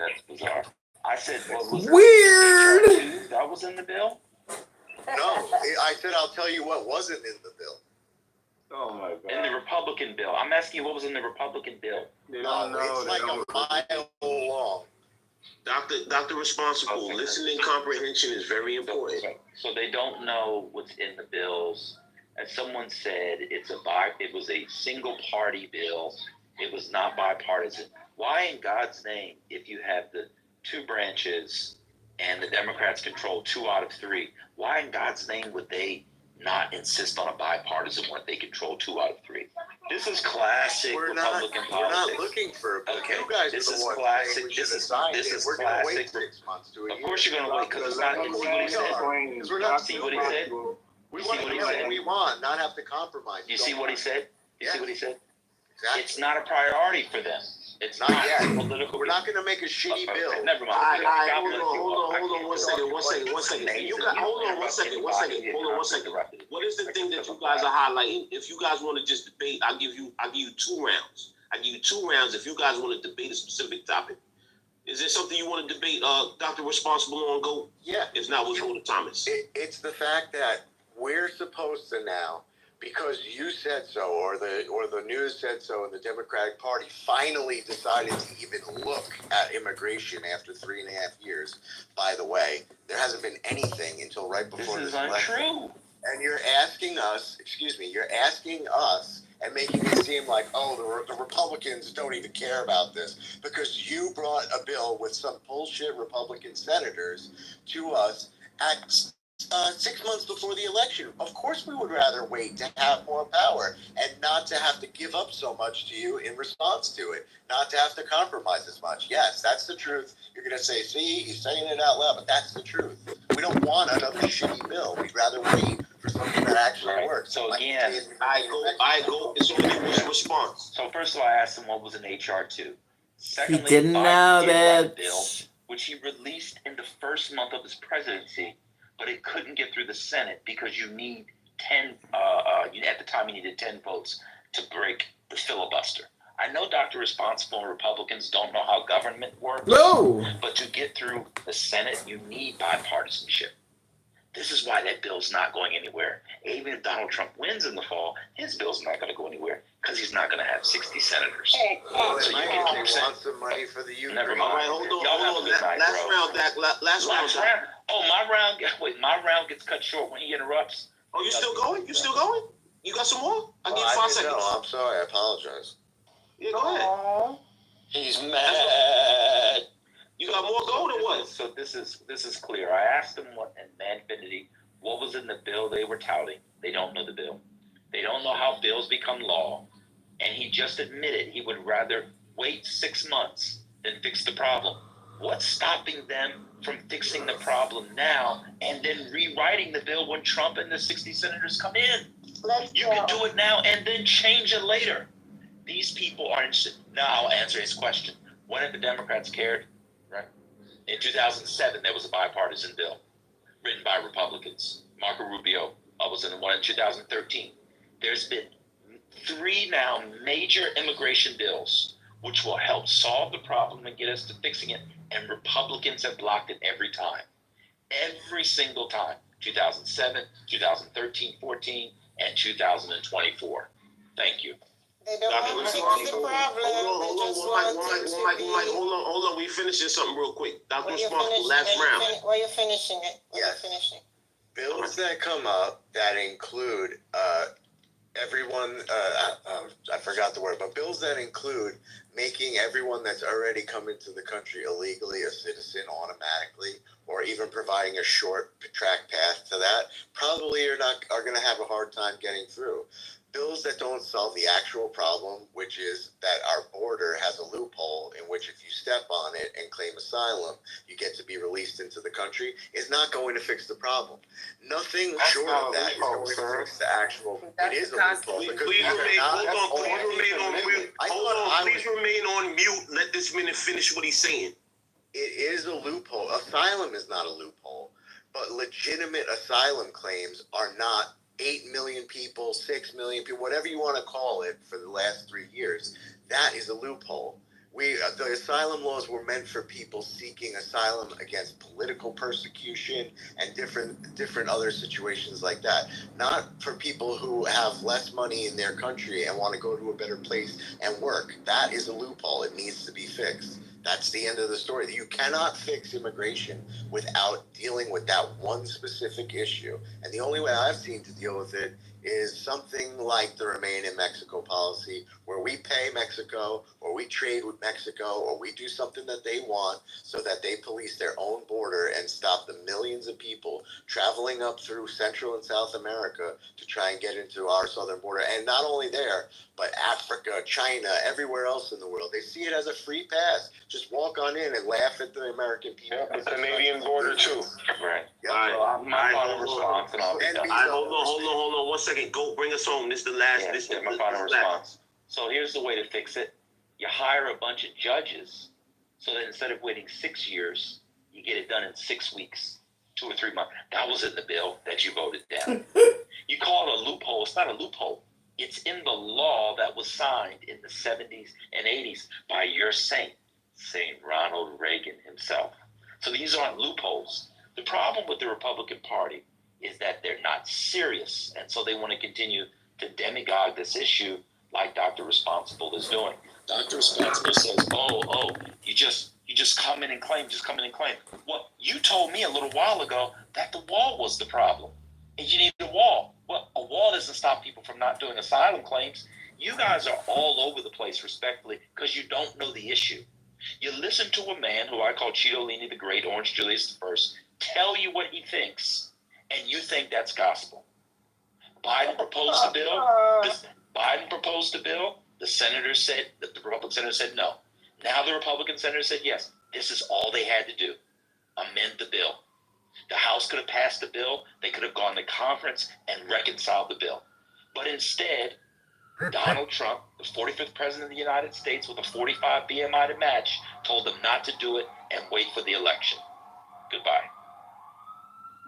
That's bizarre. I said, well, was Weird. HR2 that was in the bill? No, I said I'll tell you what wasn't in the bill. Oh my God. In the Republican bill. I'm asking you what was in the Republican bill. They don't know. It's like a mile long. Dr. Responsible, Okay. listening comprehension is very important. So they don't know what's in the bills. As someone said, it was a single party bill. It was not bipartisan. Why in God's name, if you have the two branches and the Democrats control 2 out of 3, why in God's name would they not insist on a bipartisan one if they control 2 out of 3? This is classic Republican politics. We're not looking for a bill. Okay, You guys this are the is ones classic. saying we should This is sign it. We're going to wait classic. 6 months to a year. Of course you're going to wait because it's not. You see what he said? Because we're not See what he said? We You want see to what he get what said? we want, not have to compromise. You see what he said? You see Yeah. what he said? Exactly. It's not a priority for them. It's Not not yet. political. We're not going to make a shitty Okay, bill. never mind. All right, God hold bless on, you. hold on, one second. And you got, hold on, one second. Hold on, one second. What is the thing that you guys are highlighting? If you guys want to just debate, I'll give you 2 rounds. I give you 2 rounds if you guys want to debate a specific topic. Is there something you want to debate, Dr. Responsible on Go? Yeah. If not, we'll go to Thomas. It's the fact that we're supposed to now, because you said so, or the news said so, and the Democratic Party finally decided to even look at immigration after 3.5 years. By the way, there hasn't been anything until right before This is this election. untrue. And you're asking us and making it seem like, oh, the Republicans don't even care about this because you brought a bill with some bullshit Republican senators to us at 6 months before the election. Of course we would rather wait to have more power and not to have to give up so much to you in response to it, not to have to compromise as much. Yes, that's the truth. You're going to say, see, he's saying it out loud, but that's the truth. We don't want another shitty bill. We'd rather wait for something that actually works. So again, I go. It's only one response. So first of all, I asked him what was an HR2. Secondly, He didn't Biden know did write a that. bill, which he released in the first month of his presidency, but it couldn't get through the Senate because you need 10. At the time, you needed 10 votes to break the filibuster. I know Dr. Responsible and Republicans don't know how government works. No. But to get through the Senate, you need bipartisanship. This is why that bill's not going anywhere. Even if Donald Trump wins in the fall, his bill's not going to go anywhere because he's not going to have 60 senators. So you want some money for the Ukraine. Never mind. All right, hold Y'all on. have a good night, Last bro. round, Dak. Last round. Oh, my round gets cut short when he interrupts. Oh, you still going? You got some more? I'll give you 5 seconds. No, I'm sorry. I apologize. Yeah, go ahead. He's mad. You got more gold or what? So this is clear. I asked them what was in the bill they were touting. They don't know the bill. They don't know how bills become law. And he just admitted he would rather wait 6 months than fix the problem. What's stopping them from fixing the problem now and then rewriting the bill when Trump and the 60 senators come in? You can do it now and then change it later. These people are interested. Now I'll answer his question. When have the Democrats cared? Right? In 2007, there was a bipartisan bill written by Republicans. Marco Rubio was in the one in 2013. There's been 3 now major immigration bills which will help solve the problem and get us to fixing it, and Republicans have blocked it every time. Every single time. 2007, 2013, 14, and 2024. Thank you. They don't want to fix the problem. Hold on. We finishing something real quick. Dr. Responsible, last Are round. you finishing it? Yes. Bills that come up that include everyone, I forgot the word, but bills that include making everyone that's already come into the country illegally a citizen automatically, or even providing a short track path to that, probably are going to have a hard time getting through. Bills that don't solve the actual problem, which is that our border has a loophole in which if you step on it and claim asylum, you get to be released into the country, is not going to fix the problem. Nothing short of that is going to fix the actual. It is a loophole. Please remain on mute. Let this man finish what he's saying. It is a loophole. Asylum is not a loophole, but legitimate asylum claims are not. 8 million people, 6 million people, whatever you want to call it, for the last 3 years. That is a loophole. The asylum laws were meant for people seeking asylum against political persecution and different other situations like that. Not for people who have less money in their country and want to go to a better place and work. That is a loophole. It needs to be fixed. That's the end of the story. You cannot fix immigration without dealing with that one specific issue. And the only way I've seen to deal with it is something like the Remain in Mexico policy, where we pay Mexico or we trade with Mexico or we do something that they want so that they police their own border and stop the millions of people traveling up through Central and South America to try and get into our southern border. And not only there, but Africa, China, everywhere else in the world. They see it as a free pass. Just walk on in and laugh at the American people. Yeah, the Canadian border too. Right. Yeah. All right. So my final response, and I'll be And done. be- All right, hold on. 1 second. Go, bring us home. This is the last. Yeah, this yeah, is my the final last. response. So here's the way to fix it. You hire a bunch of judges so that instead of waiting 6 years, you get it done in 6 weeks, 2 or 3 months. That was in the bill that you voted down. You call it a loophole. It's not a loophole. It's in the law that was signed in the 70s and 80s by your Saint Ronald Reagan himself. So these aren't loopholes. The problem with the Republican Party is that they're not serious, and so they want to continue to demagogue this issue like Dr. Responsible is doing. Dr. Responsible says, you just come in and claim, Well, you told me a little while ago that the wall was the problem, and you need a wall. Well, a wall doesn't stop people from not doing asylum claims. You guys are all over the place, respectfully, because you don't know the issue. You listen to a man who I call Cheetolini the Great, Orange Julius I, tell you what he thinks, and you think that's gospel. Biden proposed a bill. The senator said, the Republican senator said no. Now the Republican senator said yes. This is all they had to do. Amend the bill. The House could have passed the bill. They could have gone to conference and reconciled the bill. But instead, Donald Trump, the 45th president of the United States with a 45 BMI to match, told them not to do it and wait for the election. Goodbye.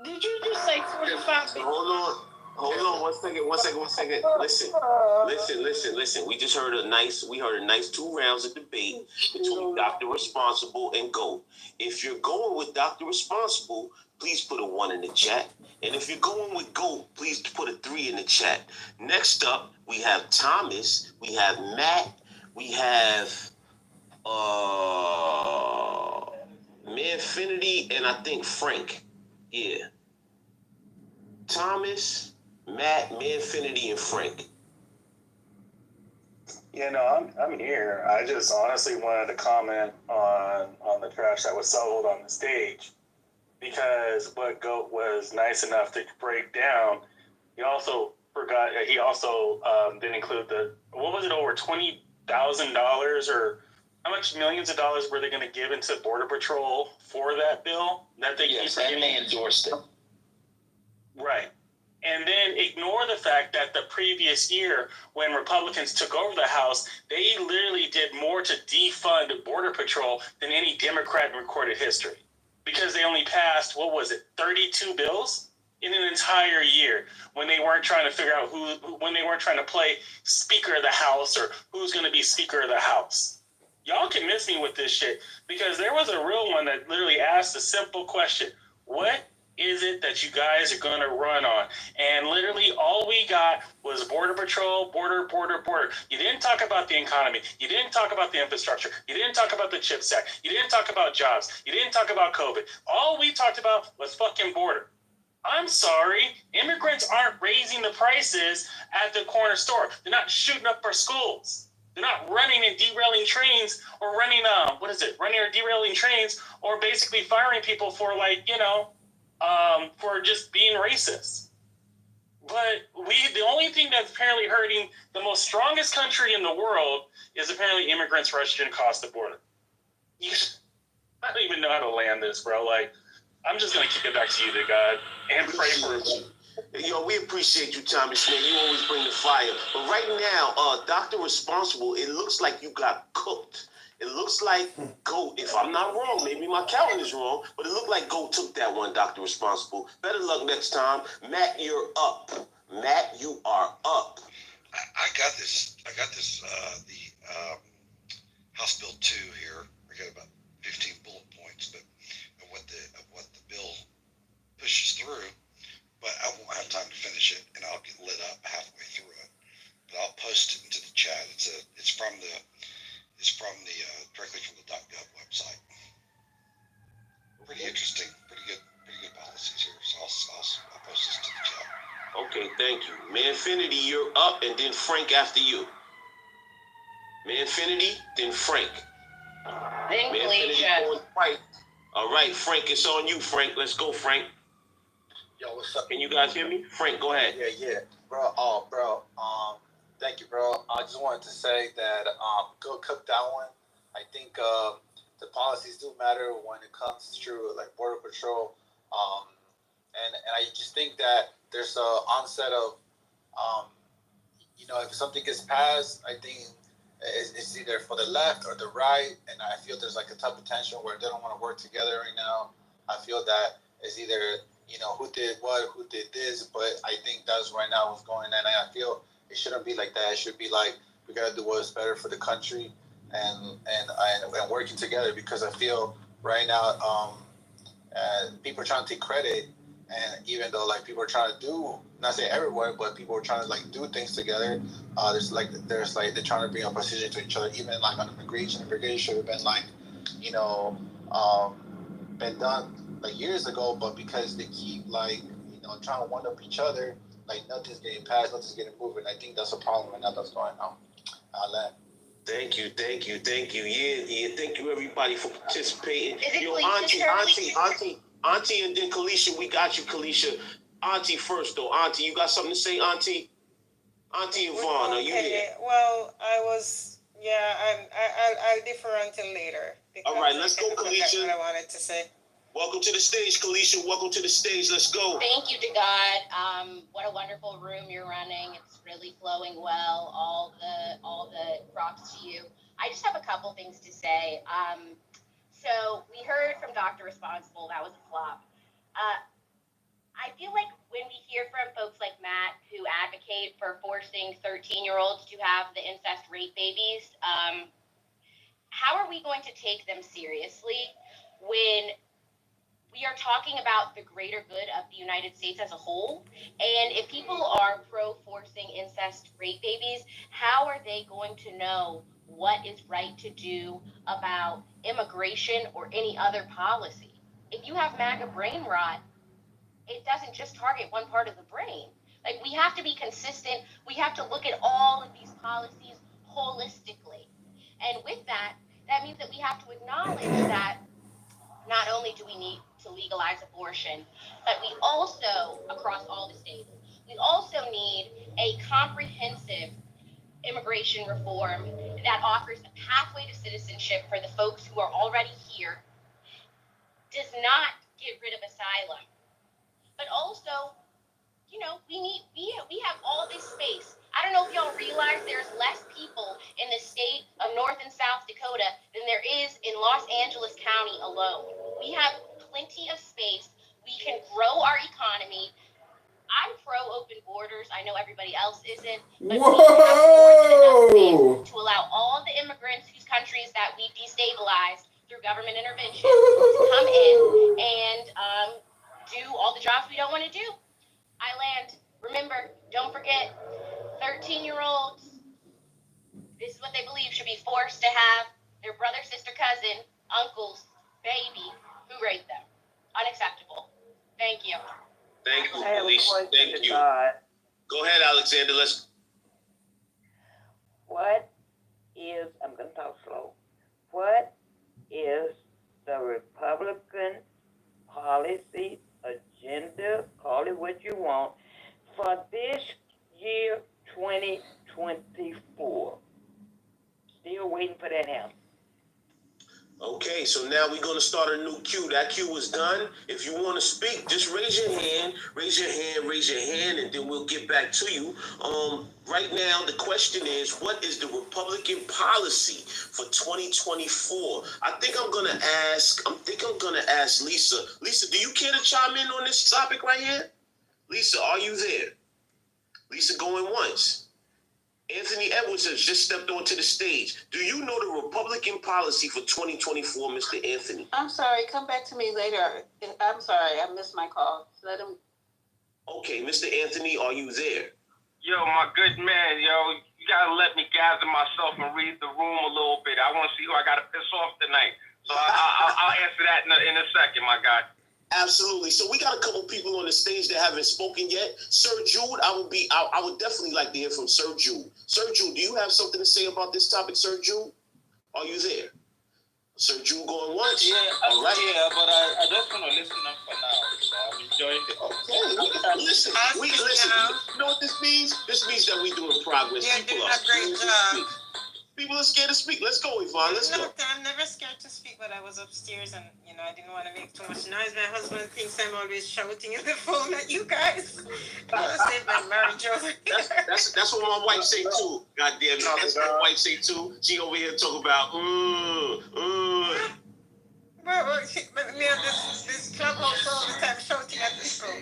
Did you just say 45? Hold on. 1 second. Listen. We just heard a nice 2 rounds of debate between Dr. Responsible and GOAT. If you're going with Dr. Responsible, please put a 1 in the chat. And if you're going with GOAT, please put a 3 in the chat. Next up, we have Thomas, we have Matt, we have Manfinity, and I think Frank. Yeah. Thomas, Matt, Manfinity, and Frank. I'm here. I just honestly wanted to comment on the trash that was sold on the stage, because what GOAT was nice enough to break down, he also didn't include over $20,000, or how much millions of dollars were they going to give into Border Patrol for that bill that they Yes, and they endorsed it. Right. And then ignore the fact that the previous year, when Republicans took over the House, they literally did more to defund Border Patrol than any Democrat in recorded history. Because they only passed, 32 bills in an entire year, when they weren't trying to figure out when they weren't trying to play Speaker of the House or who's going to be Speaker of the House. Y'all can miss me with this shit, because there was a real one that literally asked a simple question. What is it that you guys are going to run on? And literally all we got was Border Patrol, border. You didn't talk about the economy. You didn't talk about the infrastructure. You didn't talk about the CHIPS Act. You didn't talk about jobs. You didn't talk about COVID. All we talked about was fucking border. I'm sorry, immigrants aren't raising the prices at the corner store. They're not shooting up our schools. They're not running and derailing trains, or running or derailing trains, or basically firing people for for just being racist. But the only thing that's apparently hurting the most strongest country in the world is apparently immigrants rushing across the border. I don't even know how to land this, bro. I'm just going to kick it back to you, to God, and pray for it. Yo, we appreciate you, Thomas, man. You always bring the fire. But right now, Dr. Responsible, it looks like you got cooked. It looks like GOAT, if I'm not wrong, maybe my calendar's wrong, but it looked like GOAT took that one, Dr. Responsible. Better luck next time. Matt, you're up. Matt, you are up. I got this. The House Bill 2 here. I got about 15 bullet points, but of what the bill pushes through. But I won't have time to finish it, and I'll get lit up halfway through it. But I'll post it into the chat. It's from the directly from the .gov website. Pretty interesting, pretty good policies here. So I'll post this to the chat. Okay, thank you. Manfinity, you're up, and then Frank after you. Manfinity, then Frank. Then Manfinity Kalisha. going right. All right, Frank, it's on you, Frank. Let's go, Frank. Yo, what's up? Can you guys hear me? Frank, go ahead. Yeah, bro. Thank you, bro. I just wanted to say that go cook that one. I think the policies do matter when it comes to like border patrol. And I just think that there's a onset of if something gets passed, I think it's either for the left or the right, and I feel there's like a type of tension where they don't want to work together right now. I feel that it's either who did what, who did this, but I think that's right now what's going on, and I feel it shouldn't be like that. It should be like we gotta do what's better for the country and working together, because I feel right now people are trying to take credit, and even though like people are trying to do, not say everywhere, but people are trying to like do things together. There's they're trying to bring opposition to each other. Even like on immigration should have been like, been done like years ago, but because they keep like trying to one up each other, like nothing's getting passed, nothing's getting moved. And I think that's a problem right now that's going on. Thank you. Yeah. Thank you everybody for participating. Is it Yo, Kalisha? Auntie, and then Kalisha, we got you, Kalisha. Auntie first though. Auntie, you got something to say, Auntie? Auntie Yvonne, are you here? Well, I'll defer until later. All right, let's go, I forgot Kalisha. what I wanted to say. Welcome to the stage, Kalisha. Welcome to the stage. Let's go. Thank you to God. What a wonderful room you're running. It's really flowing well. All the props to you. I just have a couple things to say. So we heard from Dr. Responsible. That was a flop. I feel like when we hear from folks like Matt who advocate for forcing 13-year-olds to have the incest rape babies, how are we going to take them seriously when we are talking about the greater good of the United States as a whole? And if people are pro-forcing incest rape babies, how are they going to know what is right to do about immigration or any other policy? If you have MAGA brain rot, it doesn't just target one part of the brain. Like, we have to be consistent. We have to look at all of these policies holistically. And with that, that means that we have to acknowledge that not only do we need to legalize abortion, but we also, across all the states, we also need a comprehensive immigration reform that offers a pathway to citizenship for the folks who are already here, does not get rid of asylum, but also, we have all this space. I don't know if y'all realize there's less people in the state of North and South Dakota than there is in Los Angeles County alone. We have plenty of space. We can grow our economy. I'm pro open borders. I know everybody else isn't. But we have more than enough space to allow all the immigrants whose countries that we've destabilized through government intervention to come in and do all the jobs we don't want to do. I land. Remember, don't forget, 13-year-olds, this is what they believe should be forced to have their brother, sister, cousin, uncle's baby who raped them. Unacceptable. Thank you. Thank you, I have a Kalisha. question Thank to you. God. Go ahead, Alexander. What is, I'm going to talk slow. What is the Republican policy, agenda, call it what you want, for this year 2024? Still waiting for that answer. Okay, so now we're going to start a new queue. That queue was done. If you want to speak, just raise your hand, and then we'll get back to you. Right now, the question is, what is the Republican policy for 2024? I think I'm going to ask Lisa. Lisa, do you care to chime in on this topic right here? Lisa, are you there? Lisa going once. Anthony Edwards has just stepped onto the stage. Do you know the Republican policy for 2024, Mr. Anthony? I'm sorry, come back to me later. I'm sorry, I missed my call. Let him. Okay, Mr. Anthony, are you there? Yo, my good man, yo, you gotta let me gather myself and read the room a little bit. I want to see who I gotta piss off tonight. So I'll answer that in a second, my guy. Absolutely. So we got a couple people on the stage that haven't spoken yet. Sir Jude, I would definitely like to hear from Sir Jude. Sir Jude, do you have something to say about this topic, Sir Jude? Are you there? Sir Jude going once? Yeah, all right. Yeah, but I just want to listen up for now. So I'm enjoying the Okay, listen. We listen. You know what this means? This means that we're doing progress. You're doing a great job. People are scared to speak. Let's go, Yvonne. Let's go. I'm never scared to speak, but I was upstairs and, I didn't want to make too much noise. My husband thinks I'm always shouting in the phone at you guys. I want to save my marriage over here. That's what my wife say too. God damn it. That's what my wife say too. She over here talking about, But me on this clubhouse all the time shouting at people.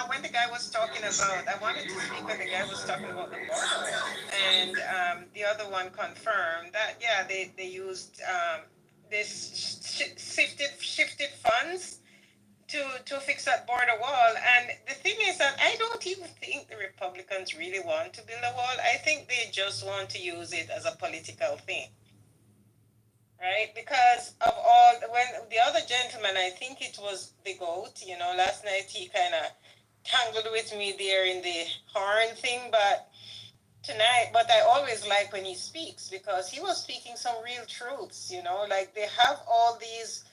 When the guy was talking about, I wanted to speak when the guy was talking about the border, and the other one confirmed that they used this shifted funds to fix that border wall. And the thing is that I don't even think the Republicans really want to build a wall. I think they just want to use it as a political thing. Right, because of when the other gentleman, I think it was the GOAT, last night he kind of tangled with me there in the horn thing, but I always like when he speaks because he was speaking some real truths, like they have all these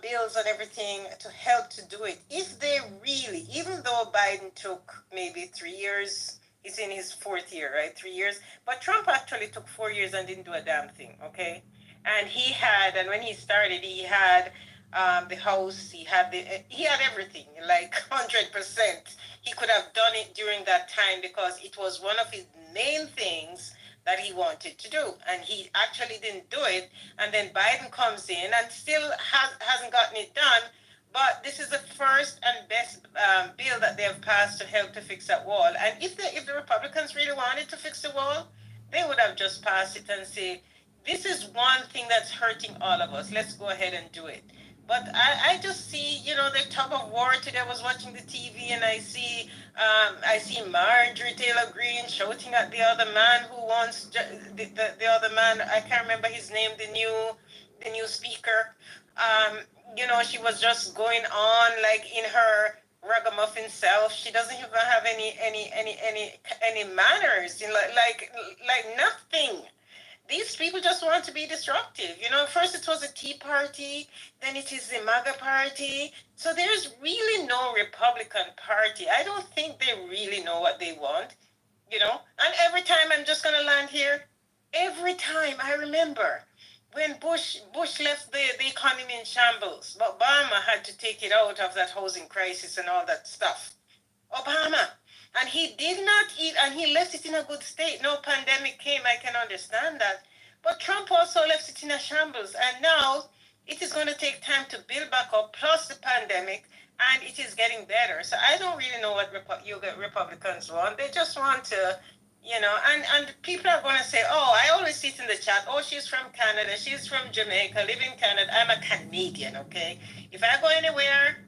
bills and everything to help to do it. If they really, even though Biden took maybe 3 years, he's in his 4th year, right, 3 years, but Trump actually took 4 years and didn't do a damn thing, okay? And when he started, he had the House, he had everything, like 100%. He could have done it during that time because it was one of his main things that he wanted to do. And he actually didn't do it. And then Biden comes in and still hasn't gotten it done. But this is the first and best bill that they have passed to help to fix that wall. And if the Republicans really wanted to fix the wall, they would have just passed it and say, this is one thing that's hurting all of us. Let's go ahead and do it. But I just see, the tug of war today. I was watching the TV and I see Marjorie Taylor Greene shouting at the other man who wants the other man. I can't remember his name. The new speaker. She was just going on like in her ragamuffin self. She doesn't even have any manners. Like nothing. These people just want to be disruptive. First it was a Tea Party, then it is the MAGA Party. So there's really no Republican Party. I don't think they really know what they want, And every time, I'm just going to land here, every time I remember when Bush left the economy in shambles, but Obama had to take it out of that housing crisis and all that stuff. Obama. And he did not eat, and he left it in a good state. No pandemic came, I can understand that. But Trump also left it in a shambles. And now it is going to take time to build back up, plus the pandemic, and it is getting better. So I don't really know what Republicans want. They just want to, and people are going to say, oh, I always see it in the chat, oh, she's from Canada, she's from Jamaica, live in Canada. I'm a Canadian, okay? If I go anywhere,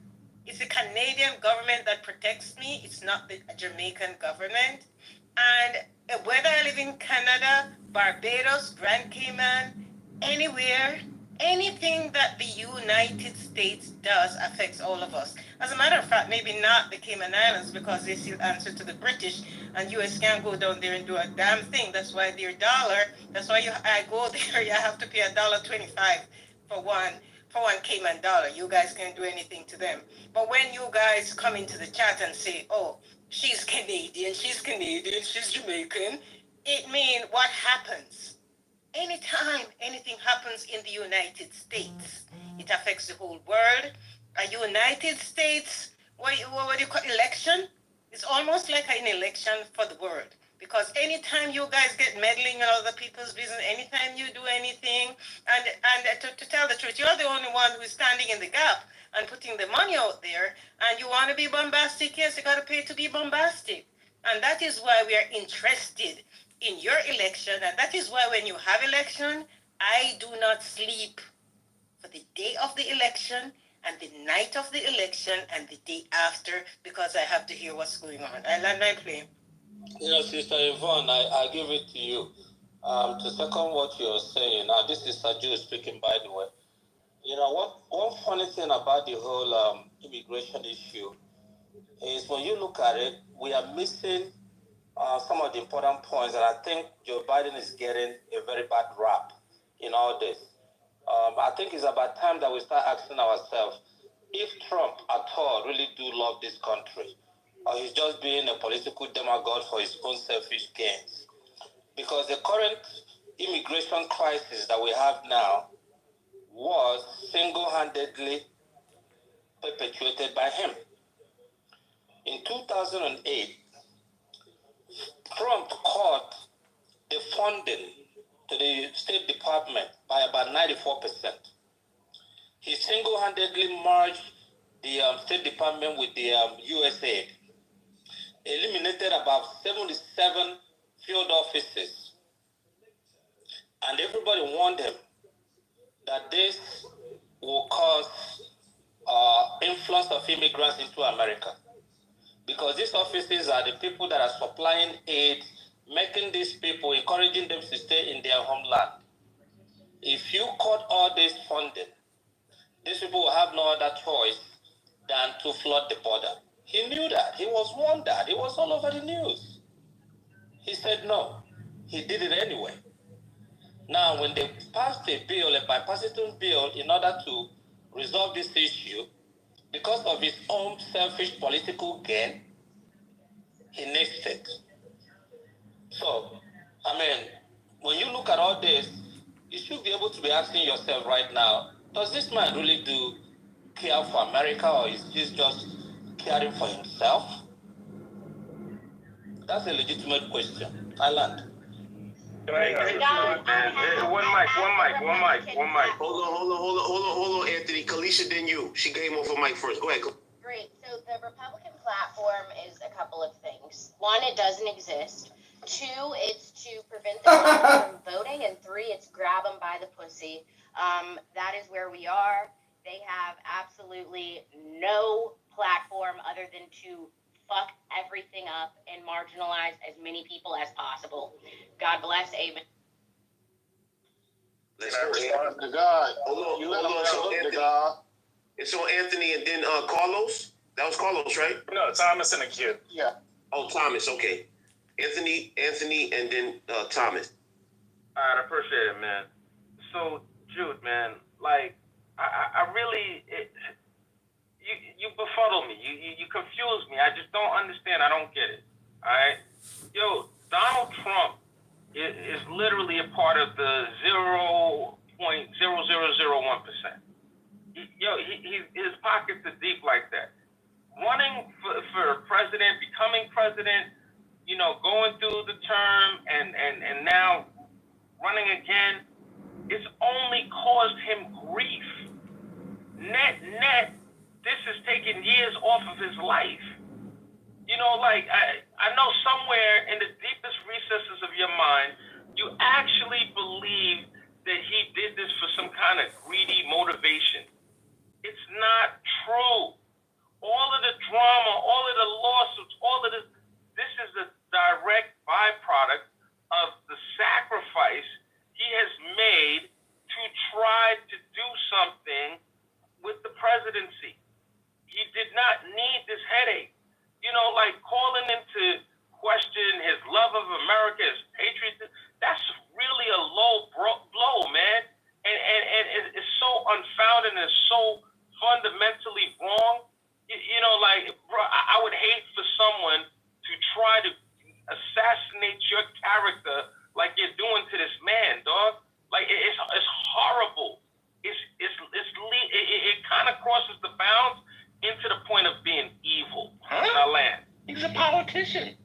it's the Canadian government that protects me. It's not the Jamaican government. And whether I live in Canada, Barbados, Grand Cayman, anywhere, anything that the United States does affects all of us. As a matter of fact, maybe not the Cayman Islands because they still answer to the British and US can't go down there and do a damn thing. That's why their dollar, that's why I go there, you have to pay $1.25 for one Cayman dollar. You guys can't do anything to them. But when you guys come into the chat and say, oh, she's Canadian, she's Jamaican, it means what happens? Anytime anything happens in the United States, it affects the whole world. A United States, what do you call election? It's almost like an election for the world. Because anytime you guys get meddling in other people's business, anytime you do anything, and to tell the truth, you're the only one who's standing in the gap and putting the money out there, and you want to be bombastic, yes, you got to pay to be bombastic. And that is why we are interested in your election. And that is why when you have election, I do not sleep for the day of the election and the night of the election and the day after, because I have to hear what's going on. I land my plane. You know, Sister Yvonne, I give it to you. To second what you're saying, now this is Sajid speaking, by the way. You know, one funny thing about the whole immigration issue is when you look at it, we are missing some of the important points, and I think Joe Biden is getting a very bad rap in all this. I think it's about time that we start asking ourselves if Trump at all really do love this country, or he's just being a political demagogue for his own selfish gains. Because the current immigration crisis that we have now was single-handedly perpetuated by him. In 2008, Trump cut the funding to the State Department by about 94%. He single-handedly merged the State Department with the USAID, eliminated about 77 field offices, and everybody warned him that this will cause influx of immigrants into America, because these offices are the people that are supplying aid, making these people, encouraging them to stay in their homeland. If you cut all this funding, these people will have no other choice than to flood the border. He knew that. He was warned that. It was all over the news. He said no. He did it anyway. Now, when they passed a bill, a bipartisan bill, in order to resolve this issue, because of his own selfish political gain, he nixed it. So, I mean, when you look at all this, you should be able to be asking yourself right now, does this man really do care for America, or is he just caring for himself? That's a legitimate question. I land. One mic. Hold on, Anthony. Kalisha, then you. She came off a mic first. Go ahead. Great. So the Republican platform is a couple of things. One, it doesn't exist. Two, it's to prevent the people from voting. And three, it's grab them by the pussy. That is where we are. They have absolutely no platform other than to fuck everything up and marginalize as many people as possible. God bless. Amen. Let's go to God. Hold on. So Anthony, it's on Anthony and then Carlos. That was Carlos, right? No, Thomas and a kid. Yeah. Oh, Thomas. Okay. Anthony, and then Thomas. All right, I appreciate it, man. So, Jude, man, like, I really, you befuddle me. You confuse me. I just don't understand. I don't get it. All right? Yo, Donald Trump is literally a part of the 0.0001%. His pockets are deep like that. Running for president, becoming president, you know, going through the term and now running again, it's only caused him grief. Net, this has taken years off of his life. You know, like, I know somewhere in the deepest recesses of your mind, you actually believe that he did this for some kind of greedy motivation. It's not true. All of the drama, all of the lawsuits, all of this is a direct byproduct of the sacrifice he has made to try to do something with the presidency. He did not need this headache. You know, like calling into question his love of America, his patriotism, that's really a low blow, man. And it's so unfounded and it's so fundamentally wrong. You know, like, bro, I would hate for someone to try to assassinate your character like you're doing to this man, dog. Like, it's horrible. It kind of crosses the bounds into the point of being evil. Huh? Land. He's a politician.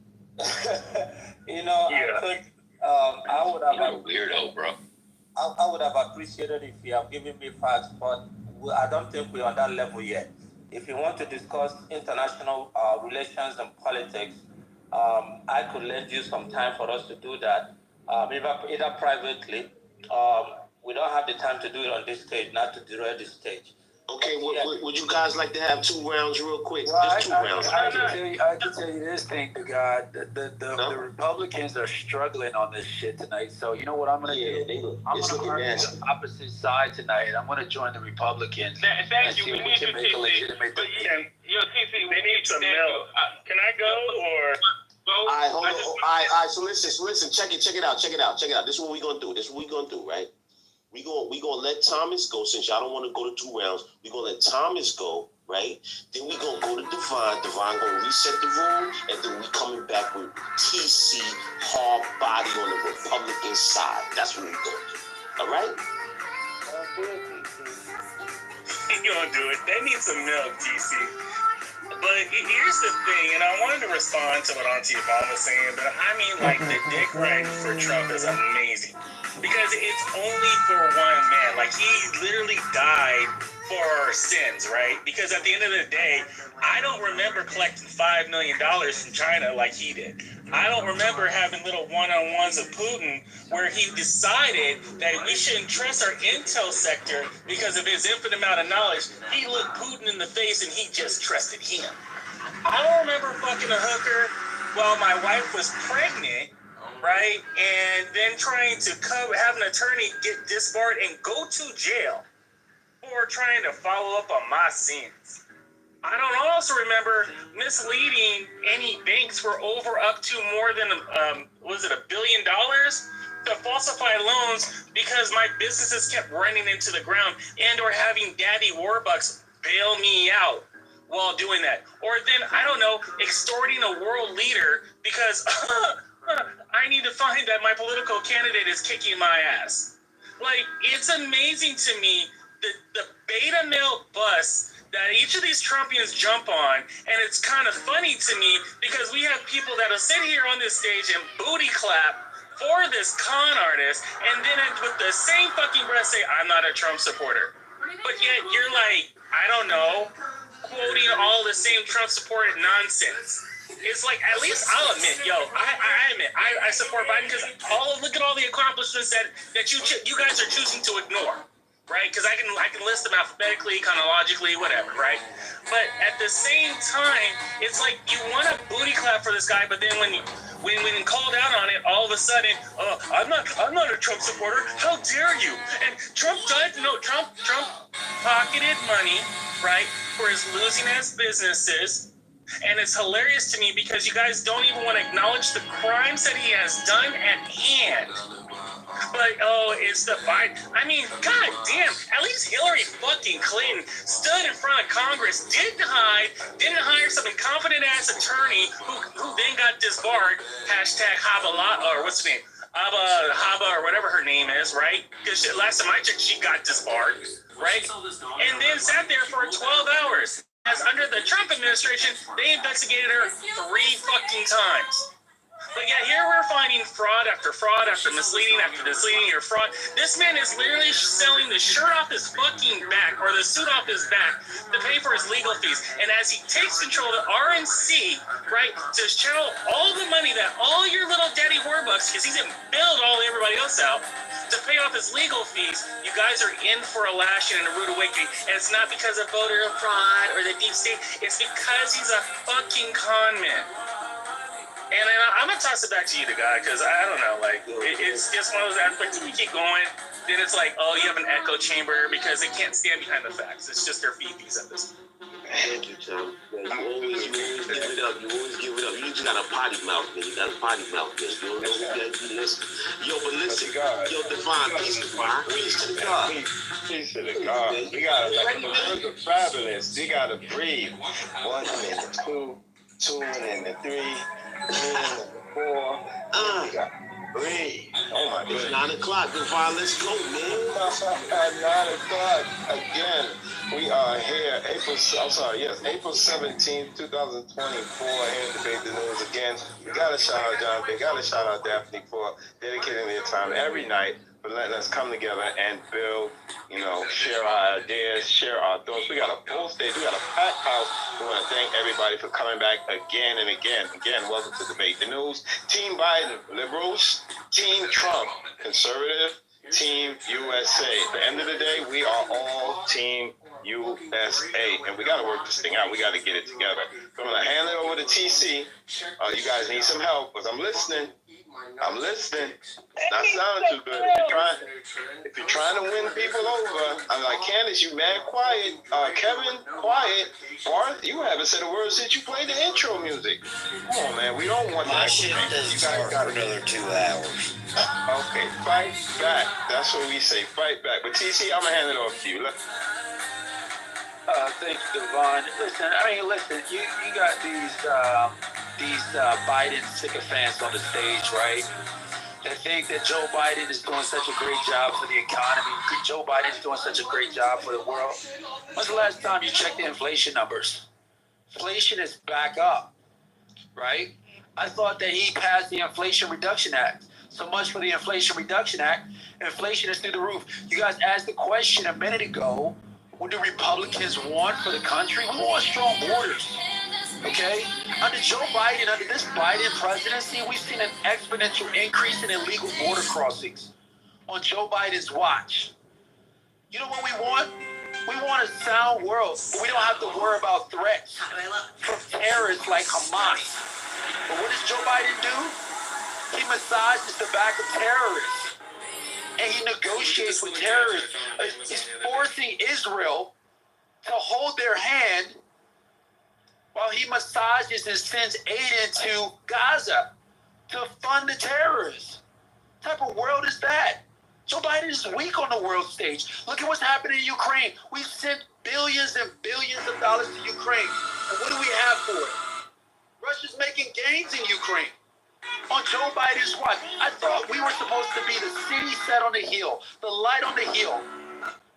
You know, yeah. I would have You're a weirdo, bro. I would have appreciated if you have given me facts, but I don't think we're on that level yet. If you want to discuss international relations and politics, I could lend you some time for us to do that, either privately. We don't have the time to do it on this stage, not to derail this stage. Okay, would you guys like to have 2 rounds real quick? Well, Just 2 rounds. I can tell you this thing, to God, the Republicans are struggling on this shit tonight. So you know what I'm gonna do? I'm gonna argue the opposite side tonight, and I'm gonna join the Republicans. Thank you. We need to make a legitimate debate. They need some milk. Can I go or? All right, hold on. All right. So listen. Check it out. This is what we're gonna do. Right? We gonna let Thomas go, since y'all don't want to go to 2 rounds. We gonna let Thomas go, right? Then we gonna go to Devon. Devon gonna reset the room, and then we coming back with TC hard body on the Republican side. That's what we gonna do. All right? You gonna do it? They need some milk, TC. But here's the thing, and I wanted to respond to what Auntie Yvonne was saying, but I mean, like, the dick ride for Trump is amazing. Because it's only for one man. Like, he literally died for our sins, right? Because at the end of the day, I don't remember collecting $5 million from China like he did. I don't remember having little one-on-ones of Putin where he decided that we shouldn't trust our intel sector because of his infinite amount of knowledge. He looked Putin in the face and he just trusted him. I don't remember fucking a hooker while my wife was pregnant, right? And then trying to have an attorney get disbarred and go to jail for trying to follow up on my sins. I don't also remember misleading any banks for up to more than, was it $1 billion to falsify loans because my businesses kept running into the ground and or having Daddy Warbucks bail me out while doing that. Or then, I don't know, extorting a world leader because I need to find that my political candidate is kicking my ass. Like, it's amazing to me the beta male bus that each of these Trumpians jump on, and it's kind of funny to me because we have people that'll sit here on this stage and booty clap for this con artist, and then with the same fucking breath say, I'm not a Trump supporter. But yet you're like, I don't know, quoting all the same Trump supported nonsense. It's like, at least I'll admit, I admit, I support Biden because look at all the accomplishments that you guys are choosing to ignore. Right, because I can list them alphabetically, chronologically, whatever, right? But at the same time, it's like you want to booty clap for this guy, but then when called out on it, all of a sudden, I'm not a Trump supporter. How dare you? And Trump pocketed money, right, for his losing ass businesses. And it's hilarious to me because you guys don't even want to acknowledge the crimes that he has done at hand. But, it's the Biden. I mean, god damn, at least Hillary fucking Clinton stood in front of Congress, didn't hire some incompetent ass attorney who then got disbarred, #Habala, or what's her name? Haba, or whatever her name is, right? Because last time I checked, she got disbarred, right? And then sat there for 12 hours. As under the Trump administration, they investigated her 3 fucking times. But yeah, here we're finding fraud after misleading after misleading your fraud. This man is literally selling the shirt off his fucking back or the suit off his back to pay for his legal fees. And as he takes control of the RNC, right, to channel all the money that all your little Daddy Warbucks, because he's bailed everybody else out, to pay off his legal fees, you guys are in for a lashing and a rude awakening. And it's not because of voter fraud or the deep state. It's because he's a fucking con man. And I'm going to toss it back to you, the guy, because I don't know, like, it's just one of those aspects that we keep going, then it's like, you have an echo chamber because they can't stand behind the facts. It's just their fifis at this point. Thank you, Tom. You always give it up. You just got a potty mouth, man. You got a potty mouth, man. You don't know who that you listen. But listen. Yo, Devon, peace to God. Peace to God. Peace to the God. You gotta, like, the words are fabulous. You gotta breathe. 1 and 2, 2 and 3. 4. You got breathe. Oh my God. It's 9 o'clock, Devon. Let's go, man. At 9 o'clock again. We are here. April 17th, 2024. Here to debate the news again. We gotta shout out Jonathan. Gotta shout out Daphne for dedicating their time every night for letting us come together and build, share our ideas, and share our thoughts. We got a full stage. We got a packed house. We want to thank everybody for coming back again and again. Again, welcome to Debate the News. Team Biden, liberals. Team Trump, conservative. Team USA. At the end of the day, we are all Team USA, and we got to work this thing out. We got to get it together. So I'm going to hand it over to TC. You guys need some help, because I'm listening. It's not sounding too good. If you're trying to win people over, I'm like, Candace, you mad quiet. Kevin, quiet. Barth, you haven't said a word since you played the intro music. Come on, man. We don't want that. You guys got another 2 hours. Okay, fight back. That's what we say. Fight back. But TC, I'm going to hand it off to you. Thank you, Devon. Listen, you got these Biden sycophants on the stage, right? They think that Joe Biden is doing such a great job for the economy. Joe Biden is doing such a great job for the world. When's the last time you checked the inflation numbers? Inflation is back up, right? I thought that he passed the Inflation Reduction Act. So much for the Inflation Reduction Act. Inflation is through the roof. You guys asked the question a minute ago, what do Republicans want for the country? We want strong borders, okay? Under Joe Biden, under this Biden presidency, we've seen an exponential increase in illegal border crossings on Joe Biden's watch. You know what we want? We want a sound world, but we don't have to worry about threats from terrorists like Hamas. But what does Joe Biden do? He massages the back of terrorists. And he negotiates with terrorists. He's forcing Israel to hold their hand while he massages and sends aid into Gaza to fund the terrorists. What type of world is that? Joe Biden is weak on the world stage. Look at what's happening in Ukraine. We've sent billions and billions of dollars to Ukraine. And what do we have for it? Russia's making gains in Ukraine. On Joe Biden's watch, I thought we were supposed to be the city set on the hill, the light on the hill,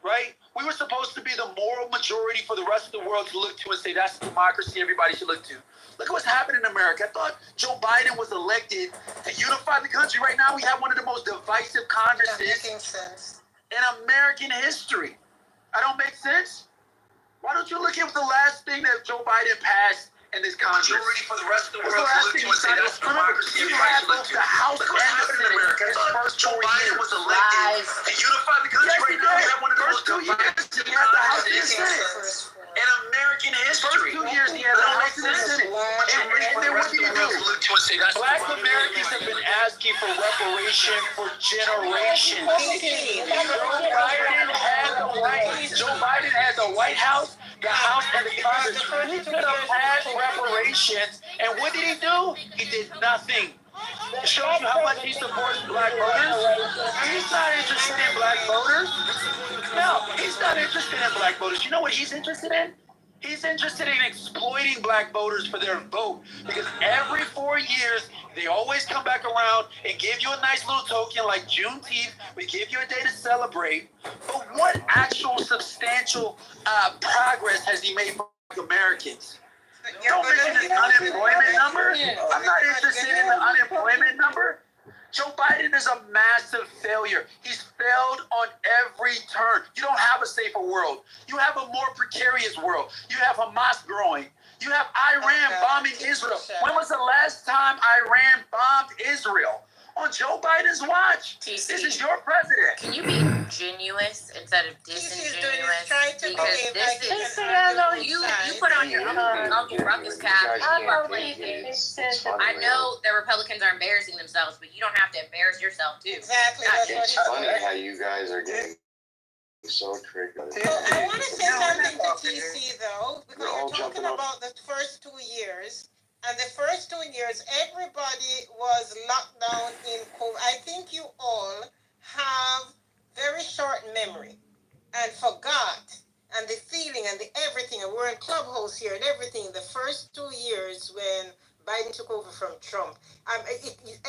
right? We were supposed to be the moral majority for the rest of the world to look to and say that's democracy everybody should look to. Look at what's happening in America. I thought Joe Biden was elected to unify the country. Right now we have one of the most divisive Congresses in American history. I don't make sense? Why don't you look at the last thing that Joe Biden passed in this Congress? For the rest of the world to look to and say that's democracy. You had both the House and the Senate in his first 4 years. Was elected to unify the country. Right now, we have one of the most 2 years. He had the House and the Senate. In American history. First 2 years, he had the House and the Senate. And then what did he do? Black Americans have been asking for reparation for generations. Joe Biden had the White House, the House, and the Congress. He could have passed reparations, and what did he do? He did nothing. It shows you how much he supports black voters. He's not interested in black voters. No, he's not interested in black voters. You know what he's interested in? He's interested in exploiting black voters for their vote, because every 4 years, they always come back around and give you a nice little token like Juneteenth. We give you a day to celebrate. But what actual substantial progress has he made for Americans? Don't mention his unemployment number. I'm not interested in the unemployment number. Joe Biden is a massive failure. He's failed on every turn. You don't have a safer world. You have a more precarious world. You have Hamas growing. You have Iran bombing Israel. When was the last time Iran bombed Israel? On Joe Biden's watch. This is your president. Can you be genuous instead of disingenuous? Because this is you put on your Uncle Ruckus cap. I know the Republicans are embarrassing themselves, but you don't have to embarrass yourself too. Exactly. It's funny how you guys are getting so triggered. I want to say something to TC though, because you're talking about the first 2 years. And the first 2 years, everybody was locked down in COVID. I think you all have very short memory and forgot. And the feeling and the everything. And we're in Clubhouse here and everything. The first 2 years when Biden took over from Trump,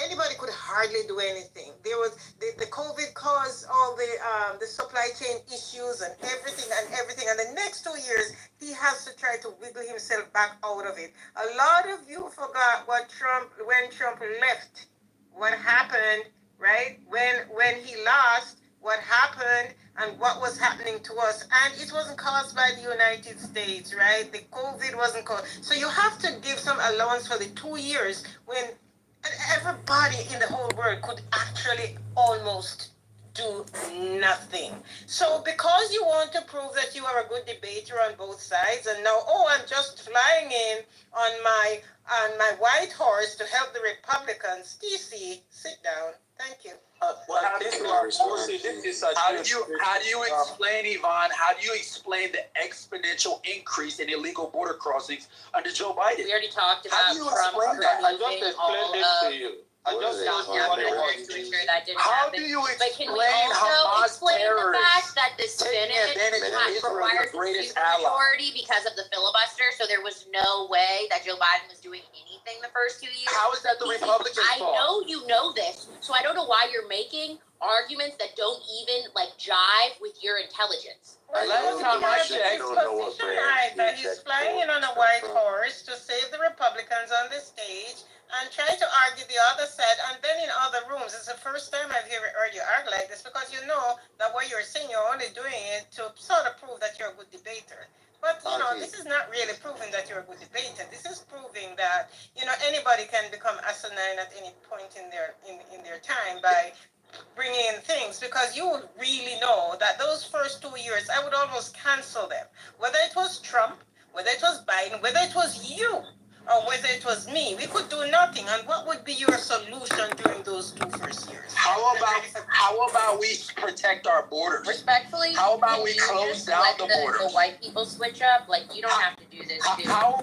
anybody could hardly do anything. There was the COVID caused all the supply chain issues and everything. And the next 2 years, he has to try to wiggle himself back out of it. A lot of you forgot when Trump left, what happened, right? When he lost, what happened and what was happening to us. And it wasn't caused by the United States, right? The COVID wasn't caused. So you have to give some allowance for the 2 years when everybody in the whole world could actually almost do nothing. So because you want to prove that you are a good debater on both sides, and now, I'm just flying in on my white horse to help the Republicans. TC, sit down. Thank you. How do you explain, Yvonne? How do you explain the exponential increase in illegal border crossings under Joe Biden? We already talked about How do you explain that? I just explained this to you. How do you explain Hamas the fact that the taking Senate advantage of Israel, requires the greatest majority because of the filibuster? So there was no way that Joe Biden was doing anything the first 2 years. How is that the Republicans' fault? I know you know this, so I don't know why you're making arguments that don't even jive with your intelligence. Last time I checked, he's flying in on a white horse to save the Republicans on the stage and try to argue the other side, and then in other rooms. It's the first time I've heard you argue like this, because you know that what you're saying, you're only doing it to sort of prove that you're a good debater. But, this is not really proving that you're a good debater. This is proving that, anybody can become asinine at any point in their time by bringing in things, because you would really know that those first 2 years, I would almost cancel them. Whether it was Trump, whether it was Biden, whether it was you, or whether it was me, we could do nothing. And what would be your solution during those 2 first years? How about we protect our borders? Respectfully, how about we close down the borders? The white people switch up. You don't have to do this. How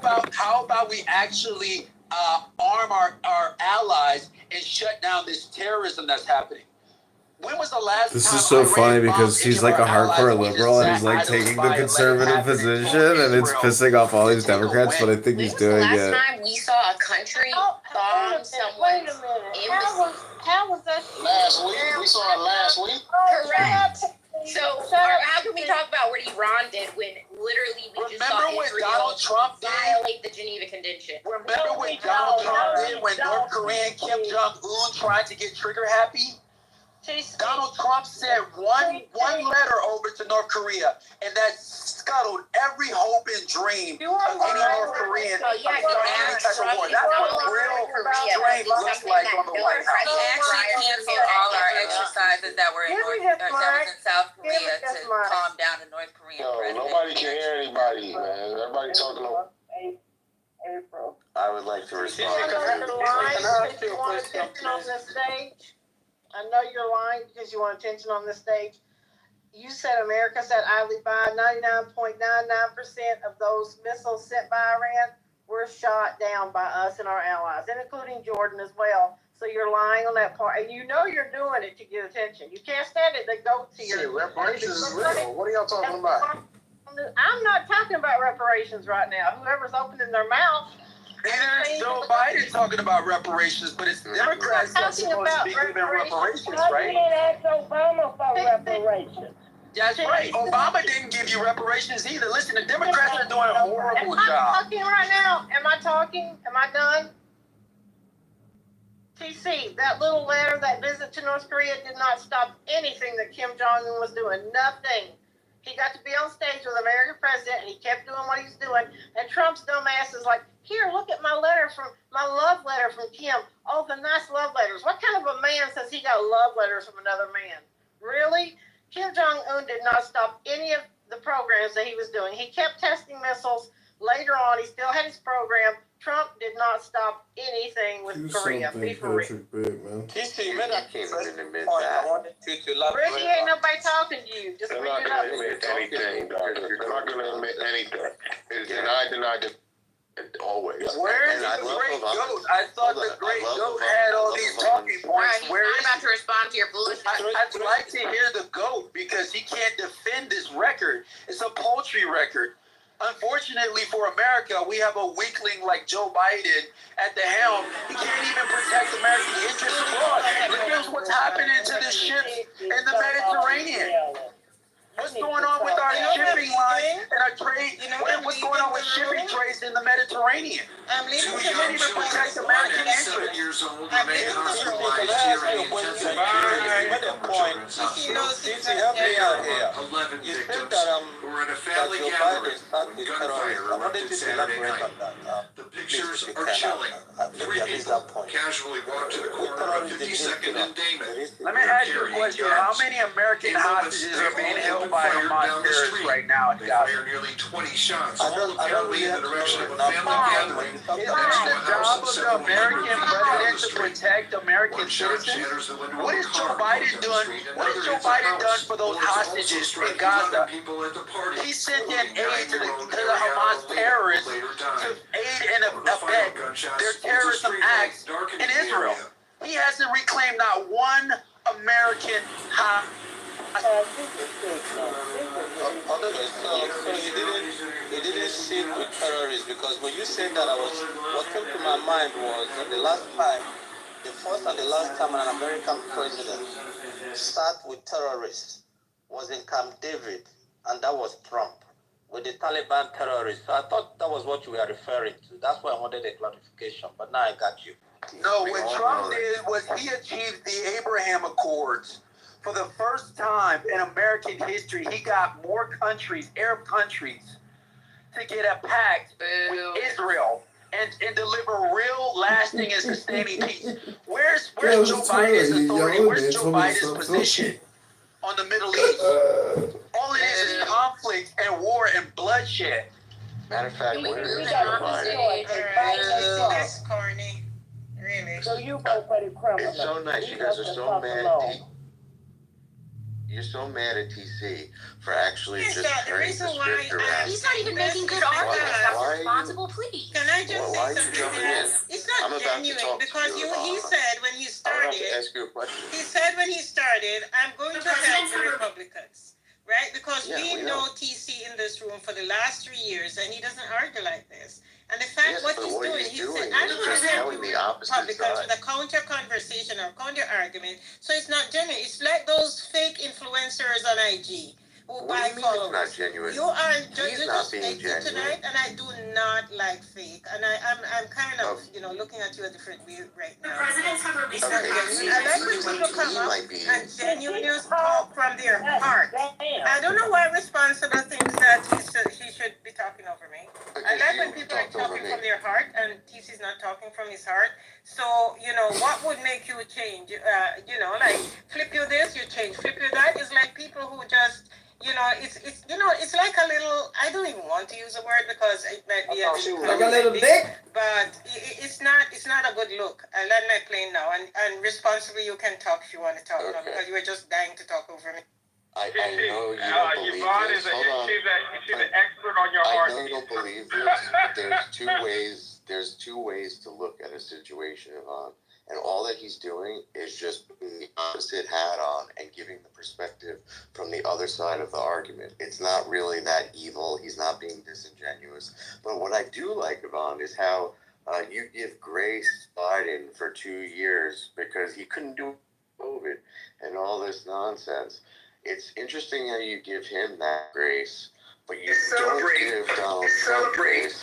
about we actually arm our allies and shut down this terrorism that's happening? When was the last This time is so Iran funny bombed because any he's of like a our allies hardcore and we liberal and just he's like sat idly taking by the and let it conservative happen? position, and it's pissing off all these Democrats, but I think he's doing Last it. time we saw a country bomb someone's embassy. How was that? Last week? We saw it last week? Correct. So how can we talk about what Iran did when literally we just saw Remember when Donald Trump violate the Geneva Convention? Remember when Donald Trump did when North Korea and Kim Jong-un tried to get trigger happy? Donald Trump sent one letter over to North Korea, and that scuttled every hope and dream of any North Korean any type of war. That's what real strength looks like on the White House. He actually canceled all our exercises that were in South Korea to calm down the North Korean president. Nobody can hear anybody, man. Everybody talking over. April. I would like to respond. I know you're lying because you want attention on the stage. You said America said idly by 99.99% of those missiles sent by Iran were shot down by us and our allies, and including Jordan as well. So you're lying on that part, and you know you're doing it to get attention. You can't stand it. They go to your reparations is real. What are y'all talking about? I'm not talking about reparations right now. Whoever's opening their mouth. Neither is Joe Biden talking about reparations, but it's Democrats that's supposed to be giving reparations, right? You didn't ask Obama for reparations. That's right. Obama didn't give you reparations either. Listen, the Democrats are doing a horrible job. I'm talking right now. Am I talking? Am I done? TC, that little letter, that visit to North Korea did not stop anything that Kim Jong-un was doing. Nothing. He got to be on stage with the American president, and he kept doing what he's doing. And Trump's dumb ass is like, here, look at my love letter from Kim. Oh, the nice love letters. What kind of a man says he got love letters from another man? Really? Kim Jong-un did not stop any of the programs that he was doing. He kept testing missiles. Later on, he still had his program. Trump did not stop anything with Korea. Be for real. TC, I can't even admit that. Reggie, ain't nobody talking to you. Just They're read not it going up. to admit anything, Doctor. They're not going to admit anything. It's deny, always. Where is the great goat? I thought the great goat had all these talking points. Where is I'm about to respond to your bullshit. I'd like to hear the GOAT because he can't defend this record. It's a paltry record. Unfortunately for America, we have a weakling like Joe Biden at the helm. He can't even protect American interests abroad. Look at what's happening to the ships in the Mediterranean. What's going on with our shipping lines and our trade? What's going on with shipping trades in the Mediterranean? I'm leaving We can't even protect American interests. I'm leaving the room. Help me out here. You said that We're in a that family Joe gathering. Biden started terrorists. I wanted you to elaborate on that. The pictures are chilling. Three people casually walk to the corner of 52nd and Damon. Let me ask you a question. How many American hostages are being held by Hamas terrorists right now in They Gaza? fired nearly 20 shots, I all don't apparently really in the direction of a have family gathering. Isn't it the job of the American president to protect American citizens? What is Joe Biden doing? What has Joe Biden done for those hostages in Gaza? He sent in aid to the Hamas terrorists to aid and abet their terrorism acts in Israel. He hasn't reclaimed not one American hostage. So you didn't sit with terrorists, because when you said that, what came to my mind was that the first and the last time an American president sat with terrorists was in Camp David, and that was Trump with the Taliban terrorists. So I thought that was what you were referring to. That's why I wanted a clarification, but now I got you. No, what Trump did was he achieved the Abraham Accords. For the first time in American history, he got more countries, Arab countries, to get a pact with Israel and deliver real, lasting, and sustaining peace. Where's Joe Biden's authority? Where's Joe Biden's position on the Middle East? All it is conflict and war and bloodshed. Matter of fact, where is Joe Biden? That's corny. Really. So you vote for the criminal. It's so nice. You guys are so mad at You're so mad at TC for actually Yes, just the turning the reason why script around. He's not even making good arguments. That's Why- responsible plea. Can I just Why are say you something jumping else? in? It's not I'm about to genuine talk to because you, he Ivana. said when he I want started, to ask you a question. he said when he started, I'm going to help the Republicans, right? Because Yeah, we we know know. TC in this room for the last 3 years, and he doesn't argue like this. And the fact Yes, what but he's what doing, he's he doing said, is I'm going just to help telling you the opposite Republicans side. with a counter conversation or counter argument. So it's not genuine. It's like those fake influencers on IG who What do buy you mean it's not followers. genuine? You are He's you not just being faked it genuine. tonight, and I do not like fake. And I'm kind of looking at you a different way right now. Presidents have a It's not Okay, genuine. I like when people come he up might be. and genuinely talk from their heart. I don't know why Responsible thinks that he should be talking over me. I like when people are talking from their heart, and TC's not talking from his heart. So, what would make you change? Like flip you this, you change. Flip you that. It's like people who just, it's like a little, I don't even want to use a word because it might be Like a little dick? but it's not a good look. I land my plane now, and responsibly you can talk if you want to talk now, because you were just dying to talk over me. I know you don't believe Yvonne this. is Hold on. she's an expert on your I heart. know you don't believe this, but there's two ways to look at a situation, Yvonne. And all that he's doing is just putting the opposite hat on and giving the perspective from the other side of the argument. It's not really that evil. He's not being disingenuous. But what I do like, Yvonne, is how you give grace Biden for 2 years because he couldn't do COVID and all this nonsense. It's interesting how you give him that grace, but you don't give Donald Trump grace.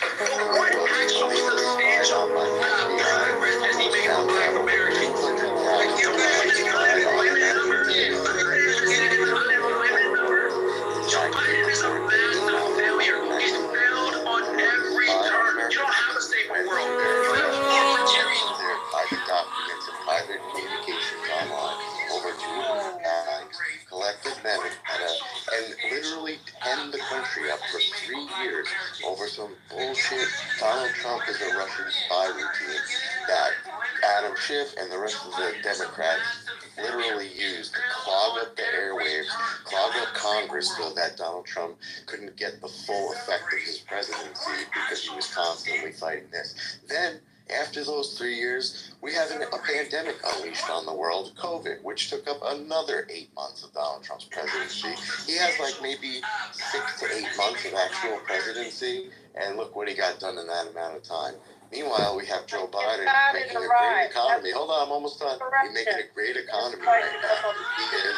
Private documents and private communications online over 200 times, collected men and literally penned the country up for 3 years over some bullshit Donald Trump is a Russian spy routine that Adam Schiff and the rest of the Democrats literally used to clog up the airwaves, clog up Congress so that Donald Trump couldn't get the full effect of his presidency because he was constantly fighting this. Then, after those 3 years, we have a pandemic unleashed on the world, COVID, which took up another 8 months of Donald Trump's presidency. He has like maybe 6 to 8 months of actual presidency, and look what he got done in that amount of time. Meanwhile, we have Joe Biden making a great economy. Hold on, I'm almost done. He's making a great economy right now. He is,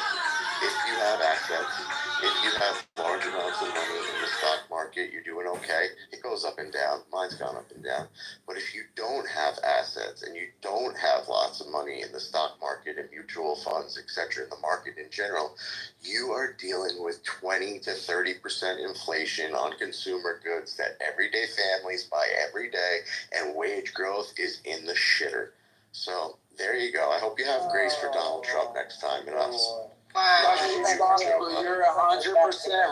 if you have assets, if you have large amounts of money in the stock market, okay? It goes up and down. Mine's gone up and down. But if you don't have assets and you don't have lots of money in the stock market and mutual funds, etc., in the market in general, you are dealing with 20 to 30% inflation on consumer goods that everyday families buy every day, and wage growth is in the shitter. So there you go. I hope you have grace for Donald Trump next time and us. You're 100%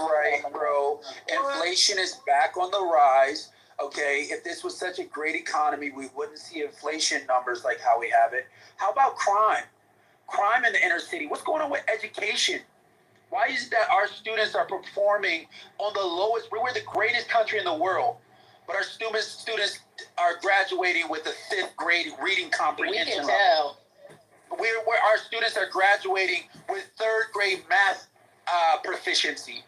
right, bro. Inflation is back on the rise. Okay, if this was such a great economy, we wouldn't see inflation numbers like how we have it. How about crime? Crime in the inner city. What's going on with education? Why is it that our students are performing on the lowest? We're the greatest country in the world, but our students are graduating with a 5th grade reading comprehension We can level. tell. Where our students are graduating with 3rd grade math proficiency.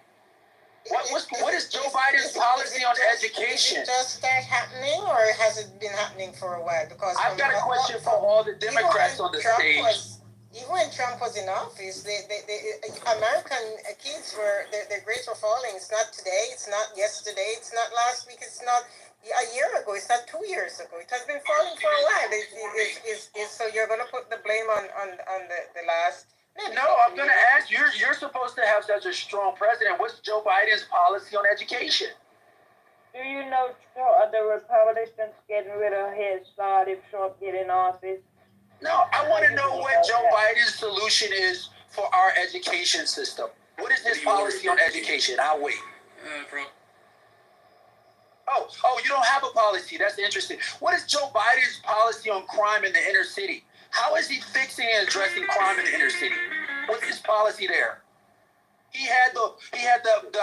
What is Joe Biden's policy on education? Did it just start happening, or has it been happening for a while? Because I've got a question for all the Democrats on the stage. Even when Trump was in office, the American kids their grades were falling. It's not today. It's not yesterday. It's not last week. It's not a year ago. It's not 2 years ago. It has been falling for a while. So you're going to put the blame on the last. No, I'm going to ask you. You're supposed to have such a strong president. What's Joe Biden's policy on education? Do you know the Republicans getting rid of Head Start if Trump get in office? No, I want to know what Joe Biden's solution is for our education system. What is his policy on education? I'll wait. Oh, you don't have a policy. That's interesting. What is Joe Biden's policy on crime in the inner city? How is he fixing and addressing crime in the inner city? What's his policy there? He had the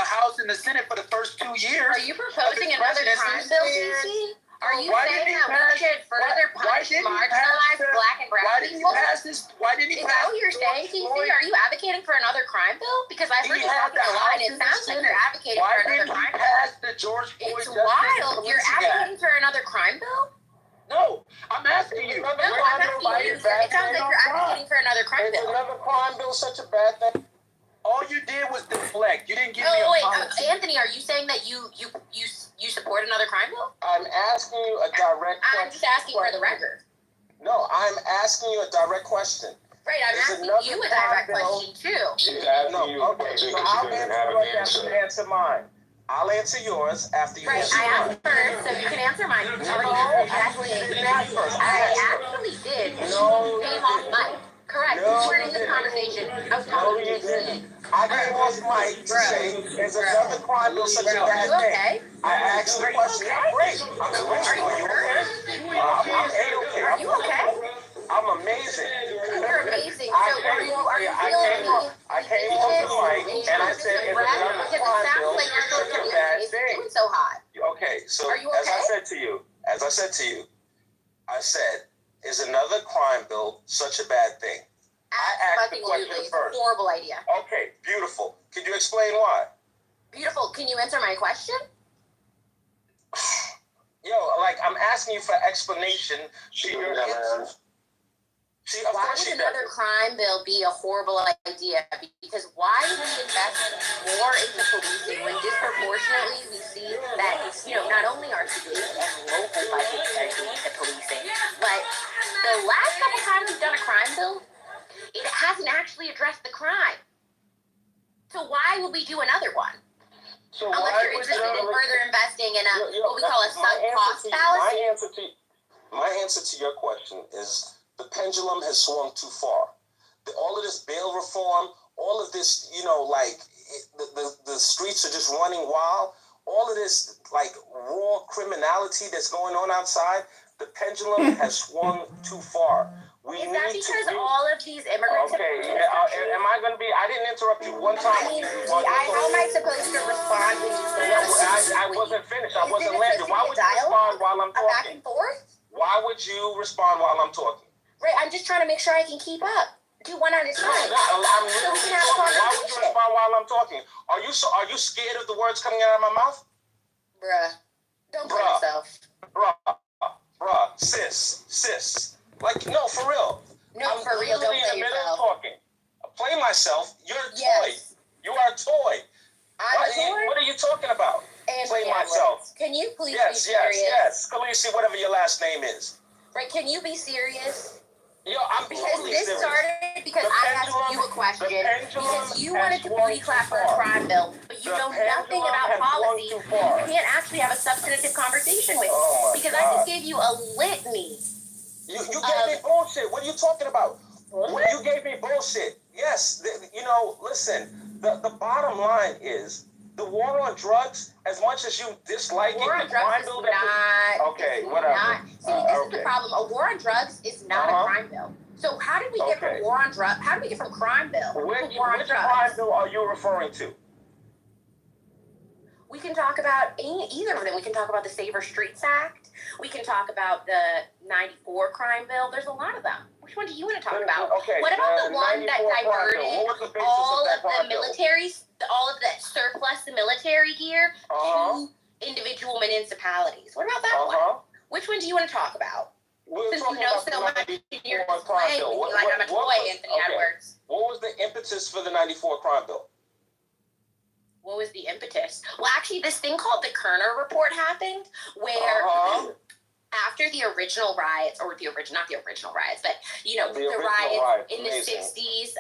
House and the Senate for the first 2 years. Are you proposing another crime bill, DC? Are you saying that we should further punish marginalized black and brown people? Why didn't he pass? Is that what you're saying, TC? Are you advocating for another crime bill? Because I've heard you talking a lot, and it sounds like you're advocating for another crime bill. It's wild. You're advocating for another crime bill? No, I'm asking you. No, I'm asking you. It sounds like you're advocating for another crime bill. Is another crime bill such a bad thing? All you did was deflect. You didn't give me a policy. Anthony, are you saying that you support another crime bill? I'm asking you a direct question. I'm just asking for the record. No, I'm asking you a direct question. Right, I'm asking you a direct question too. Okay, so I'll answer mine. I'll answer yours after you answer mine. I asked first, so you can answer mine. I actually did. No, came off mic. Correct. You weren't in this conversation. I was talking to you. I came off mic to say there's another crime bill such a bad thing. I asked the question. Great. I'm great. Are you okay? I'm A-okay. Are you okay? I'm amazing. You're amazing. So are you feeling I came off the mic and I said it's another crime bill such a bad thing. It's so hot. Okay, so are you okay? as I said to you, I said, is another crime bill such a bad thing? I asked the question first. Horrible idea. Okay, beautiful. Could you explain why? Beautiful. Can you answer my question? Yo, like I'm asking you for explanation to your answer. See, why would another crime bill be a horrible idea? Because why would we invest more into policing when disproportionately we see that, not only our state and local budgets are doing the policing, but the last couple times we've done a crime bill, it hasn't actually addressed the crime. So why would we do another one? So unless you're interested in further investing in what we call a sunk cost fallacy. My answer to your question is the pendulum has swung too far. All of this bail reform, all of this, the streets are just running wild. All of this, raw criminality that's going on outside, the pendulum has swung too far. Is that because all of these immigrants am I going to be, I didn't interrupt you one time. How am I supposed to respond when you say I wasn't finished. I wasn't landed. Why would you respond while I'm talking? Back and forth? Why would you respond while I'm talking? Right, I'm just trying to make sure I can keep up. Do one at a time. Why would you respond while I'm talking? Are you scared of the words coming out of my mouth? Bruh. Don't play yourself. Bruh. Sis. No, for real. No, for real, don't play yourself. Talking. I play myself. You're a toy. You are a toy. I'm a toy? What are you talking about? Anthony myself. Edwards, can you please be Yes, serious? yes, Khaleesi, whatever your last name is. Right, can you be serious? Yo, I'm Because totally this serious. started because The I asked pendulum- you a question the pendulum because you has wanted to swung booty clap too for a far. crime bill, but you The know nothing pendulum about has swung policy. too You far. can't actually have a substantive conversation with me Oh my because I God. just gave you a litany. You gave me bullshit. What are you talking about? What? You gave me bullshit. Yes, listen, the bottom line is the war on drugs, as much as you dislike War on it, the crime drugs bill is not. okay, is whatever. Not, see, this is the Okay. problem. A war on drugs is not a crime bill. So how did we get Okay. from war on drugs? How did we get from crime bill to war on Which drugs? crime bill are you referring to? We can talk about either of them. We can talk about the Safer Streets Act. We can talk about the 94 crime bill. There's a lot of them. Which one do you want to talk about? Okay, What about the one that 94 crime bill. diverted What was the basis all that of crime the bill? military, all of the surplus, the military gear to individual municipalities? What about that one? Which one do you want to talk about? We're Since you talking know about so the much, 94 you're crime playing bill. with me What- like what- I'm a what toy, was- Anthony okay. Edwards. What was the impetus for the 94 crime bill? What was the impetus? Well, actually, this thing called the Kerner Report happened, where after the original riots, or not the original riots, but the riots in the amazing. 60s,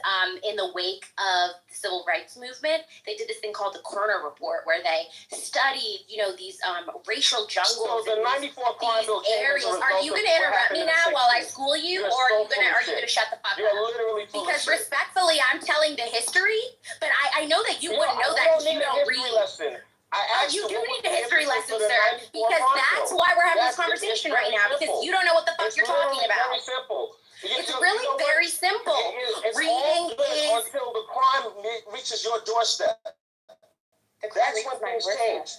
in the wake of the civil rights movement, they did this thing called the Kerner Report, where they studied, these racial jungles. So the 94 crime bill came as a areas. result Are you of going to what interrupt happened me in the now while I 60s. school you, You're or so are you full going of to shit. shut the fuck You're up? literally full of Because shit. respectfully, I'm telling the history, but I know that you wouldn't know I that don't because you need a don't history read. lesson. I asked You do what need was a history the lesson, impetus for the sir, 94 because crime that's bill. why we're having this It's conversation very right now, because simple. you don't know what the fuck It's you're talking literally about. very simple. It's really very simple. It's Reading all good is until the crime reaches your doorstep. That's when things change.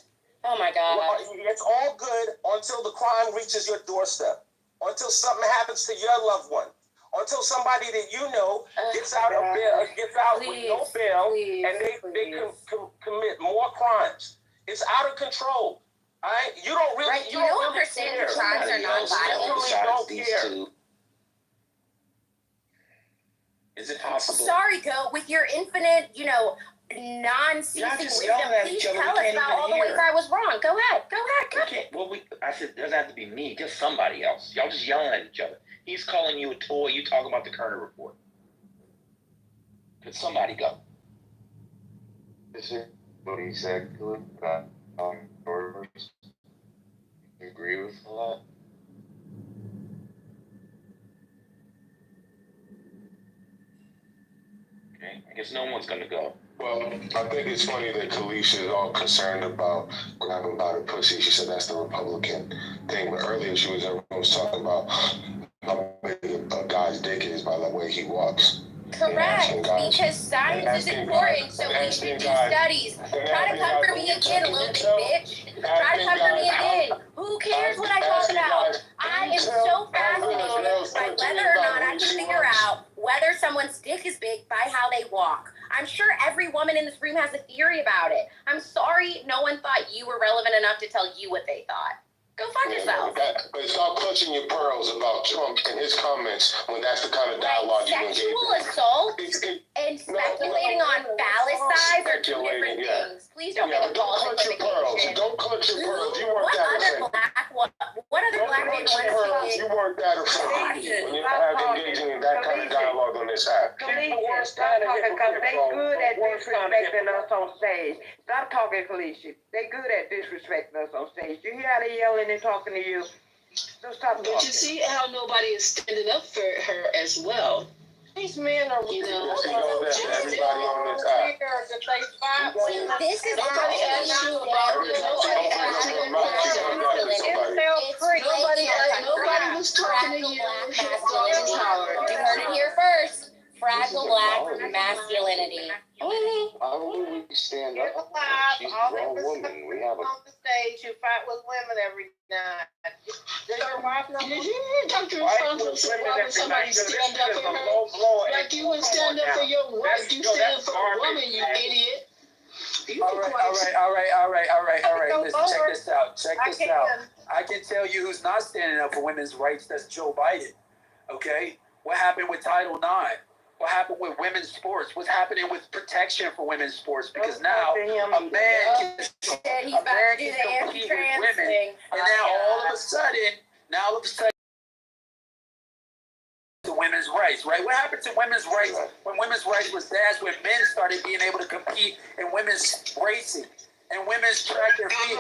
Oh my God. It's all good until the crime reaches your doorstep. Until something happens to your loved one. Until somebody that you know gets out of bail, gets out with no bail, and they commit more crimes. It's out of control. All right? You don't really, Right, you you don't don't really understand care. that crimes are non-violent. You really don't care. Is it possible? Sorry, Go, with your infinite, non-ceasing Y'all just wisdom, yelling at please each other. tell We us can't about even all the ways hear. I was wrong. Go ahead. Go. Okay, well, I said, doesn't have to be me, just somebody else. Y'all just yelling at each other. He's calling you a toy, you talking about the Kerner Report. Could somebody go? This is what he said, orders. You agree with that? Okay, I guess no one's gonna go. Well, I think it's funny that Kalisha is all concerned about grabbing by the pussy. She said that's the Republican thing. But earlier everyone was talking about how big a guy's dick is by the way he walks. Correct, because science is important, so we should do studies. Try to come for me again, little big bitch. Try to come for me again. Who cares what I talk about? I am so fascinated by whether or not I can figure out whether someone's dick is big by how they walk. I'm sure every woman in this room has a theory about it. I'm sorry no one thought you were relevant enough to tell you what they thought. Go fuck yourself. But stop clutching your pearls about Trump and his comments when that's the kind of dialogue you engage in. Sexual assault and speculating on phallus size are two different things. Please don't make a false equivocation. Don't clutch your pearls. You weren't that offended. What other black man wants You weren't that offended when you have engaging in that kind of dialogue on this app. Kalisha, stop talking, because they good at disrespecting us on stage. Stop talking, Kalisha. They good at disrespecting us on stage. You hear how they yelling and talking to you? So stop talking. But you see how nobody is standing up for her as well. These men are, You know that everybody on this app. This is Nobody asked you about nobody was talking to you. You heard it here first. Fragile black masculinity. Why would we stand up? She's a grown woman. We have a On the stage who fight with women every night. Does your wife know? Did you hear Dr. Francis? Why would somebody stand up for her? Like you would stand up for your wife. You stand up for a woman, you idiot. All right. Listen, check this out. I can tell you who's not standing up for women's rights. That's Joe Biden. Okay? What happened with Title IX? What happened with women's sports? What's happening with protection for women's sports? Because now a man Americans Do the compete with anti-trans women, thing. and now all of a sudden, to women's rights, right? What happened to women's rights when women's rights was dashed, when men started being able to compete in women's racing and women's track and field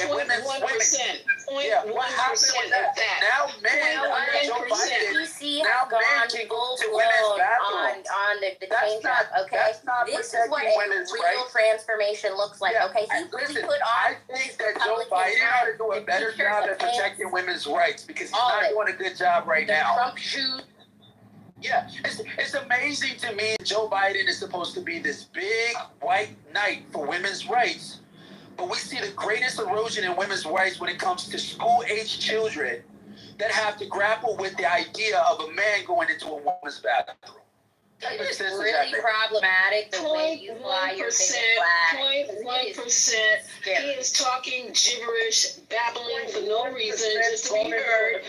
and women's women? Yeah, what happened with that? Now men, under Joe Biden, PC now have gone men can go full to women's blown bathrooms. on the That's change not- up, okay? that's not This is what protecting a women's real rights. transformation looks like, Yeah, okay? He and really listen, put on I think that Joe Biden ought to do a better job at protecting women's rights because he's not doing a good job right now. Trump shoes. Yeah, it's amazing to me. Joe Biden is supposed to be this big white knight for women's rights, but we see the greatest erosion in women's rights when it comes to school-age children that have to grapple with the idea of a man going into a woman's bathroom. It is really problematic the way you fly your big flag. 0.1%. He is talking gibberish, babbling for no reason, just to be heard.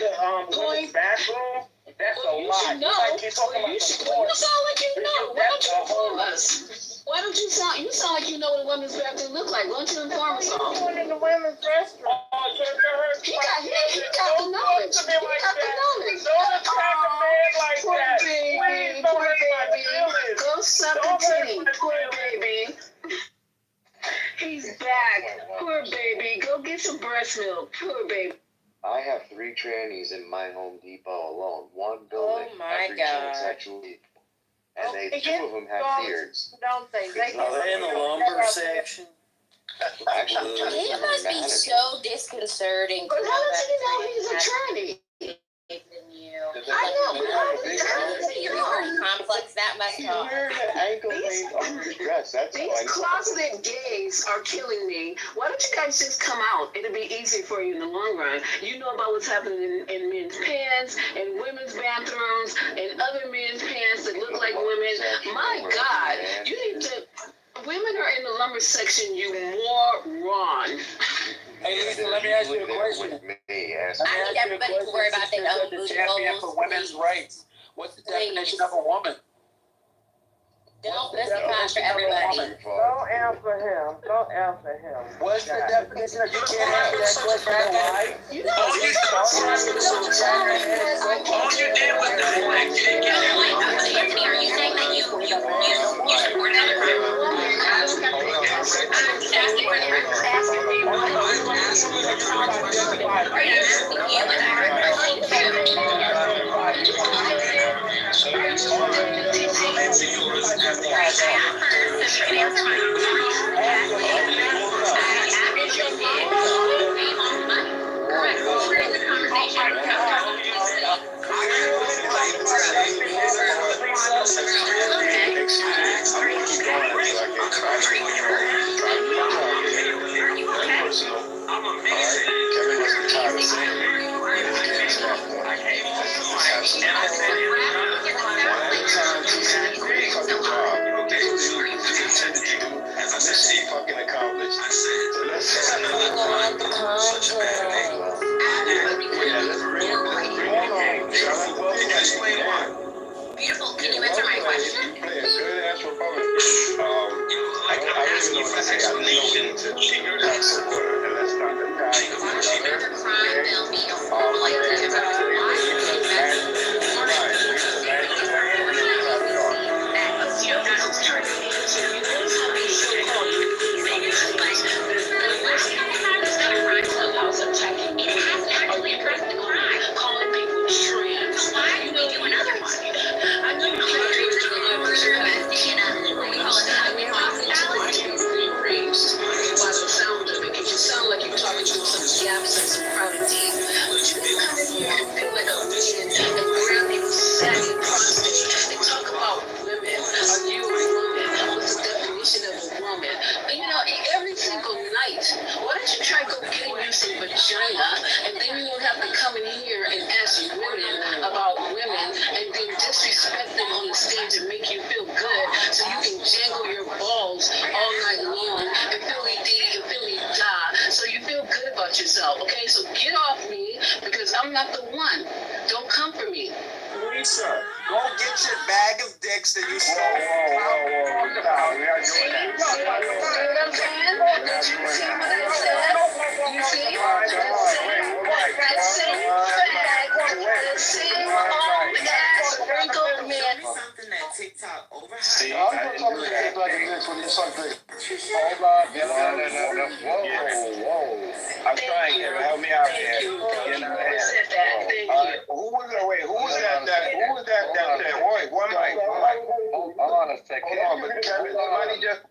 Bathroom? That's a You lie. should know. You sound like you know. Why don't you inform us? Why don't you sound? You sound like you know what a women's bathroom look like. Why don't you inform us all? Going in the women's restroom. He got the knowledge. He got the knowledge. Poor baby, poor baby. Go suck a titty. Poor baby. He's back. Poor baby. Go get some breast milk. Poor baby. I have 3 trannies in my Home Depot alone. One building, my every God. transsexual equal. And Okay, they, 2 of them have beards. Don't say they Are they in the lumber section? Actually, It must be so disconcerting. But how does he know he's a tranny? I know, but how does he You're know? pretty complex, that must She's talk. wearing an ankle length under her dress. That's These why. closeted gays are killing me. Why don't you guys just come out? It'll be easier for you in the long run. You know about what's happening in men's pants, in women's bathrooms, and other men's pants that look like women. My God, you need to. Women are in the lumber section, you moron. Hey, Lisa, let me ask you a question. I need everybody to worry about their own the booty champion holes. for women's rights. What's the definition of a woman? Don't listen for everybody. Don't answer him. Don't answer him. What's the definition of you can't answer that question? Why? You know, all you did was Anthony, are you saying that you support other women? I'm just asking where they're asking me. Are you asking you and I Beautiful. Can you answer my question? Crime bill being a horrible idea. Why do you think vagina, and then you won't have to come in here and ask women about women and then disrespect them on the stage and make you feel good so you can jangle your balls all night long and Philly D and Philly Da so you feel good about yourself, okay? So get off me because I'm not the one. Don't come for me. Lisa, go get your bag of dicks that you stole. See what I'm saying? Did you see what I said? you something. Hold on. No. Whoa. I'm trying, Kevin. Help me out here. You're not here. Who was that? Wait, who was that? Who was that? Wait, one mic. Hold on a second. Hold on, but Kevin, somebody just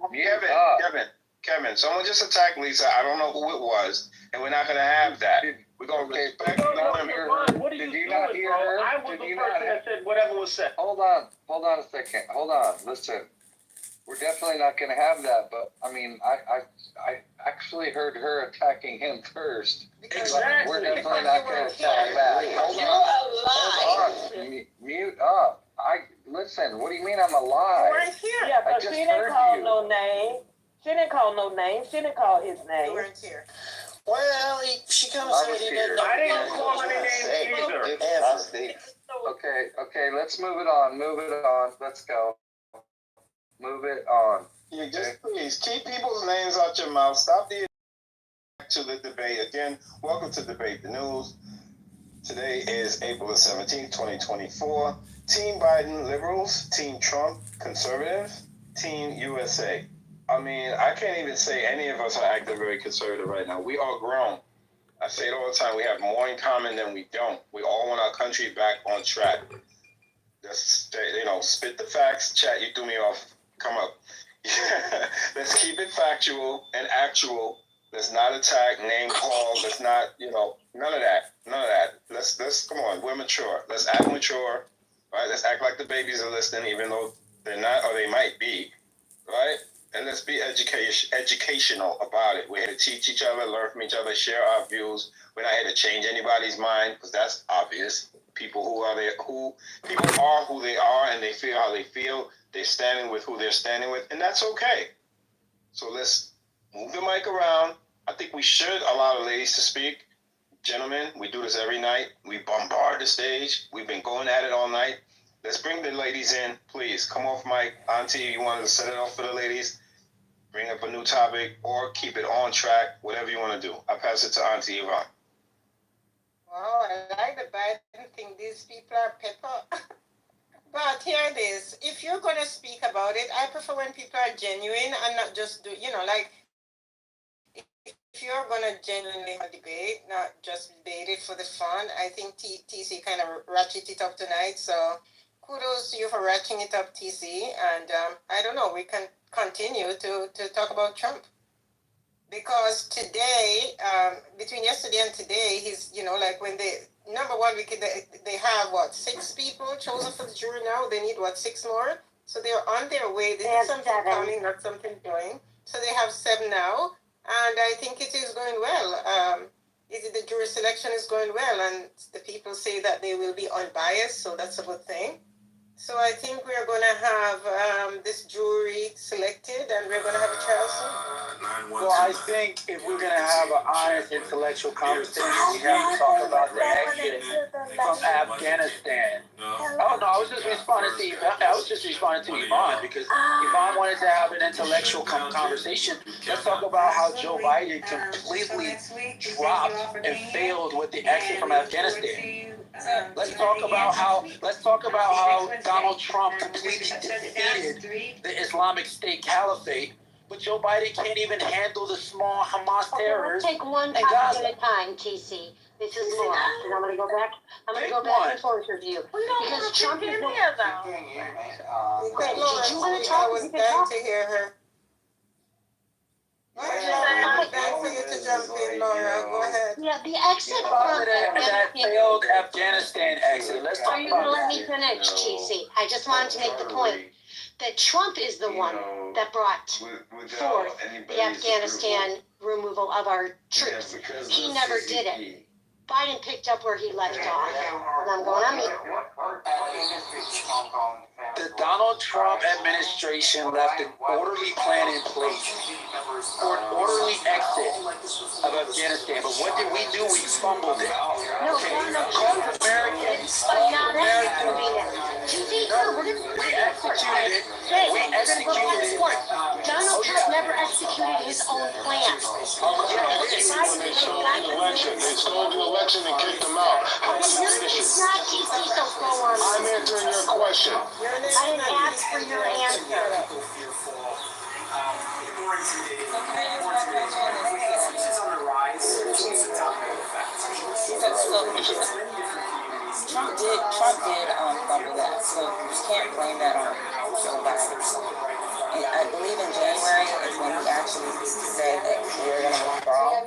Kevin, someone just attacked Lisa. I don't know who it was, and we're not gonna have that. We're gonna respect the women. Did you not hear her? I was the person that said whatever was said. Hold on a second. Hold on. Listen. We're definitely not going to have that, but I mean, I actually heard her attacking him first. Exactly. We're definitely not going to attack back. Hold on. Mute up. Listen. What do you mean I'm a lie? You weren't here. Yeah, but just she didn't heard call you. no name. She didn't call no name. She didn't call his You name. weren't here. Well, she comes I and was he here. didn't know. I didn't call any names either. Okay, let's move it on. Let's go. Move it on. Yeah, just please keep people's names out your mouth. Stop the to the debate. Again, welcome to Debate the News. Today is April the 17th, 2024. Team Biden, liberals. Team Trump, conservative. Team USA. I mean, I can't even say any of us are acting very conservative right now. We are grown. I say it all the time. We have more in common than we don't. We all want our country back on track. Just, spit the facts. Chat, you threw me off. Come up. Let's keep it factual and actual. Let's not attack, name call. Let's not, none of that. Let's come on. We're mature. Let's act mature, right? Let's act like the babies are listening, even though they're not, or they might be, right? And let's be educational about it. We're here to teach each other, learn from each other, share our views. We're not here to change anybody's mind, because that's obvious. People are who they are, and they feel how they feel. They're standing with who they're standing with, and that's okay. So let's move the mic around. I think we should allow the ladies to speak. Gentlemen, we do this every night. We bombard the stage. We've been going at it all night. Let's bring the ladies in, please. Come off mic. Auntie, you wanted to set it up for the ladies? Bring up a new topic or keep it on track, whatever you want to do. I pass it to Auntie Yvonne. Wow, I like the Biden thing. These people are pepper. But here it is. If you're going to speak about it, I prefer when people are genuine and not just if you're going to genuinely have a debate, not just debate it for the fun. I think TC kind of ratcheted it up tonight. So kudos to you for ratcheting it up, TC. And I don't know, we can continue to talk about Trump. Because today, between yesterday and today, he's, when number one, they have, 6 people chosen for the jury now. They need, 6 more? So they're on their way. This is something coming, not something going. So they have 7 now. And I think it is going well. The jury selection is going well. And the people say that they will be unbiased. So that's a good thing. So I think we're going to have this jury selected, and we're going to have a trial soon. Well, I think if we're going to have an honest intellectual conversation, we have to talk about the exit from Afghanistan. Oh, no, I was just responding to Yvonne because Yvonne wanted to have an intellectual conversation. Let's talk about how Joe Biden completely dropped and failed with the exit from Afghanistan. Let's talk about how Donald Trump completely defeated the Islamic State Caliphate, but Joe Biden can't even handle the small Hamas terrorists. Take one topic at a time, TC. This is Laura. And I'm going to go back. And forth with you. Because Trump is Laura, I was dying to hear her. I'm dying for you to jump in, Laura. Go ahead. Yeah, the exit from that failed Afghanistan exit. Let's talk Are you going to about let me finish, TC? I just wanted to make the point that Trump is the one that brought forth the Afghanistan removal of our troops. He never did it. Biden picked up where he left off. And I'm going on mute. The Donald Trump administration left an orderly plan in place for an orderly exit of Afghanistan. But what did we do? We fumbled it. No, Called Americans. not executing it. We executed it. We executed it. Donald Trump never executed his own plan. They stole the election. They stole the election and kicked them out. It's not TC, so go on. I'm answering your question. I didn't ask for your answer. more intimidating. It's on the rise. It's a domino effect. Trump did fumble that, so you can't blame that on Joe Biden. And I believe in January is when he actually said that we were going to withdraw.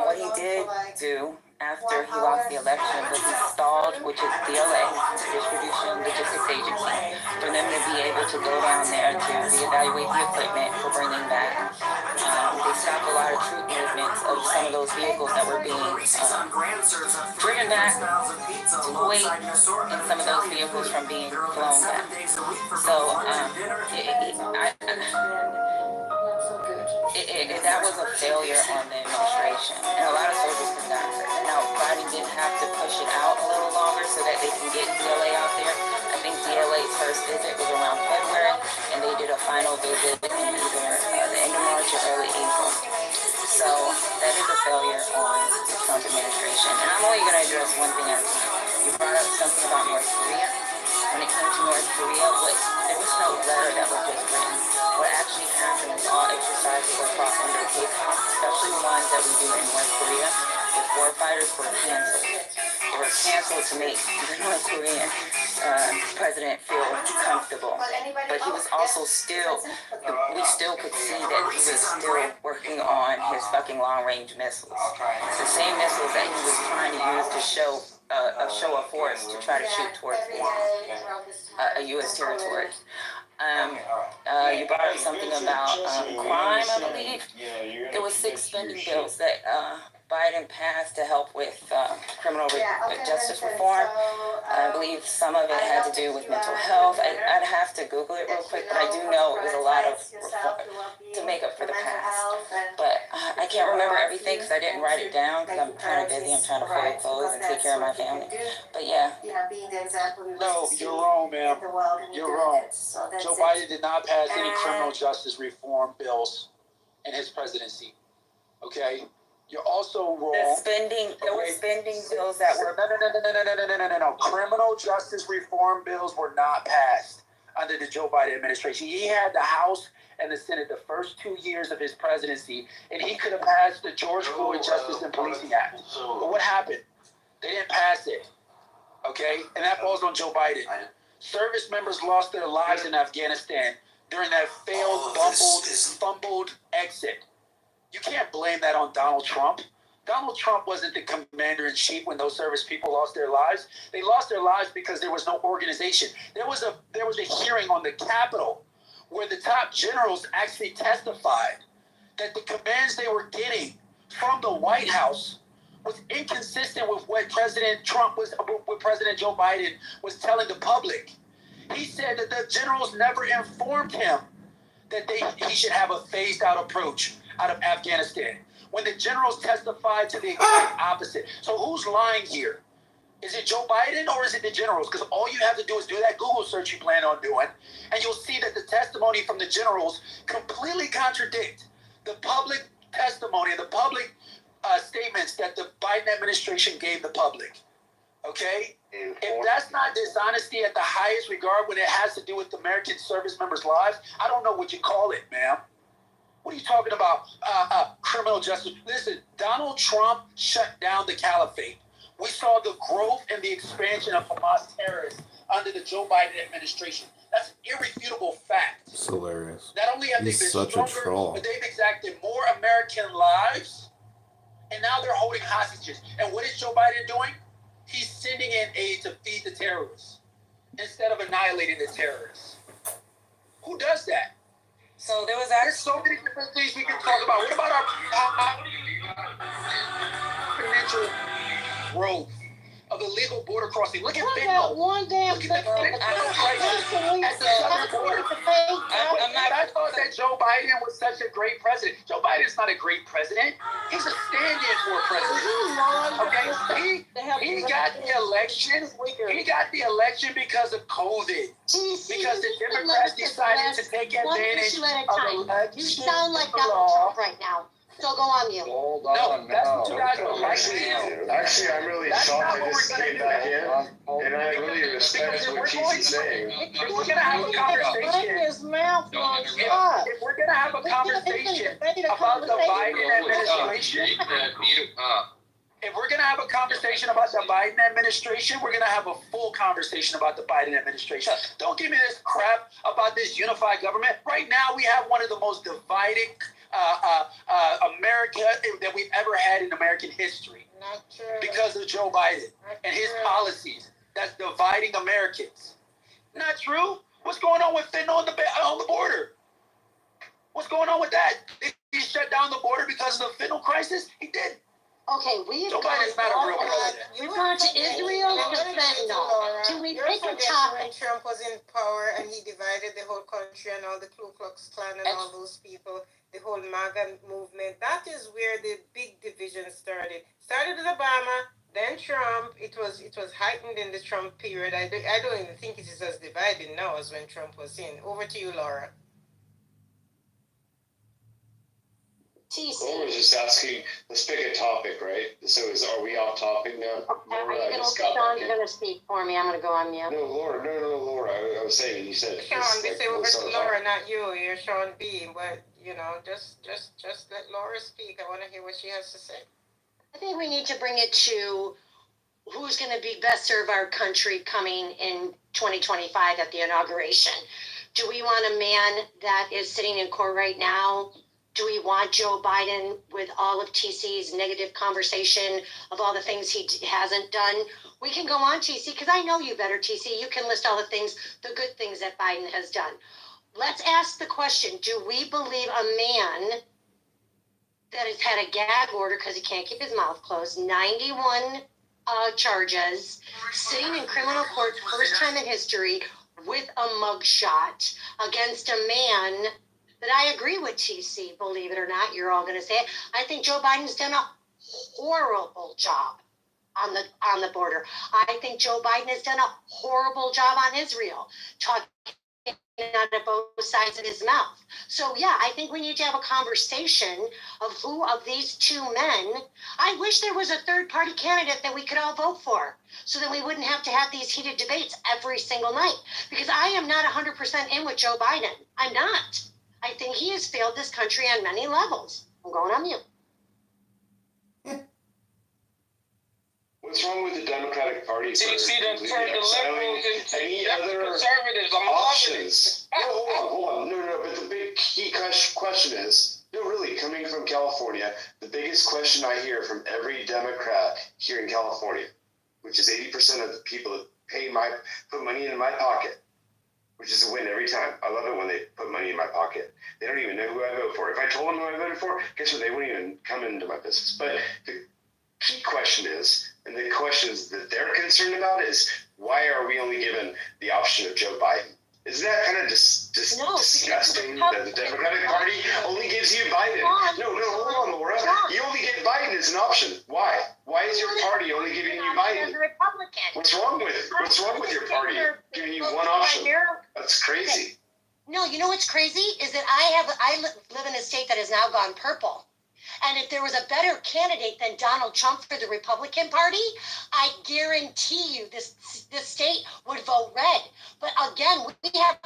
What he did do after he lost the election was he stalled, which is DLA, Distribution Logistics Agency, for them to be able to go down there to reevaluate the equipment for bringing back. They stopped a lot of troop movements of some of those vehicles that were being driven back to Kuwait, and some of those vehicles from being flown back. So that was a failure on the administration, and a lot of soldiers have got hurt. Now, Biden did have to push it out a little longer so that they can get DLA out there. I think DLA's first visit was around February, and they did a final visit in either the end of March or early April. So that is a failure on the Trump administration. And I'm only going to address one thing at a time. You brought up something about North Korea. When it came to North Korea, there was no letter that was just written. What actually happened was all exercises were propaganda takeoff, especially the ones that we do in North Korea. The warfighters were canceled. They were canceled to make the North Korean president feel comfortable. But he was also we still could see that he was still working on his fucking long-range missiles. The same missiles that he was trying to use to show a show of force to try to shoot towards a U.S. territory. You brought up something about crime, I believe. There was 6 spending bills that Biden passed to help with criminal justice reform. I believe some of it had to do with mental health. I'd have to Google it real quick, but I do know it was a lot of reform to make up for the past. But I can't remember everything because I didn't write it down because I'm kind of busy. I'm trying to fold clothes and take care of my family. But yeah. No, you're wrong, ma'am. You're wrong. Joe Biden did not pass any criminal justice reform bills in his presidency. Okay? You're also wrong. There were spending bills that were... No. Criminal justice reform bills were not passed under the Joe Biden administration. He had the House and the Senate the first 2 years of his presidency, and he could have passed the George Floyd Justice and Policing Act. But what happened? They didn't pass it. Okay? And that falls on Joe Biden. Service members lost their lives in Afghanistan during that failed, fumbled exit. You can't blame that on Donald Trump. Donald Trump wasn't the commander-in-chief when those service people lost their lives. They lost their lives because there was no organization. There was a hearing on the Capitol where the top generals actually testified that the commands they were getting from the White House was inconsistent with what President Joe Biden was telling the public. He said that the generals never informed him that he should have a phased-out approach out of Afghanistan, when the generals testified to the exact opposite. So who's lying here? Is it Joe Biden or is it the generals? Because all you have to do is do that Google search you plan on doing, and you'll see that the testimony from the generals completely contradict the public testimony, the public statements that the Biden administration gave the public. Okay? If that's not dishonesty at the highest regard when it has to do with American service members' lives, I don't know what you call it, ma'am. What are you talking about? Criminal justice. Listen, Donald Trump shut down the caliphate. We saw the growth and the expansion of Hamas terrorists under the Joe Biden administration. That's an irrefutable fact. It's hilarious. Not only have they been stronger, but they've exacted more American lives, and now they're holding hostages. And what is Joe Biden doing? He's sending in aid to feed the terrorists instead of annihilating the terrorists. Who does that? So there's so many different things we can talk about. What about our exponential growth of illegal border crossing? Look at Finland. One damn thing. I thought that Joe Biden was such a great president. Joe Biden's not a great president. He's a stand-in for a president. Okay, he got the election. He got the election because of COVID. Because the Democrats decided to take advantage of election. You sound like Donald Trump right now. So go on mute. Hold No, on, that's what you no. guys would like to do. Actually, I'm really That's shocked not I what just we're gonna came do. back in, and I really respect what TC's saying. If we're gonna have a conversation, His mouth won't if, shut. if we're gonna have a conversation about the Biden administration, if we're gonna have a conversation about the Biden administration, we're gonna have a full conversation about the Biden administration. Don't give me this crap about this unified government. Right now, we have one of the most divided America that we've ever had in American history. Not true. Because of Joe Biden and his policies that's dividing Americans. Not true. What's going on with fentanyl on the border? What's going on with that? Did he shut down the border because of the fentanyl crisis? He did. Okay, we've Joe gone Biden's not a real president. We've gone to Israel to fentanyl. Can we pick a When topic? Trump was in power and he divided the whole country and all the Ku Klux Klan and all those people, the whole MAGA movement, that is where the big division started. Started with Obama, then Trump. It was heightened in the Trump period. I don't even think it is as divided now as when Trump was in. Over to you, Laura. TC. I was just asking, let's pick a topic, right? So are we off topic now? Are you gonna, Sean's gonna speak for me? I'm gonna go on mute. No, Laura, no, Laura. I was saying, you said. Sean, they say over to Laura, not you. You're Sean B. But just let Laura speak. I want to hear what she has to say. I think we need to bring it to who's going to be best serve our country coming in 2025 at the inauguration. Do we want a man that is sitting in court right now? Do we want Joe Biden with all of TC's negative conversation of all the things he hasn't done? We can go on, TC, because I know you better, TC. You can list all the things, the good things that Biden has done. Let's ask the question, do we believe a man that has had a gag order because he can't keep his mouth closed, 91 charges, sitting in criminal court, first time in history, with a mugshot against a man that I agree with TC, believe it or not, you're all going to say it. I think Joe Biden's done a horrible job on the border. I think Joe Biden has done a horrible job on Israel, talking out of both sides of his mouth. So yeah, I think we need to have a conversation of who of these two men. I wish there was a third party candidate that we could all vote for, so that we wouldn't have to have these heated debates every single night. Because I am not 100% in with Joe Biden. I'm not. I think he has failed this country on many levels. I'm going on mute. What's wrong with the Democratic Party? TC done turned the liberals into any other conservatives. I'm options? No, hold on. No. But the big key question is, no, really, coming from California, the biggest question I hear from every Democrat here in California, which is 80% of the people that put money in my pocket, which is a win every time. I love it when they put money in my pocket. They don't even know who I vote for. If I told them who I voted for, guess what? They wouldn't even come into my business. But the key question is, and the questions that they're concerned about is, why are we only given the option of Joe Biden? Isn't that kind of disgusting that the Democratic Party only gives you Biden? No, hold on, Laura. You only get Biden as an option. Why? Why is your party only giving you Biden? What's wrong with your party giving you one option? That's crazy. No, you know what's crazy is that I live in a state that has now gone purple. And if there was a better candidate than Donald Trump for the Republican Party, I guarantee you this state would vote red. But again, we have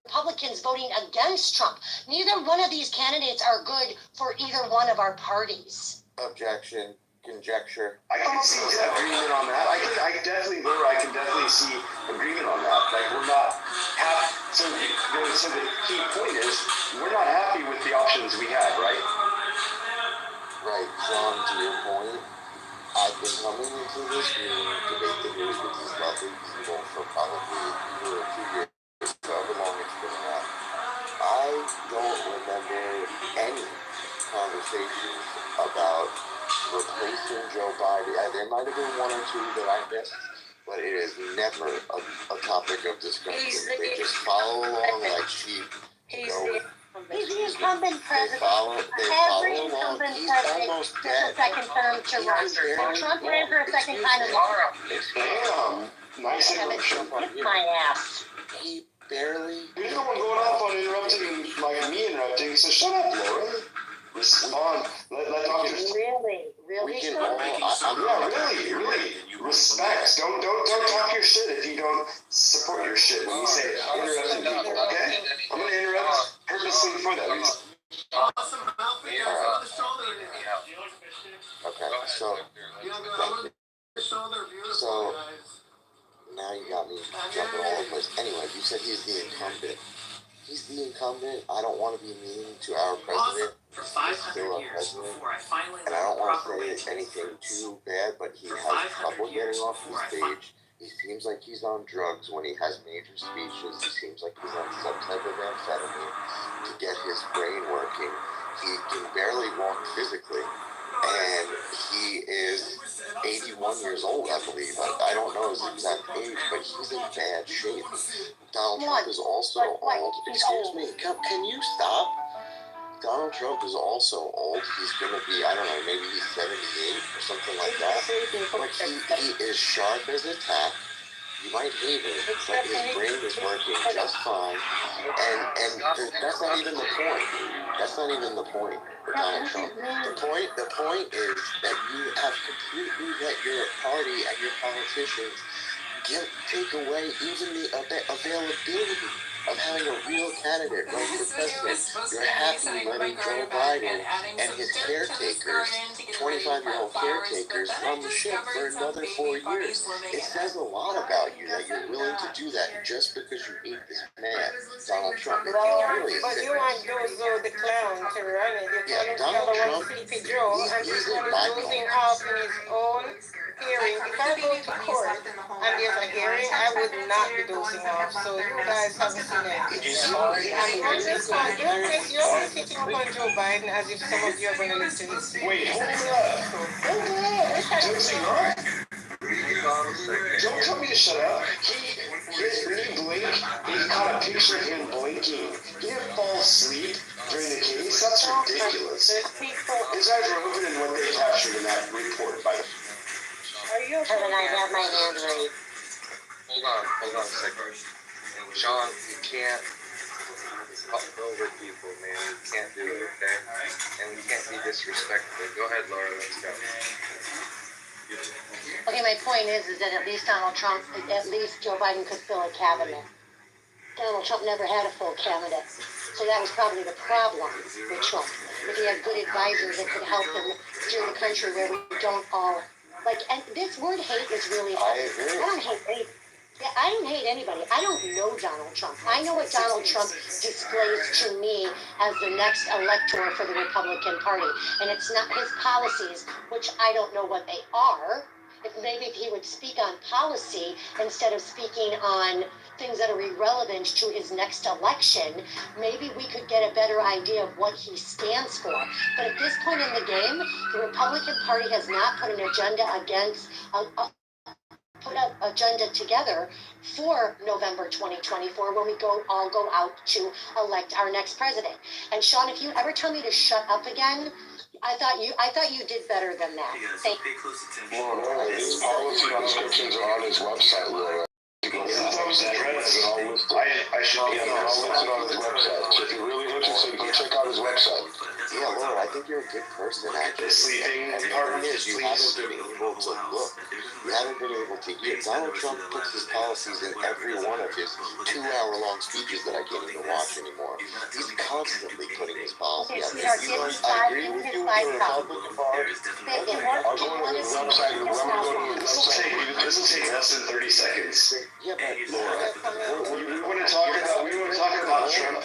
Republicans voting against Trump. Neither one of these candidates are good for either one of our parties. Objection. Conjecture. I can see agreement on that. I can definitely see agreement on that. Like, we're not happy. So the key point is, we're not happy with the options we had, right? Right, Sean, to your point, I've been coming into this room, debate the news with these lovely people for probably a year or 2 years, however long it's been around. I don't remember any conversations about replacing Joe Biden. There might have been one or two that I missed, but it is never a topic of discussion. They just follow along like sheep. He's the incumbent president. Every incumbent president gets a second term to run. Trump ran for a second time tomorrow. Nice interruption. Kiss my ass. He barely. You're the one going off on interrupting, like me interrupting, so shut up, Laura. respond. Let Dr. Really? We can all, really. Respect. Don't talk your shit if you don't support your shit when you say interrupting people, okay? I'm gonna interrupt purposely for that reason. Okay, so now you got me jumping all over the place. Anyway, you said he's the incumbent. He's the incumbent. I don't want to be mean to our president. He's still our president. And I don't want to say anything too bad, but he has trouble getting off the stage. He seems like he's on drugs when he has major speeches. He seems like he's on some type of amphetamine to get his brain working. He can barely walk physically. And he is 81 years old, I believe. I don't know his exact age, but he's in bad shape. Donald Trump is also old. Excuse me, can you stop? Donald Trump is also old. He's going to be, I don't know, maybe he's 78 or something like that. But he is sharp as a tack. You might hate him, but his brain is working just fine. And that's not even the point. That's not even the point for Donald Trump. The point is that you have completely let your party and your politicians take away even the availability of having a real candidate run for president. You're happy letting Joe Biden and his caretakers, 25-year-old caretakers, run the ship for another 4 years. It says a lot about you that you're willing to do that just because you hate this man, Donald Trump. But you want Joe the clown to run it. You're telling Donald Trump, Sleepy Joe, and he's losing off in his own hearing. If I go to court and there's a hearing, I would not be dozing off. So you guys haven't seen it. You're only sitting up on Joe Biden as if some of you are going to listen to his. Wait, hold up. Dozing off? Don't tell me to shut up. When he blinked, he caught a picture of him blinking. He didn't fall asleep during the case. That's ridiculous. His eyes were open in what they captured in that report by the. Are you okay? I have my hand raised. Hold on a second. Sean, you can't talk over people, man. You can't do it, okay? And we can't be disrespectful. Go ahead, Laura, let's go. Okay, my point is that at least Joe Biden could fill a cabinet. Donald Trump never had a full cabinet. So that was probably the problem with Trump. If he had good advisors that could help him steer the country where we don't all... and this word hate is really... I don't hate anybody. Yeah, I don't hate anybody. I don't know Donald Trump. I know what Donald Trump displays to me as the next elector for the Republican Party. And it's not his policies, which I don't know what they are. Maybe if he would speak on policy instead of speaking on things that are irrelevant to his next election, maybe we could get a better idea of what he stands for. But at this point in the game, the Republican Party has not put an agenda agenda together for November 2024 when we all go out to elect our next president. And Sean, if you ever tell me to shut up again, I thought you did better than that. Thank you. Laura, his policy descriptions are on his website, Laura. I should be on his website. So if you're really interested, go check out his website. Yeah, Laura, I think you're a good person, actually. And the part is, you haven't been able to look. You haven't been able to hear. Donald Trump puts his policies in every one of his 2-hour-long speeches that I can't even watch anymore. He's constantly putting his policy out there. I agree with you with the Republican Party. I'll go to his website. This will take less than 30 seconds. Yeah, but Laura, we want to talk about Trump.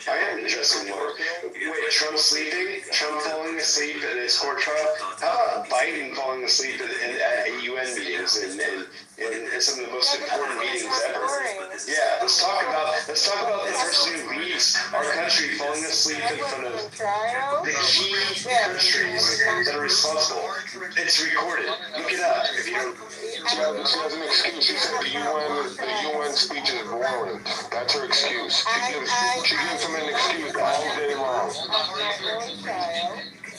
I am interested in more. Wait, Trump sleeping? Trump falling asleep at his court trial? How about Biden falling asleep at UN meetings and some of the most important meetings ever? Yeah, let's talk about the person who leads our country falling asleep in front of the key countries that are responsible. It's recorded. Look it up if you don't. She has an excuse. She said the UN speech is boring. That's her excuse. She gives him an excuse all day long.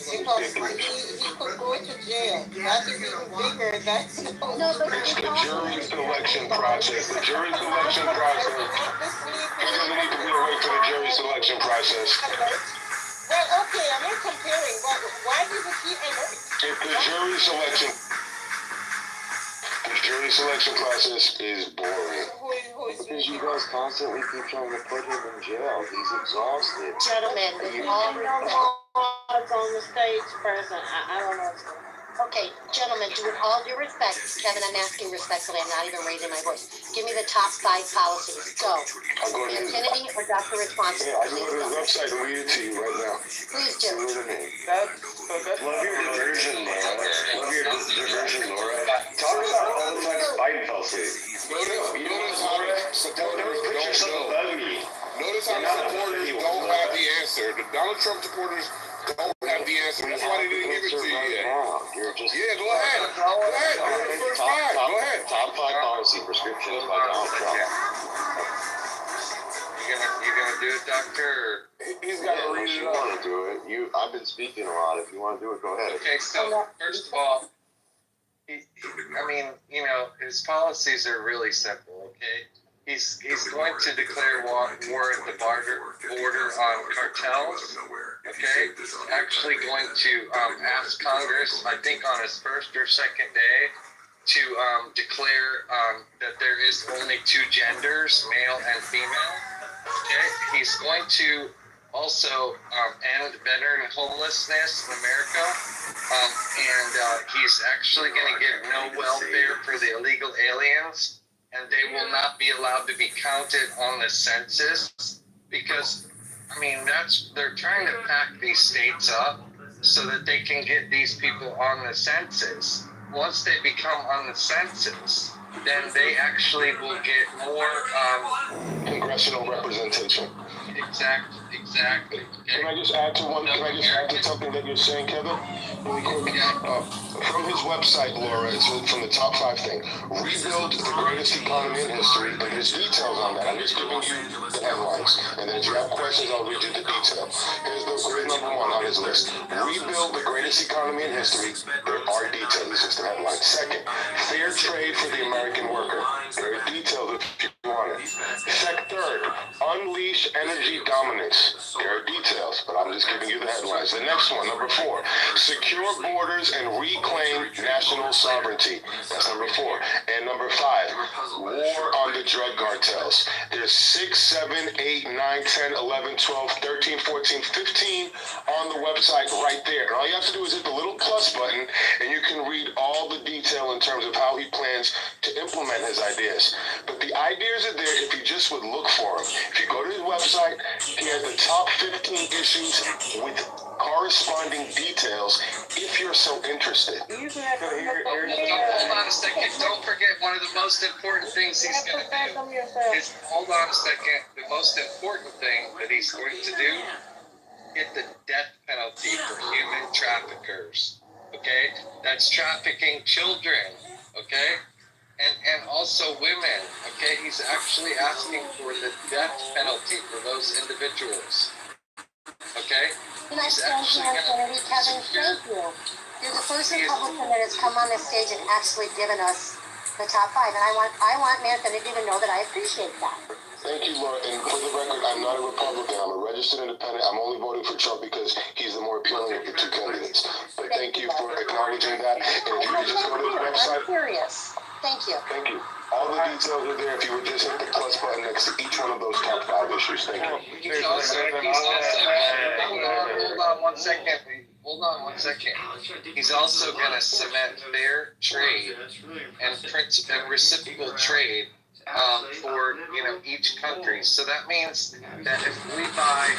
Because he could go to jail. That is even bigger. That's It's the jury selection process. The jury selection process. He doesn't need to be away for the jury selection process. Well, okay, I'm going to If the jury selection process is boring. Because you guys constantly keep trying to put him in jail. He's exhausted. Gentlemen, with all respect, on the stage present, I don't know. Okay, gentlemen, with all due respect, Kevin, I'm asking respectfully, I'm not even raising my voice. Give me the top 5 policies. Go. I'll go to his, Infinity or Dr. Responsible? yeah, I'll go to his website and read it to you right now. Please do. Love your diversion, man. Love your diversion, Laura. Talk about all the time Biden fell asleep. Notice how the supporters don't have the answer. The Donald Trump supporters don't have the answer. That's why they didn't give it to you yet. Yeah, go ahead. Go ahead. Go ahead. Top 5 policy prescriptions by Donald Trump. You gonna do it, Doctor? He's got to read it If you up. want to do it, I've been speaking a lot. If you want to do it, go ahead. Okay, so first of all, his policies are really simple. Okay, he's going to declare war at the border on cartels. Okay, actually going to ask Congress, I think on his first or second day, to declare that there is only 2 genders, male and female. Okay, he's going to also end veteran homelessness in America, and he's actually going to give no welfare for the illegal aliens, and they will not be allowed to be counted on the census, because they're trying to pack these states up so that they can get these people on the census. Once they become on the census, then they actually will get more Congressional representation. Exactly. Can I just add to something that you're saying, Kevin? Really quick. From his website, Laura, it's from the top 5 thing. Rebuild the greatest economy in history, and there's details on that. I'm just giving you the headlines. And then if you have questions, I'll read you the detail. Here's the great number 1 on his list. Rebuild the greatest economy in history. There are details. It's just the headline. Second, fair trade for the American worker. There are details if you want it. Third, unleash energy dominance. There are details, but I'm just giving you the headlines. The next one, number 4, secure borders and reclaim national sovereignty. That's number 4. And number 5, war on the drug cartels. There's 6, 7, 8, 9, 10, 11, 12, 13, 14, 15 on the website right there. And all you have to do is hit the little plus button, and you can read all the detail in terms of how he plans to implement his ideas. But the ideas are there if you just would look for them. If you go to his website, he has the top 15 issues with corresponding details if you're so interested. Hold on a second. Don't forget one of the most important things he's going to do is, hold on a second, the most important thing that he's going to do, get the death penalty for human traffickers. Okay? That's trafficking children. Okay? And also women. Okay? He's actually asking for the death penalty for those individuals. Okay? Nice Kevin, thank you. You're the first Republican that has come on this stage and actually given us the top 5, and I want Manfinity to know that I appreciate that. Thank you, Laura. And for the record, I'm not a Republican. I'm a registered independent. I'm only voting for Trump because he's the more appealing of the 2 candidates. But thank you for acknowledging that. And if you could just go to the website. I'm curious. Thank you. Thank you. All the details are there if you would just hit the plus button next to each one of those top 5 issues. Thank you. He's also hold on one second. Hold on one second. He's also going to cement fair trade and reciprocal trade for each country. So that means that if we buy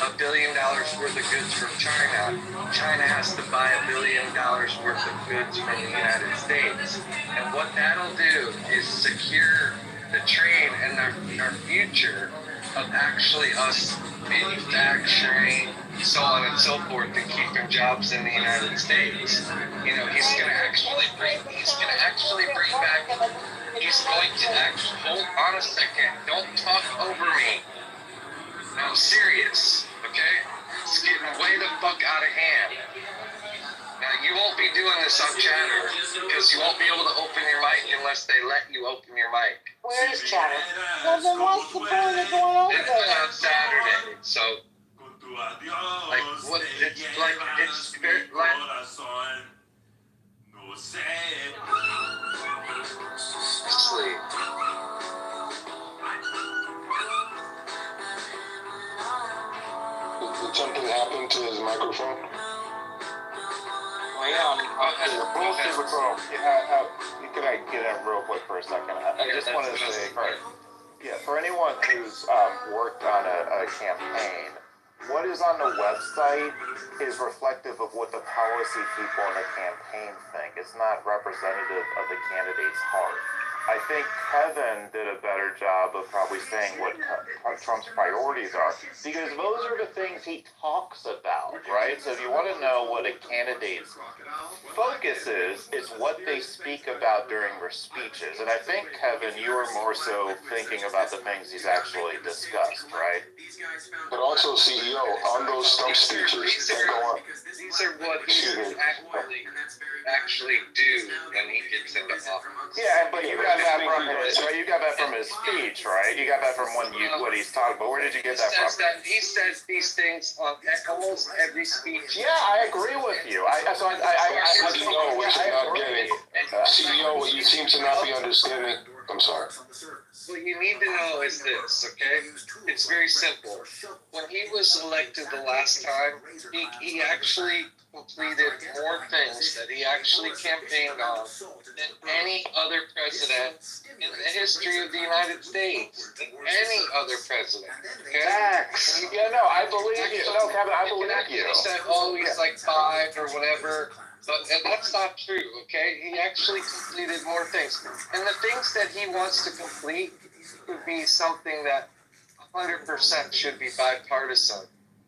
$1 billion worth of goods from China, China has to buy $1 billion worth of goods from the United States. And what that'll do is secure the trade and our future of actually us manufacturing, so on and so forth, and keeping jobs in the United States. He's going to actually bring back. He's going to actually, hold on a second, don't talk over me. No, I'm serious, okay? It's getting way the fuck out of hand. Now, you won't be doing this on Chatter, because you won't be able to open your mic unless they let you open your mic. Where is Chatter? Well, then what's the point of going over It's there? on Saturday, so Like what? It's like it's very like. Sleep. Did something happen to his microphone? Well, yeah, Can I get in real quick for a second? I just wanted to say, for anyone who's worked on a campaign, what is on the website is reflective of what the policy people in the campaign think. It's not representative of the candidate's heart. I think Kevin did a better job of probably saying what Trump's priorities are, because those are the things he talks about, right? So if you want to know what a candidate's focus is, it's what they speak about during their speeches. And I think, Kevin, you were more so thinking about the things he's actually discussed, right? But also, CEO, on those stump speeches that go on. These are what he actually do when he gets into office. Yeah, but you got that from his, right? You got that from his speech, right? You got that from what he's talking about. Where did you get that from? He says these things on almost every speech. Yeah, I agree with you. CEO, what you're not getting, CEO, what you seem to not be understanding. I'm sorry. What you need to know is this, okay? It's very simple. When he was elected the last time, he actually completed more things that he actually campaigned on than any other president in the history of the United States. Than any other president. Okay? Facts. Yeah, no, I believe you. No, Kevin, I believe you. He said, he's like 5 or whatever. And that's not true, okay? He actually completed more things. And the things that he wants to complete would be something that 100% should be bipartisan,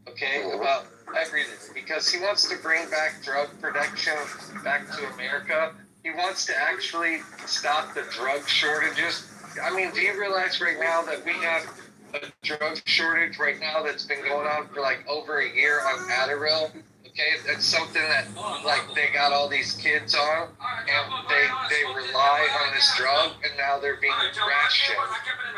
okay? About everything. Because he wants to bring back drug protection back to America. He wants to actually stop the drug shortages. I mean, do you realize right now that we have a drug shortage right now that's been going on for like over a year on Adderall? Okay, that's something that like they got all these kids on, and they rely on this drug, and now they're being rationed.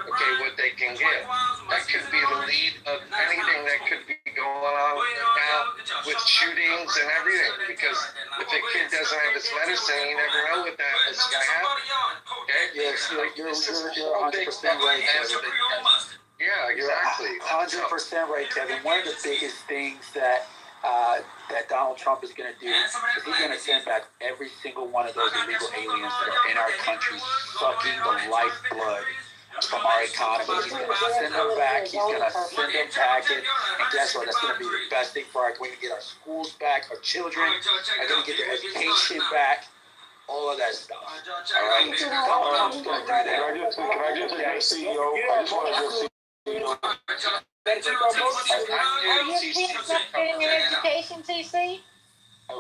Okay, what they can get. That could be the lead of anything that could be going on right now with shootings and everything. Because if a kid doesn't have this medicine, you never know what that's gonna happen. Okay? Yes, you're 100% right, Kevin. Yeah, exactly. 100% right, Kevin. One of the biggest things that Donald Trump is going to do is he's going to send back every single one of those illegal aliens that are in our country, sucking the lifeblood from our economy. He's going to send them back. He's going to send them back. And guess what? That's going to be the best thing for our. We're going to get our schools back. Our children are going to get their education back. All of that stuff. All right? Donald Trump's going to do that. Can I just address CEO? I just want to address CEO. Are your kids not getting an education, TC? I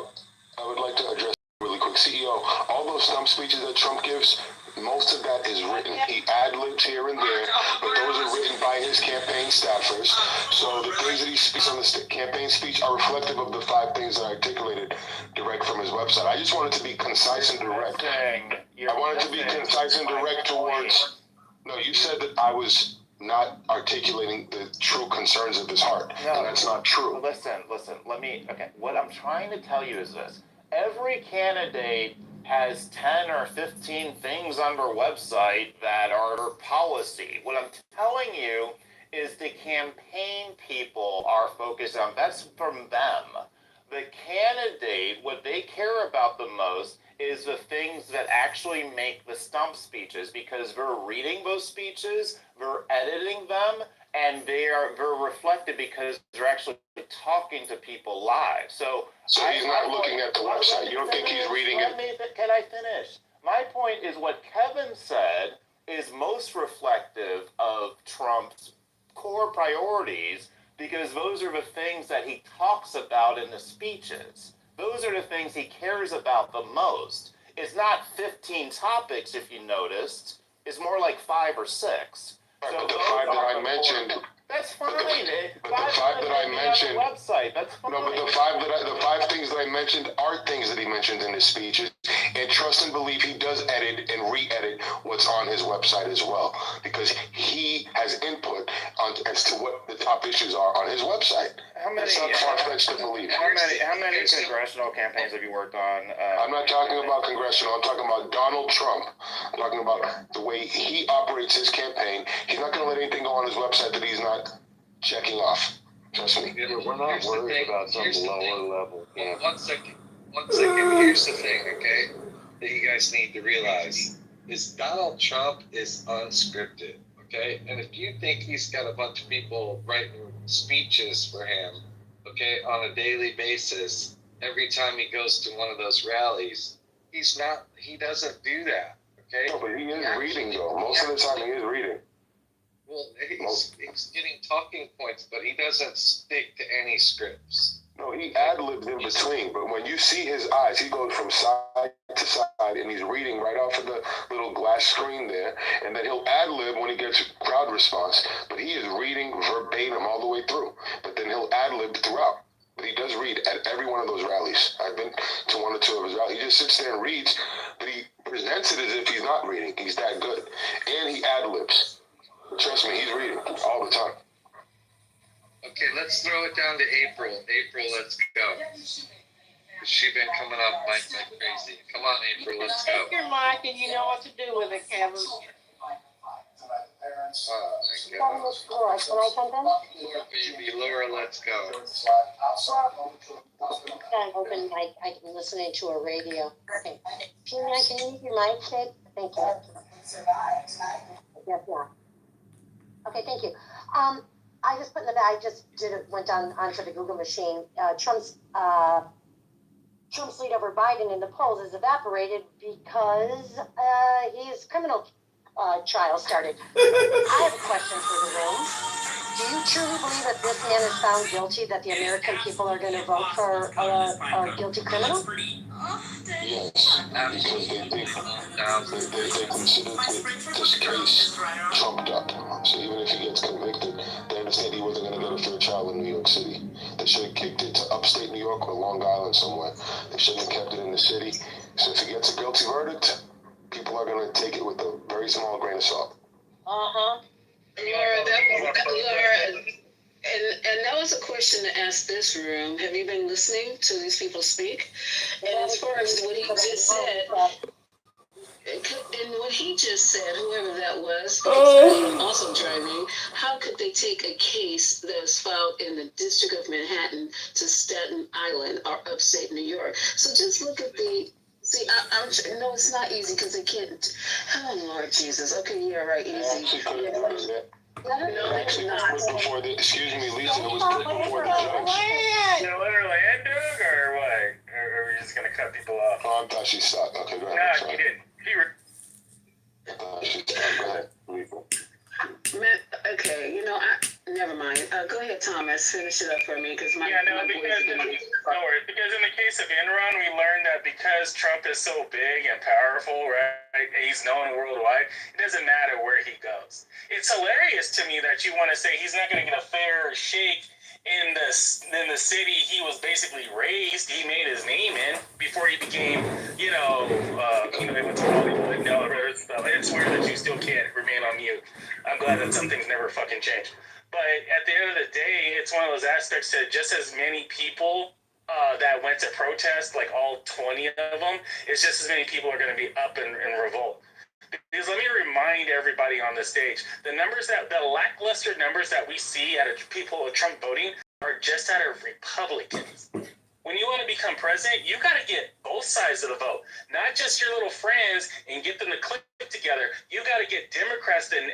would like to address really quick. CEO, all those stump speeches that Trump gives, most of that is written. He ad-libs here and there, but those are written by his campaign staffers. So the things that he speaks on the campaign speech are reflective of the 5 things that I articulated direct from his website. I just wanted to be concise and direct. I wanted to be concise and direct towards... No, you said that I was not articulating the true concerns of his heart. No, and that's not true. Listen, what I'm trying to tell you is this. Every candidate has 10 or 15 things on their website that are policy. What I'm telling you is the campaign people are focused on, that's from them. The candidate, what they care about the most is the things that actually make the stump speeches, because they're reading those speeches, they're editing them, and they're reflected because they're actually talking to people live. So he's not looking at the website. You don't think he's reading it? Can I finish? My point is what Kevin said is most reflective of Trump's core priorities, because those are the things that he talks about in the speeches. Those are the things he cares about the most. It's not 15 topics, if you noticed. It's more like 5 or 6. Right, so but the 5 that I mentioned, That's fine. But the five that I mentioned, website. That's fine. no, but the five things that I mentioned are things that he mentioned in his speeches. And trust and believe he does edit and re-edit what's on his website as well, because he has input on as to what the top issues are on his website. It's not far-fetched to believe. How many congressional campaigns have you worked on? I'm not talking about congressional. I'm talking about Donald Trump. I'm talking about the way he operates his campaign. He's not going to let anything go on his website that he's not checking off. Trust me. We're not worried about some lower level. Well, one second. Here's the thing, okay, that you guys need to realize is Donald Trump is unscripted, okay? And if you think he's got a bunch of people writing speeches for him, okay, on a daily basis, every time he goes to one of those rallies, he doesn't do that, okay? No, but he is reading, though. Most of the time, he is reading. Well, he's getting talking points, but he doesn't stick to any scripts. No, he ad-libs in between, but when you see his eyes, he goes from side to side, and he's reading right off of the little glass screen there, and then he'll ad-lib when he gets crowd response, but he is reading verbatim all the way through, but then he'll ad-lib throughout. But he does read at every one of those rallies. I've been to one or two of his rallies. He just sits there and reads, but he presents it as if he's not reading. He's that good. And he ad-libs. Trust me, he's reading all the time. Okay, let's throw it down to April. April, let's go. She's been coming up like crazy. Come on, April, let's go. Take your mic and you know what to do with it, Kevin. Oh, my God. Baby Laura, let's go. I'm hoping I can listen into a radio. Okay. Can you use your mic, Jake? Thank you. Yeah. Okay, thank you. I just put in the bag. I just went onto the Google machine. Trump's lead over Biden in the polls has evaporated because his criminal trial started. I have a question for the room. Do you truly believe if this man is found guilty that the American people are going to vote for a guilty criminal? Yes, because they consider this case trumped up. So even if he gets convicted, they understand he wasn't going to get a fair trial in New York City. They should have kicked it to upstate New York or Long Island somewhere. They shouldn't have kept it in the city. So if he gets a guilty verdict, people are going to take it with a very small grain of salt. Uh-huh. Laura, and that was a question to ask this room. Have you been listening to these people speak? And as far as what he just said, and what he just said, whoever that was, also driving, how could they take a case that's filed in the District of Manhattan to Staten Island or upstate New York? So just look at the... See, no, it's not easy because they can't... Oh, Lord Jesus. Okay, yeah, right, easy. No, it's not. Excuse me, Lisa, it was put before the judge. You literally end Doug, or what? Or are we just going to cut people off? Oh, I thought she stopped. Okay, go ahead. No, you didn't. I thought she stopped. Go ahead. Okay, never mind. Go ahead, Thomas. Finish it up for me, because my because in the case of Enron, we learned that because Trump is so big and powerful, right? He's known worldwide. It doesn't matter where he goes. It's hilarious to me that you want to say he's not going to get a fair shake in the city he was basically raised. He made his name in before he became, he went to Hollywood. No, it's weird that you still can't remain on mute. I'm glad that some things never fucking change. But at the end of the day, it's one of those aspects that just as many people that went to protest, like all 20 of them, it's just as many people are going to be up in revolt. Because let me remind everybody on the stage, the lackluster numbers that we see out of people with Trump voting are just out of Republicans. When you want to become president, you got to get both sides of the vote, not just your little friends and get them to click together. You got to get Democrats and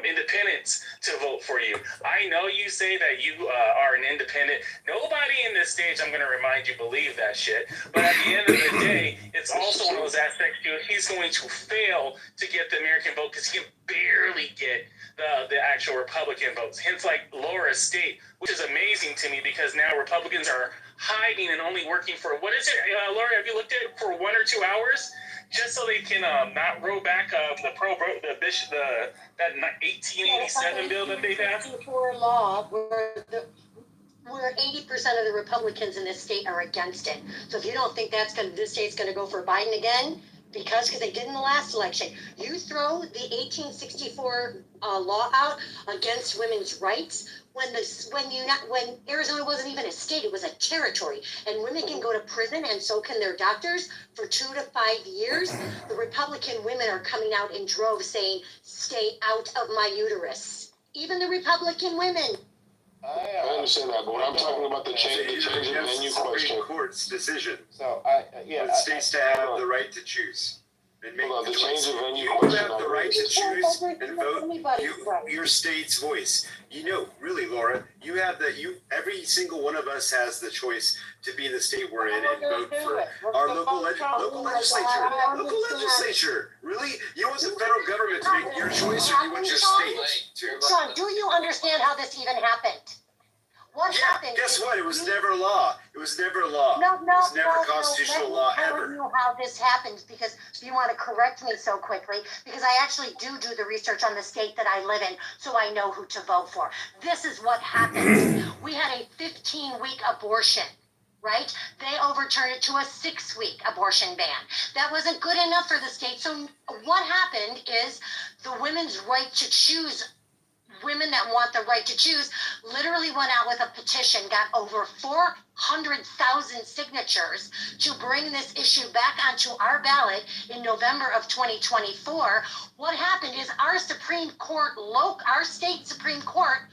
independents to vote for you. I know you say that you are an independent. Nobody in this stage, I'm going to remind you, believe that shit. But at the end of the day, it's also one of those aspects too. He's going to fail to get the American vote because he can barely get the actual Republican votes. Hence, like Laura's state, which is amazing to me because now Republicans are hiding and only working for, what is it, Laura, have you looked at it for 1 or 2 hours? just so they can not roll back that 1887 bill that they passed. For law where 80% of the Republicans in this state are against it. So if you don't think this state's going to go for Biden again, because they did in the last election, you throw the 1864 law out against women's rights when Arizona wasn't even a state, it was a territory, and women can go to prison and so can their doctors for 2 to 5 years. The Republican women are coming out in droves saying, "Stay out of my uterus." Even the Republican women. I understand that, but when I'm talking about the change of venue question. Supreme Court's decision. So For the states to have the right to choose and make the change of venue you question. have the right to choose and vote your state's voice. You know, really, Laura, you have every single one of us has the choice to be in the state we're in and vote for our local legislature. Local legislature. Really? You want the federal government to make your choice, or you want your state to? Sean, do you understand how this even happened? What happened? Guess what? It was never law. It was never law. No, it was never constitutional law Let me ever. tell you how this happened, because you want to correct me so quickly, because I actually do the research on the state that I live in, so I know who to vote for. This is what happened. We had a 15-week abortion, right? They overturned it to a 6-week abortion ban. That wasn't good enough for the state. So what happened is the women's right to choose, women that want the right to choose, literally went out with a petition, got over 400,000 signatures to bring this issue back onto our ballot in November of 2024. What happened is our Supreme Court, our state Supreme Court,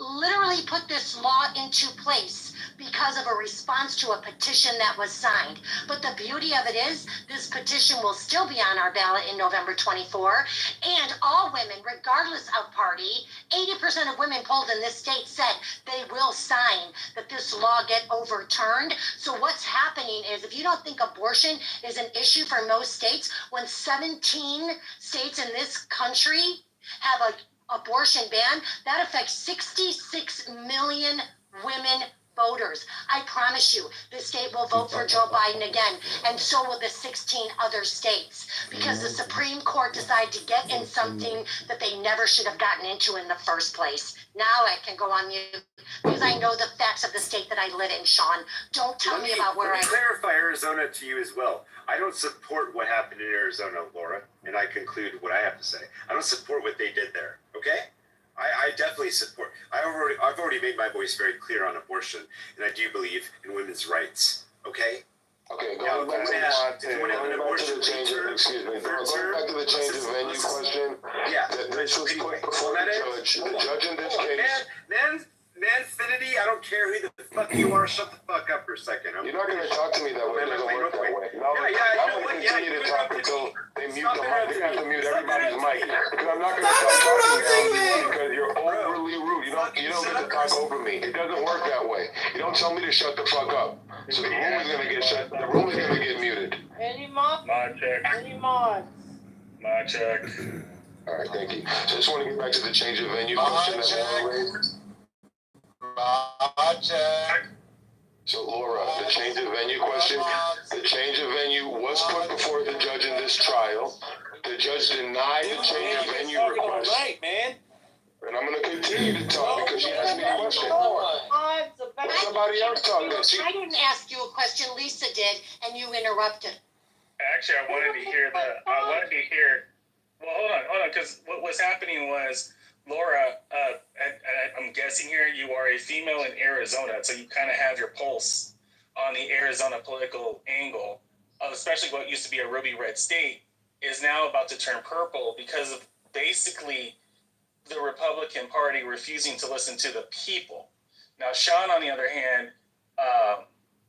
literally put this law into place because of a response to a petition that was signed. But the beauty of it is, this petition will still be on our ballot in November 24, and all women, regardless of party, 80% of women polled in this state said they will sign that this law get overturned. So what's happening is, if you don't think abortion is an issue for most states, when 17 states in this country have a abortion ban, that affects 66 million women voters. I promise you, the state will vote for Joe Biden again, and so will the 16 other states, because the Supreme Court decided to get in something that they never should have gotten into in the first place. Now I can go on mute, because I know the facts of the state that I live in, Sean. Don't tell me about where I live. clarify Arizona to you as well. I don't support what happened in Arizona, Laura, and I conclude what I have to say. I don't support what they did there, okay? I definitely support. I've already made my voice very clear on abortion, and I do believe in women's rights, okay? Okay, going back to the change of venue question. Yeah. This was put before the judge. The judge in this case. Manfinity, I don't care who the fuck you are. Shut the fuck up for a second. You're not going to talk to me that way. It doesn't work that way. No, I'm going to continue to talk until they mute the mic. They have to mute everybody's mic. Because I'm not going to stop talking now because you're overly rude. You don't get to talk over me. It doesn't work that way. You don't tell me to shut the fuck up. So the room is going to get shut. The room is going to get muted. Any more? My check. Any more? My check. All right, thank you. So I just want to get back to the change of venue question that Laura raised. So Laura, the change of venue question, the change of venue was put before the judge in this trial. The judge denied the change of venue request. Right, man. And I'm going to continue to talk because she asked me a question. Let somebody else talk. I didn't ask you a question, Lisa did, and you interrupted. Actually, I wanted to hear well, hold on, because what was happening was, Laura, I'm guessing here you are a female in Arizona, so you kind of have your pulse on the Arizona political angle, especially what used to be a ruby red state is now about to turn purple because of basically the Republican Party refusing to listen to the people. Now, Sean, on the other hand,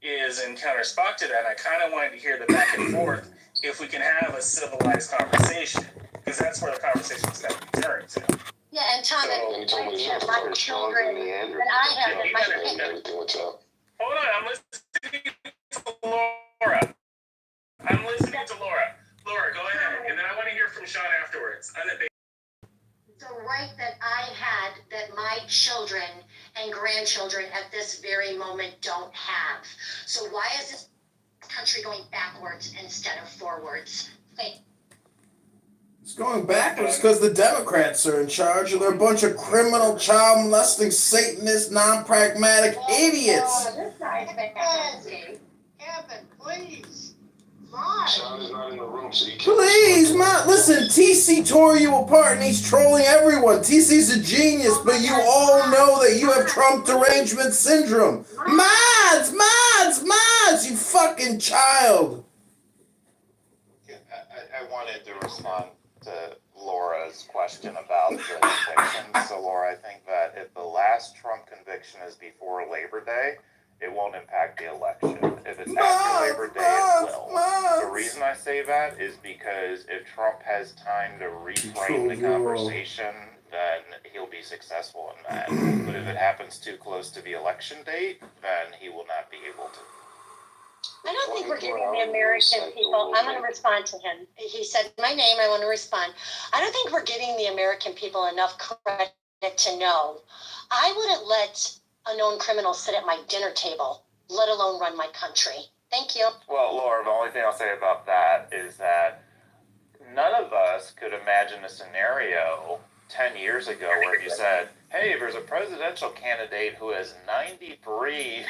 is in counterspot to that, and I kind of wanted to hear the back and forth if we can have a civilized conversation, because that's where the conversation is going to be turned to. Yeah, and Tom, my children that I have in my Hold on, I'm listening to Laura. Laura, go ahead, and then I want to hear from Sean afterwards. The right that I had that my children and grandchildren at this very moment don't have. So why is this country going backwards instead of forwards. Okay. It's going backwards because the Democrats are in charge and they're a bunch of criminal, child molesting, Satanist, non-pragmatic idiots. This guy's fantastic. Kevin, please. Sean is not in the room, so he can't. Please, man. Listen, TC tore you apart and he's trolling everyone. TC's a genius, but you all know that you have Trump derangement syndrome. Mods, you fucking child. I wanted to respond to Laura's question about the conviction. So, Laura, I think that if the last Trump conviction is before Labor Day, it won't impact the election. If it's after Labor Day, it will. The reason I say that is because if Trump has time to reframe the conversation, then he'll be successful in that. But if it happens too close to the election date, then he will not be able to. I don't think we're giving the American people, I'm going to respond to him. He said my name, I want to respond. I don't think we're giving the American people enough credit to know. I wouldn't let a known criminal sit at my dinner table, let alone run my country. Thank you. Well, Laura, the only thing I'll say about that is that none of us could imagine a scenario 10 years ago where you said, hey, there's a presidential candidate who has 93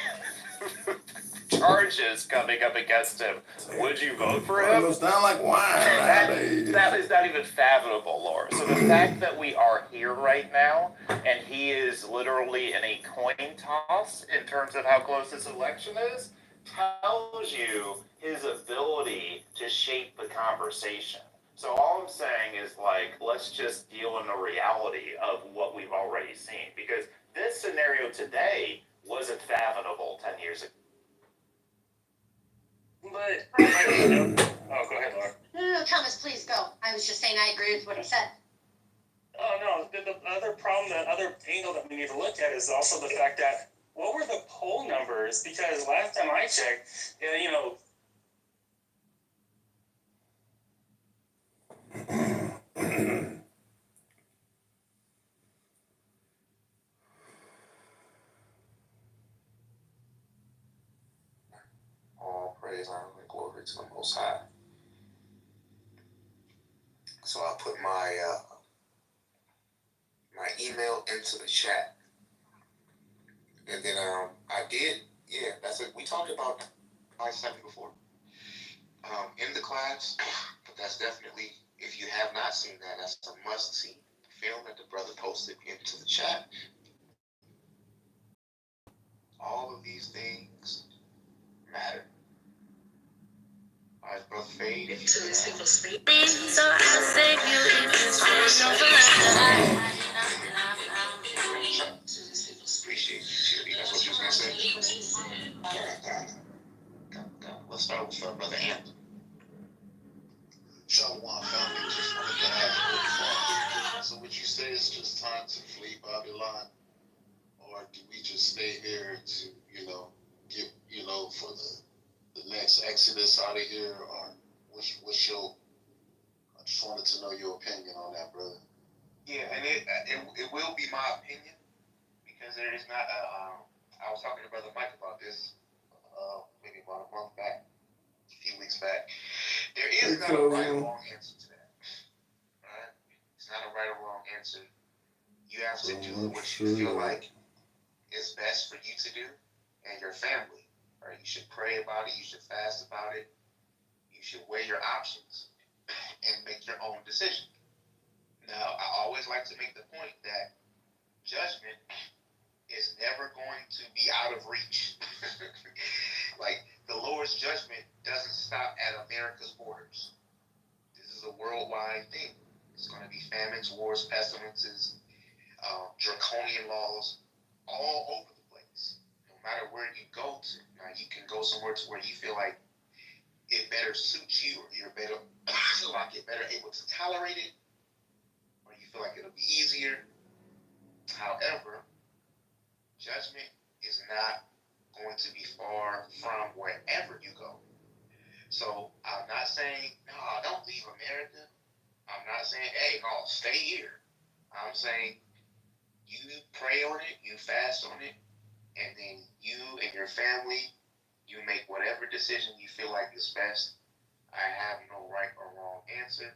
charges coming up against him. Would you vote for him? It goes down like wine. That is not even fathomable, Laura. So the fact that we are here right now, and he is literally in a coin toss in terms of how close this election is, tells you his ability to shape the conversation. So all I'm saying is, like, let's just deal in the reality of what we've already seen. Because this scenario today wasn't fathomable 10 years ago. But, oh, go ahead, Laura. No, Thomas, please go. I was just saying I agree with what he said. Oh, no, the other problem, the other angle that we need to look at is also the fact that what were the poll numbers? Because last time I checked, you know, All praise, honor, and glory to the Most High. So I put my my email into the chat, and then I did. Yeah, that's it. We talked about I-7 before in the class, but that's definitely, if you have not seen that, that's a must-see film that the brother posted into the chat. All of these things matter. All right, brother Fade. So I'll save you if it's Appreciate you, Chili. That's what you was gonna say. Let's start with brother Anthony. Shalom, family. Just wanted to ask real fast. So would you say it's just time to flee Babylon? Or do we just stay here to, get, for the next exodus out of here? Or what's your, I just wanted to know your opinion on that, brother. Yeah, and it will be my opinion, because there is not I was talking to Brother Mike about this maybe about a month back, a few weeks back. There is not a right or wrong answer to that. Right? It's not a right or wrong answer. You have to do what you feel like is best for you to do and your family. Right? You should pray about it. You should fast about it. You should weigh your options and make your own decision. Now, I always like to make the point that judgment is never going to be out of reach. Like, the Lord's judgment doesn't stop at America's borders. This is a worldwide thing. It's going to be famines, wars, pestilences, draconian laws, all over the place. No matter where you go to. Now, you can go somewhere to where you feel like it better suits you, or you're better, like you're better able to tolerate it, or you feel like it'll be easier. However, judgment is not going to be far from wherever you go. So I'm not saying, no, don't leave America. I'm not saying, hey, no, stay here. I'm saying you pray on it, you fast on it, and then you and your family You make whatever decision you feel like is best. I have no right or wrong answer.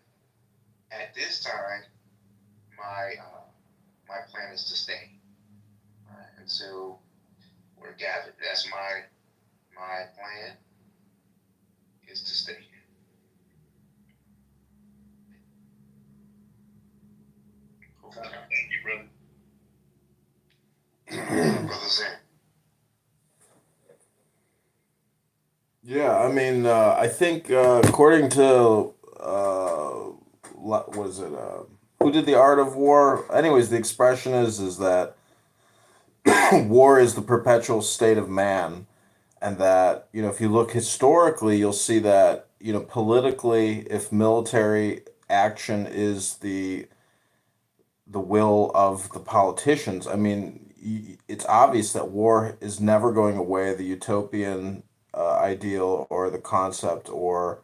At this time, my plan is to stay until we're gathered. That's my plan is to stay. Thank you, brother. Brother Zen. Yeah, I mean, I think according to what is it? Who did the Art of War? Anyways, the expression is that war is the perpetual state of man, and that if you look historically, you'll see that politically, if military action is the will of the politicians, I mean, it's obvious that war is never going away. The utopian ideal or the concept, or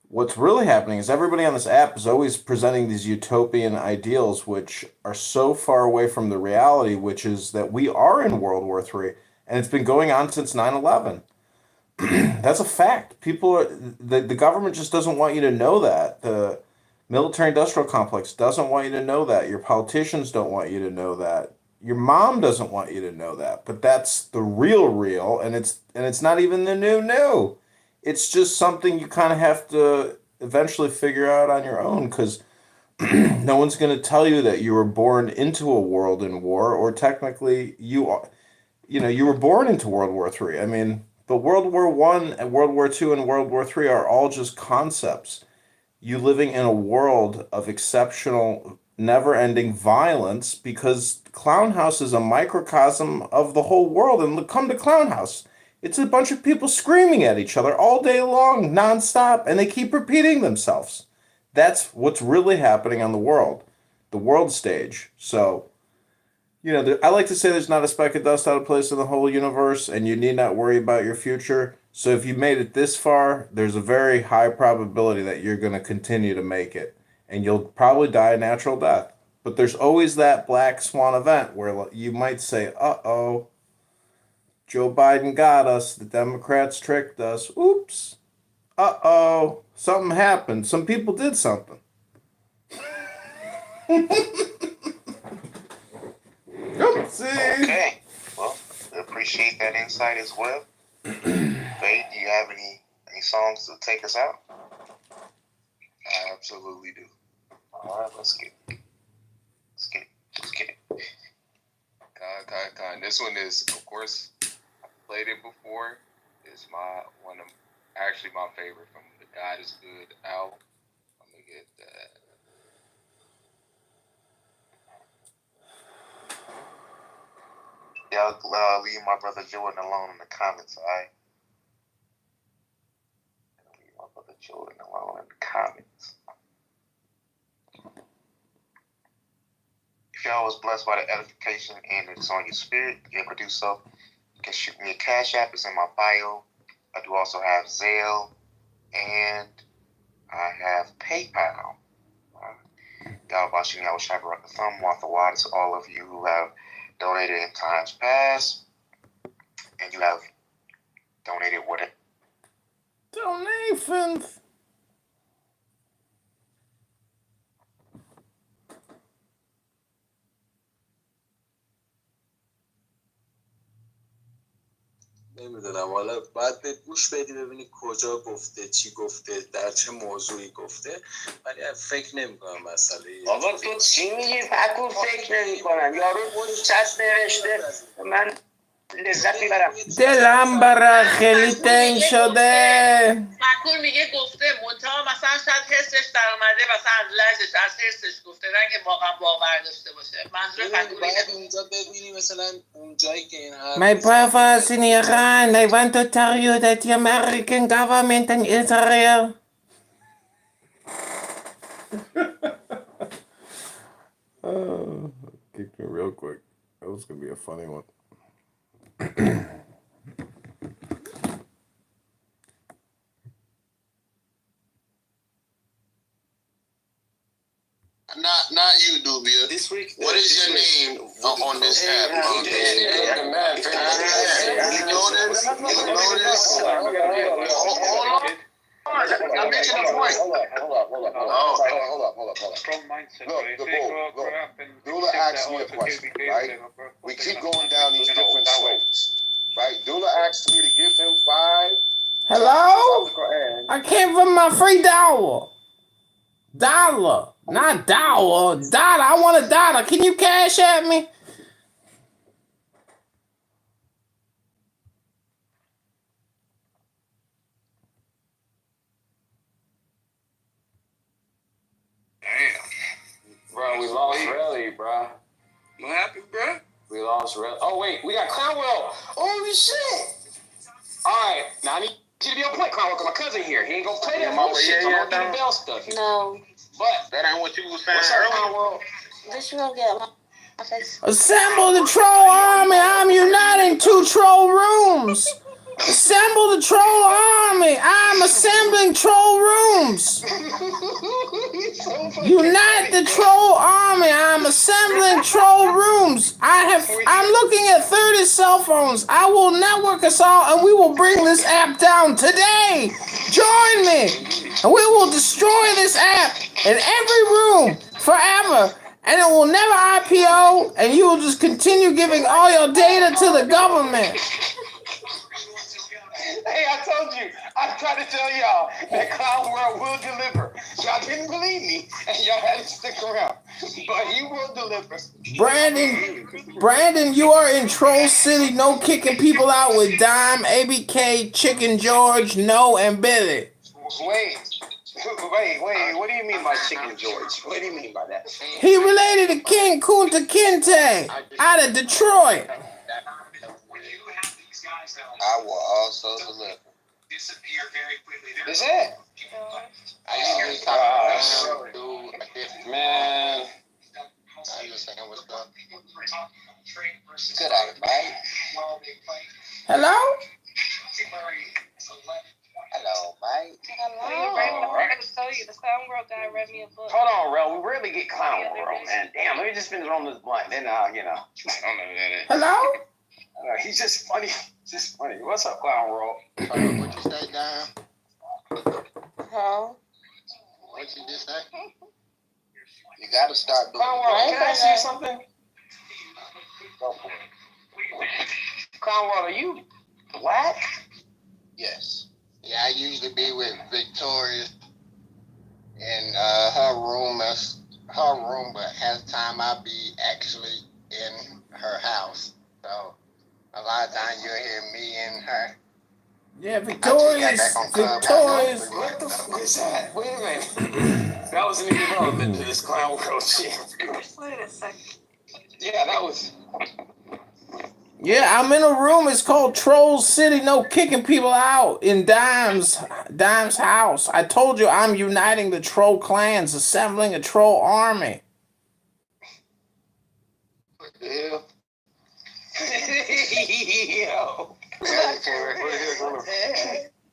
what's really happening is everybody on this app is always presenting these utopian ideals which are so far away from the reality, which is that we are in World War III, and it's been going on since 9/11. That's a fact. The government just doesn't want you to know that. The military industrial complex doesn't want you to know that. Your politicians don't want you to know that. Your mom doesn't want you to know that, but that's the real, and it's not even the new. It's just something you kind of have to eventually figure out on your own, because no one's going to tell you that you were born into a world in war, or technically you were born into World War III. I mean, but World War I and World War II and World War III are all just concepts. You living in a world of exceptional, never-ending violence, because Clown House is a microcosm of the whole world. And come to Clown House. It's a bunch of people screaming at each other all day long, nonstop, and they keep repeating themselves. That's what's really happening on the world stage. So, I like to say there's not a speck of dust out of place in the whole universe, and you need not worry about your future. So if you made it this far, there's a very high probability that you're going to continue to make it, and you'll probably die a natural death. But there's always that black swan event where you might say, uh-oh, Joe Biden got us, the Democrats tricked us, oops, uh-oh, something happened, some people did something. Oopsie. Okay, well, I appreciate that insight as well. Faye, do you have any songs to take us out? I absolutely do. All right, let's get it. Con. This one is, of course, I played it before. It's my favorite from the God Is Good album. Let me get that. Y'all leave my brother Jordan alone in the comments, alright? Leave my brother Jordan alone in the comments. If y'all was blessed by the edification and it's on your spirit, you ever do so, you can shoot me a Cash App. It's in my bio. I do also have Zelle, and I have PayPal. Y'all watching, y'all wish I could rock the thumb, Martha Waters, all of you who have donated in times past, and you have donated with it. Donations. نمیدونم حالا باید به گوش بدی ببینی کجا گفته چی گفته در چه موضوعی گفته ولی فکر نمی‌کنم مسئله بابا تو چی میگی پکور فکر نمی‌کنم یارو بود چسب نوشته من لذت میبرم دلم برای خیلی تنگ شده. پکور میگه گفته منتها مثلا شاید حسش در اومده مثلا از لحظش از حسش گفته نه که واقعا باور داشته باشه منظور پکور باید اونجا ببینی مثلا اون جایی که این حرف My brother is in Iran. I want to tell you that the American government and Israel. Kicked me real quick. That was gonna be a funny one. Not not you, Dubia. This week. What is your name on this app? You know this? You know this? Hold on. I'm making a point. Hold up. Strong mindset. Look, Dula asked me a question, right? We keep going down these different slopes, right? Dula asked me to give him 5. Hello? I came from my free dollar. Dollar. Not dollar. Dollar. I want a dollar. Can you cash at me? Bro, we lost Relly, bro. What happened, bro? We lost Relly. Oh, wait, we got Clownwell. Holy shit. All right, now I need you to be on point, Clownwell, because my cousin here. He ain't going to play that bullshit. I'm going to do the bell stuff. No. But that ain't what you was saying earlier. Bitch, you don't get my face. Assemble the troll army. I'm uniting 2 troll rooms. Assemble the troll army. I'm assembling troll rooms. Unite the troll army. I'm assembling troll rooms. I'm looking at 30 cell phones. I will network us all and we will bring this app down today. Join me. And we will destroy this app in every room forever. And it will never IPO and you will just continue giving all your data to the government. Hey, I told you. I tried to tell y'all that Clown World will deliver. Y'all didn't believe me, and y'all had to stick around. But he will deliver. Brandon, you are in Troll City. No kicking people out with Dime, ABK, Chicken George, No, and Billy. Wait. What do you mean by Chicken George? What do you mean by that? He related to King Kunta Kinte out of Detroit. I will also deliver. Is it? I usually talk about dude. Man. I was saying what's up. Good eye, right? Hello? Hello, mate. I just told you, the Clown World guy read me a book. Hold on, Rel. We rarely get Clown World, man. Damn, let me just finish on this blunt. Then, you know. Hello? He's just funny. Just funny. What's up, Clown World? What you say, Dime? Huh? What you just say? You gotta start doing Clown World, can I ask you something? Go for it. Clown World, are you black? Yes. Yeah, I usually be with Victoria in her room, but half the time I be actually in her house. So a lot of times you'll hear me and her. Yeah, Victoria's. What the fuck is that? Wait a minute. That was a new development to this Clown World shit. Wait a second. Yeah, that was. Yeah, I'm in a room. It's called Troll City. No kicking people out in Dime's house. I told you I'm uniting the troll clans, assembling a troll army. What the hell? Yo.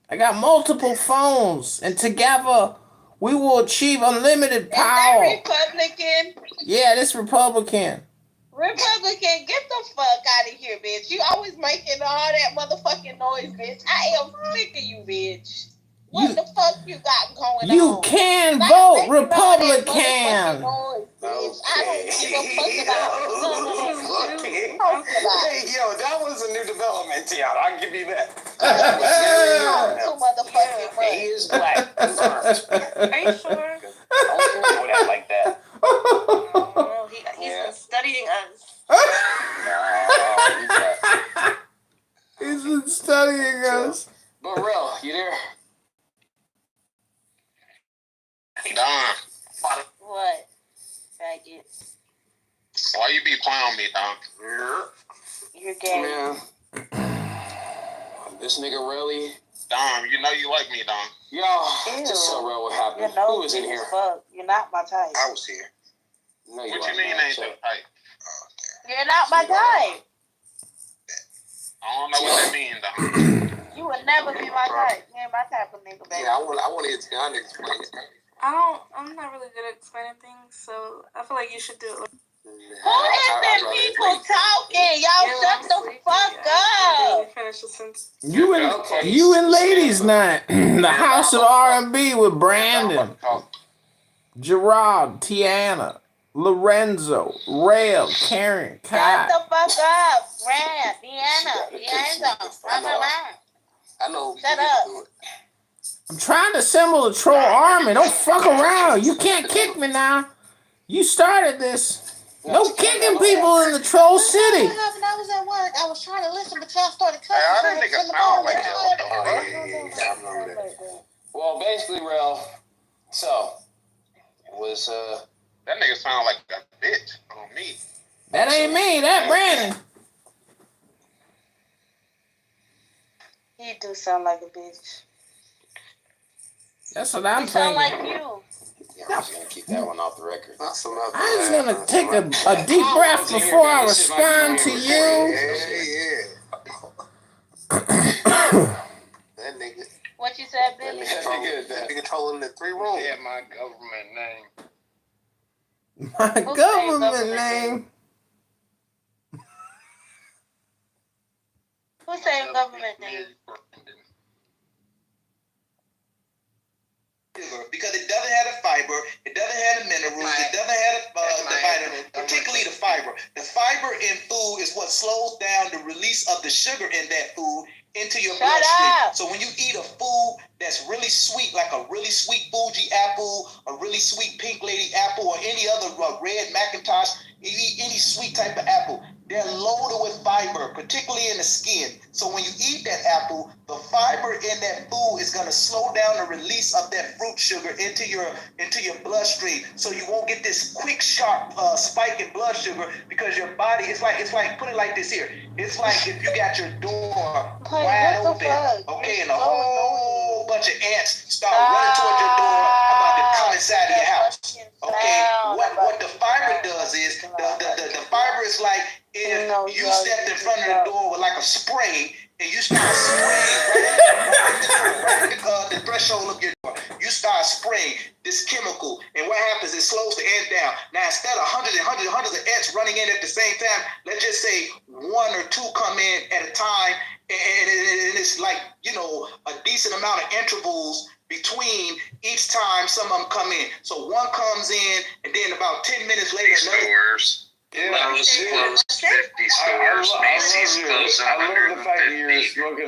I got multiple phones, and together we will achieve unlimited power. Is that Republican? Yeah, this Republican. Republican, get the fuck out of here, bitch. You always making all that motherfucking noise, bitch. I am sick of you, bitch. What the fuck you got going on? You can vote Republican. I don't give a fuck about Hey, yo, that was a new development, Tiana. I'll give you that. He is black. Are you sure? I don't know that like that. No, he's been studying us. He's been studying us. But Rel, you there? Don, What? Faggot. why you be playing me, Don? You're gay. Man. This nigga Relly. Don, you know you like me, Don. Yo, just tell Rel what happened. Your nose Who was in big here? as fuck. You're not my type. I was here. No, What you mean ain't your type? You're not my type. I don't know what that means, Don. You would never be my type. You ain't my type of nigga, baby. Yeah, I want to hear Tiana explain it. I'm not really good at explaining things, so I feel like you should do it. Who is that people talking? Y'all shut the fuck up. Finish the sentence. You and Ladies Night, the House of R&B with Brandon, Gerard, Tiana, Lorenzo, Rail, Karen, Kai. Shut the fuck up, Brad, Deanna. I'm around. I know. Shut up. I'm trying to assemble a troll army. Don't fuck around. You can't kick me now. You started this. No kicking people in the troll city. What happened? I was at work. I was trying to listen, but y'all started cutting. I didn't think it sounded like that. Well, basically, Rel, so, it was, that nigga sound like a bitch on me. That ain't me. That Brandon. He do sound like a bitch. That's what I'm He sound thinking. like you. yeah, I'm just gonna keep that one off the record. I'm just gonna take a deep breath before I respond to you. That nigga. What you said, Billy? That nigga trolling the 3 rooms. Yeah, my government name. My government name. Who saying government name? Because it doesn't have the fiber, it doesn't have the minerals, it doesn't have the vitamins, particularly the fiber. The fiber in food is what slows down the release of the sugar in that food into your bloodstream. So when you eat a food that's really sweet, like a really sweet Fuji apple, a really sweet Pink Lady apple, or any other red Macintosh, any sweet type of apple, they're loaded with fiber, particularly in the skin. So when you eat that apple, the fiber in that food is going to slow down the release of that fruit sugar into your bloodstream. So you won't get this quick, sharp spike in blood sugar because your body, it's like put it like this here. It's like if you got your door wide open, okay, and a whole bunch of ants start running towards your door about to come inside of your house. Okay, what the fiber does is the fiber is like if you stepped in front of the door with like a spray and you start spraying right the threshold of your door. You start spraying this chemical, and what happens? It slows the ant down. Now instead of hundreds of ants running in at the same time, let's just say 1 or 2 come in at a time, and it's like, you know, a decent amount of intervals between each time some of them come in. So one comes in, and then about 10 minutes later, stores. Yeah, Lowe's closed 50 stores. Macy's closed 150.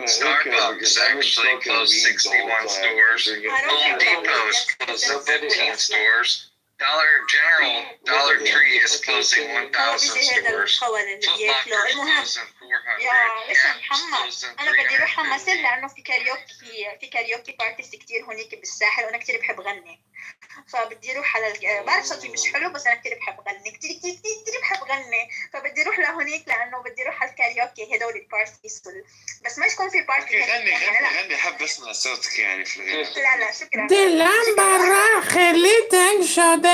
Starbucks actually closed 61 stores. Home Depot is closing 15 stores. Dollar General, Dollar Tree is closing 1,000 stores. Foot Locker is closing 400. اسم محمد انا بدي اروح على مصر لانه في كاريوكي بارتيز كتير هونيك بالساحل وانا كتير بحب غني فبدي اروح على بعرف صوتي مش حلو بس انا كتير بحب غني كتير بحب غني فبدي اروح لهونيك لانه بدي اروح على الكاريوكي هدول البارتيز بس ما يكون في بارتي غني حب اسمع صوتك يعني في الغناء لا شكرا دلم برا خليتك شده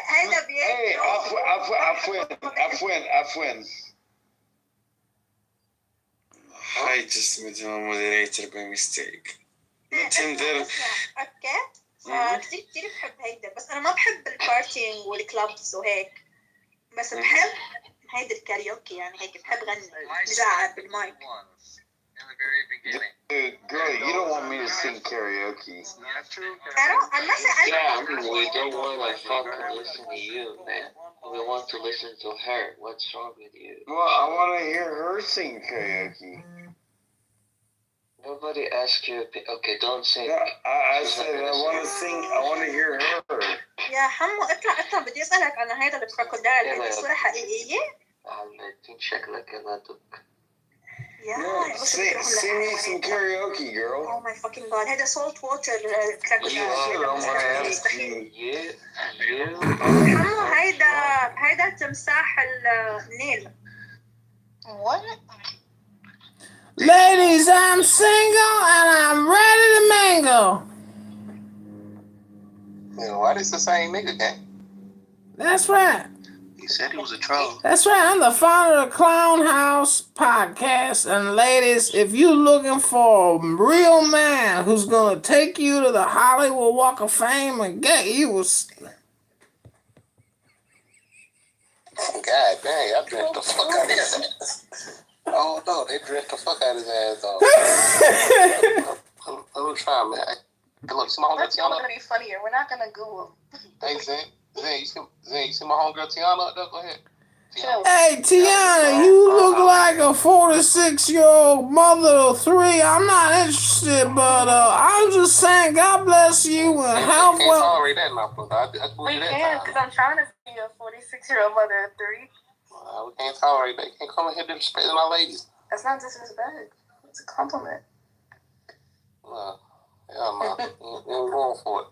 هيدا بيت عفوا I just made a moderator by mistake. Let him there. اوكي كتير بحب هيدا بس انا ما بحب البارتينج والكلابس وهيك بس بحب هيدا الكاريوكي يعني هيك بحب غني نزعل بالمايك. Dude, girl, you don't want me to sing karaoke. I'm not saying. Yeah, we don't want to fucking listen to you, man. We want to listen to her. What's wrong with you? Well, I want to hear her sing karaoke. Nobody asked you. Okay, don't sing. I said I want to sing. I want to hear her. يا حمو اطلع بدي اسالك عن هيدا الكروكوديل هيدا صورة حقيقية؟ شكلك انا دك. Yeah, sing me some karaoke, girl. Oh my fucking god, هذا salt water crocodile. هيدا تمساح النيل. What? Ladies, I'm single and I'm ready to mingle. Man, why this the same nigga gang? That's right. He said he was a troll. That's right. I'm the founder of Clown House Podcast. And ladies, if you're looking for a real man who's gonna take you to the Hollywood Walk of Fame and get you a... God dang, I dressed the fuck out of his ass. Oh no, they dressed the fuck out of his ass off. I'm trying, man. Look, see my homegirl That's gonna Tiana? be funnier. We're not gonna Google. Hey, Zane, you see my homegirl Tiana up there? Go ahead. Hey, Tiana, you look like a 46-year-old mother of 3. I'm not interested, but I'm just saying, God bless you and health. Can't tolerate that now, brother. We can, because I'm trying to be a 46-year-old mother of 3. We can't tolerate that. Can't come in here disrespecting our ladies. That's not disrespect. It's a compliment. Yeah, man. Ain't going for it.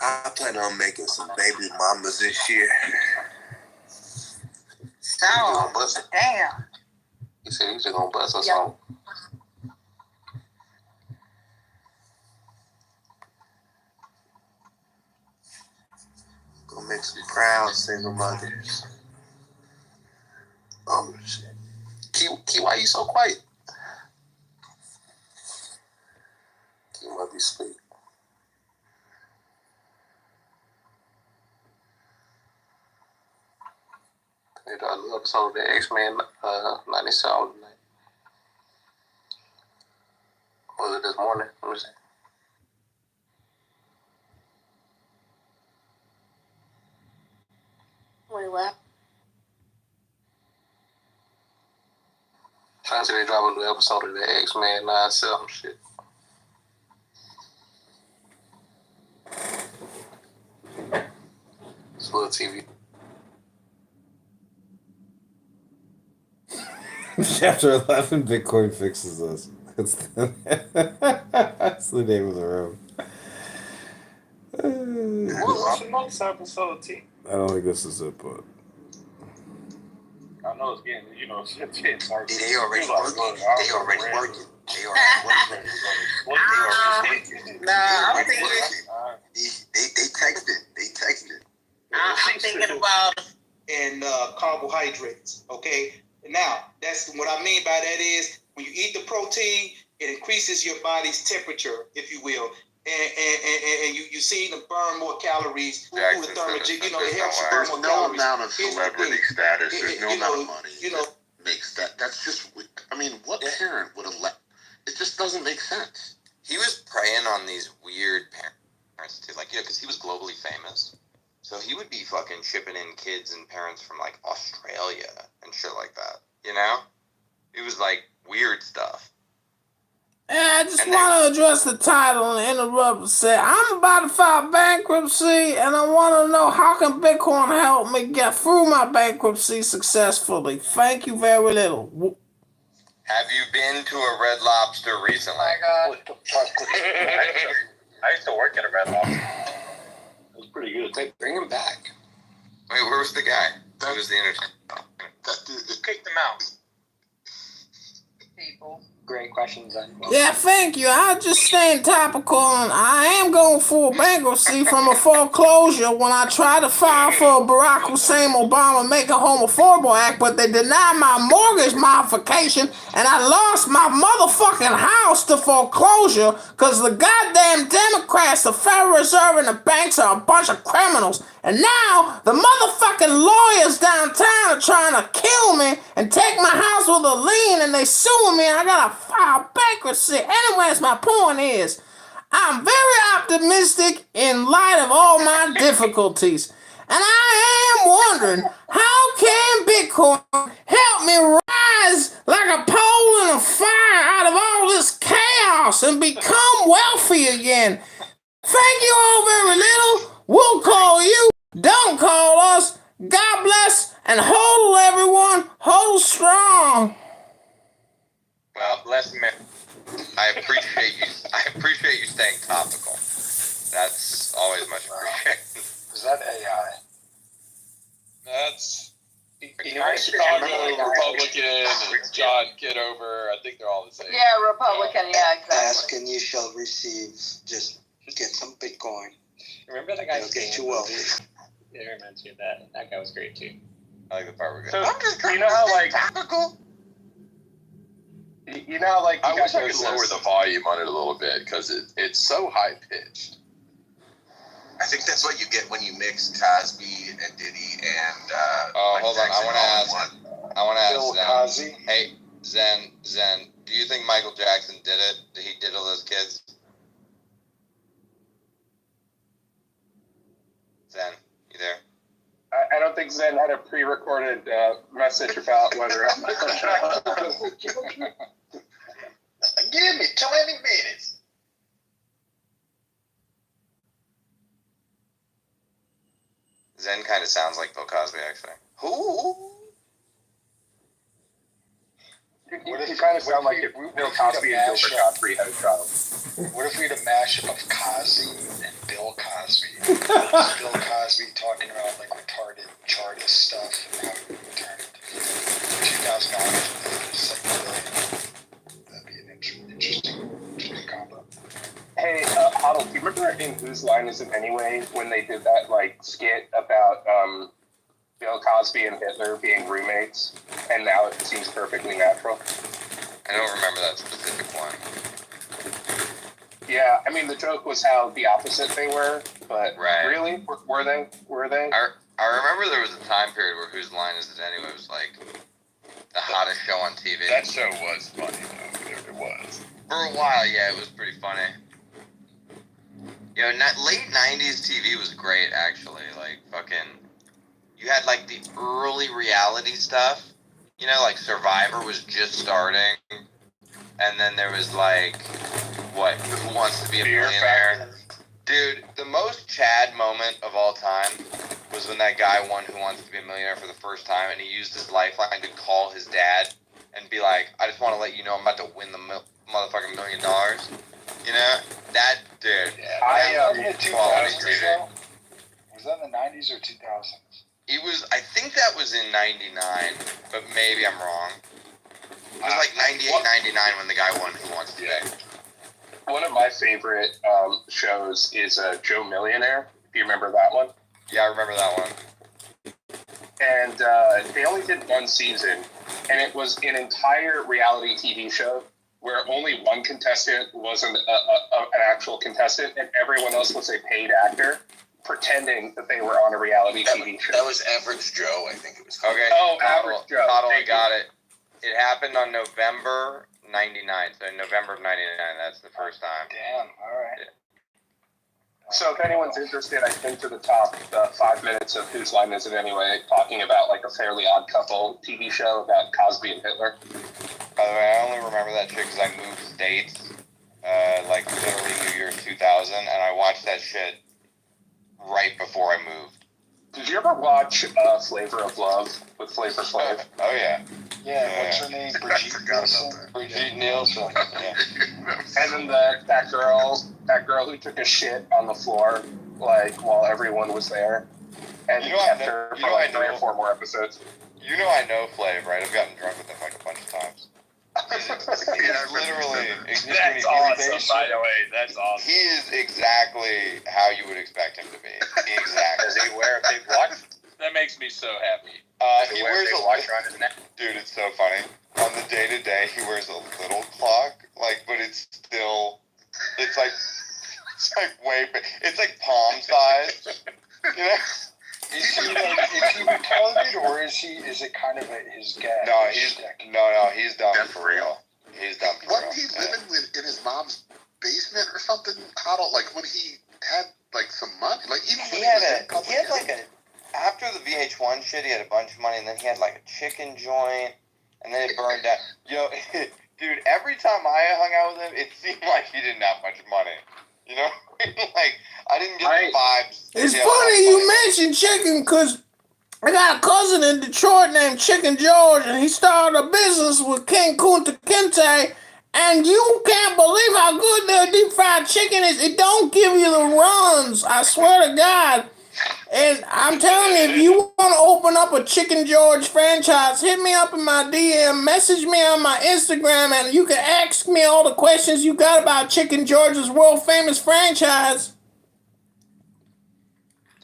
I plan on making some baby mamas this year. So, damn. He said he's just gonna bust us on. Gonna make some proud single mothers. Oh shit. Key, why you so quiet? Key might be asleep. They got a new episode of the X-Men 97 tonight. Was it this morning? Let me see. Wait, what? Trying to say they drop a new episode of the X-Men 97 shit. It's little TV. Chapter 11, Bitcoin fixes us. That's the name of the room. What's the next episode, T? I don't think this is it, but... I know it's getting, it's getting more. They already working. They already working. Nah, I'm thinking. They texted. I'm thinking about. And carbohydrates. Okay. Now, that's what I mean by that is when you eat the protein, it increases your body's temperature, if you will, and you seem to burn more calories through the thermogen. It helps you burn more calories. There's no amount of celebrity status. There's no amount of money. that makes that. That's just. I mean, what parent would have let? It just doesn't make sense. He was preying on these weird parents too, because he was globally famous. So he would be fucking shipping in kids and parents from Australia and shit like that. It was weird stuff. I just want to address the title and interrupt and say, I'm about to file bankruptcy and I want to know how can Bitcoin help me get through my bankruptcy successfully. Thank you very little. Have you been to a Red Lobster recently? Oh my God. I used to work at a Red Lobster. It was pretty good. They bring him back. Wait, where was the guy? Who was the entertainer? Kicked him out. People. Great questions. Yeah, thank you. I'll just stay topical. And I am going for bankruptcy from a foreclosure when I tried to file for a Barack Hussein Obama Make a Home Affordable Act, but they denied my mortgage modification and I lost my motherfucking house to foreclosure because the goddamn Democrats, the Federal Reserve, and the banks are a bunch of criminals. And now the motherfucking lawyers downtown are trying to kill me and take my house with a lien and they suing me and I gotta file bankruptcy. Anyways, my point is, I'm very optimistic in light of all my difficulties. And I am wondering, how can Bitcoin help me rise like a pole in a fire out of all this chaos and become wealthy again? Thank you all very little. We'll call you. Don't call us. God bless and hold everyone. Hold strong. Well, bless me. I appreciate you staying topical. That's always much appreciated. Is that AI? That's Chicago Republican and John Kidover. I think they're all the same. Yeah, Republican. Yeah, exactly. Ask and you shall receive. Just get some Bitcoin. Remember the guy It'll get you wealthy. It reminds me of that. That guy was great too. I like the part where So, I'm just you know how like topical. you know how like you I got wish I could those lower the volume on it a little bit because it's so high pitched. I think that's what you get when you mix Cosby and Diddy and. Hold on. I want to ask. Bill Zen. Cosby. Hey, Zen. Do you think Michael Jackson did it? Did he diddle those kids? Zen, you there? I don't think Zen had a pre-recorded message about whether I'm Give me 20 minutes. Zen kind of sounds like Bill Cosby, actually. Who? You kind of sound like if Bill Cosby and Gilbert Godfrey had a child. What if we had a mashup of Cosby and Bill Cosby? Bill Cosby talking about like retarded Chartist stuff and how he returned $2,000 That'd be an interesting combo. Hey, Huddle, do you remember in Whose Line Is It Anyway when they did that like skit about Bill Cosby and Hitler being roommates, and now it seems perfectly natural? I don't remember that specific one. Yeah, I mean the joke was how the opposite they were, but Right. really, were they? Were they? I remember there was a time period where Whose Line Is It Anyway was like the hottest show on TV. That show was funny though. It was. For a while, yeah, it was pretty funny. You know, late 90s TV was great, actually. Like, fucking... You had, like, the early reality stuff. You know, like, Survivor was just starting. And then there was, like... What? Who Wants to Be a Millionaire? Dude, the most Chad moment of all time was when that guy won Who Wants to Be a Millionaire for the first time, and he used his lifeline to call his dad and be like, I just want to let you know I'm about to win the motherfucking $1 million. You know? That, dude. Yeah, Was that in the 90s or 2000s? It was, I think that was in 99, but maybe I'm wrong. It was like 98, 99 when the guy won Who Wants to Be. One of my favorite shows is Joe Millionaire. Do you remember that one? Yeah, I remember that one. And they only did one season, and it was an entire reality TV show where only one contestant was an actual contestant, and everyone else was a paid actor pretending that they were on a reality TV show. That was Average Joe, I think it was called. Okay. Oh, Average Joe. Totally got it. It happened on November 99. So in November of 99, that's the first time. Damn, all right. Yeah. So if anyone's interested, I think to the top 5 minutes of Whose Line Is It Anyway, talking about like a Fairly Odd Couple TV show about Cosby and Hitler. By the way, I only remember that shit because I moved states, like literally New Year's 2000, and I watched that shit right before I moved. Did you ever watch Flavor of Love with Flavor Flav? Oh yeah. Yeah, what's her name? Brigitte Nielsen. Brigitte Nielsen. Yeah. And then that girl who took a shit on the floor, like while everyone was there, and You know kept I know- her you for know like I 3 or know- 4 more episodes. You know I know Flav, right? I've gotten drunk with him like a bunch of times. He's literally That's awesome, by the way. That's awesome. He is exactly how you would expect him to be. Exactly. Does he wear a big watch? That makes me so happy. He wears a watch around his neck. Dude, it's so funny. On the day-to-day, he wears a little clock, like, but it's still, it's like way big. It's like palm size. You know? Is he retarded or is it kind of his gag? No, he's done for real. He's done for real. Wasn't he living in his mom's basement or something? Like when he had like some money, like even He had like a after the VH1 shit, he had a bunch of money, and then he had like a chicken joint, and then it burned down. You know, dude, every time I hung out with him, it seemed like he didn't have much money. You know, like I didn't get the vibes. It's funny you mentioned chicken because I got a cousin in Detroit named Chicken George, and he started a business with King Kunta Kinte, and you can't believe how good their deep fried chicken is. It don't give you the runs, I swear to God. And I'm telling you, if you want to open up a Chicken George franchise, hit me up in my DM, message me on my Instagram, and you can ask me all the questions you got about Chicken George's world famous franchise.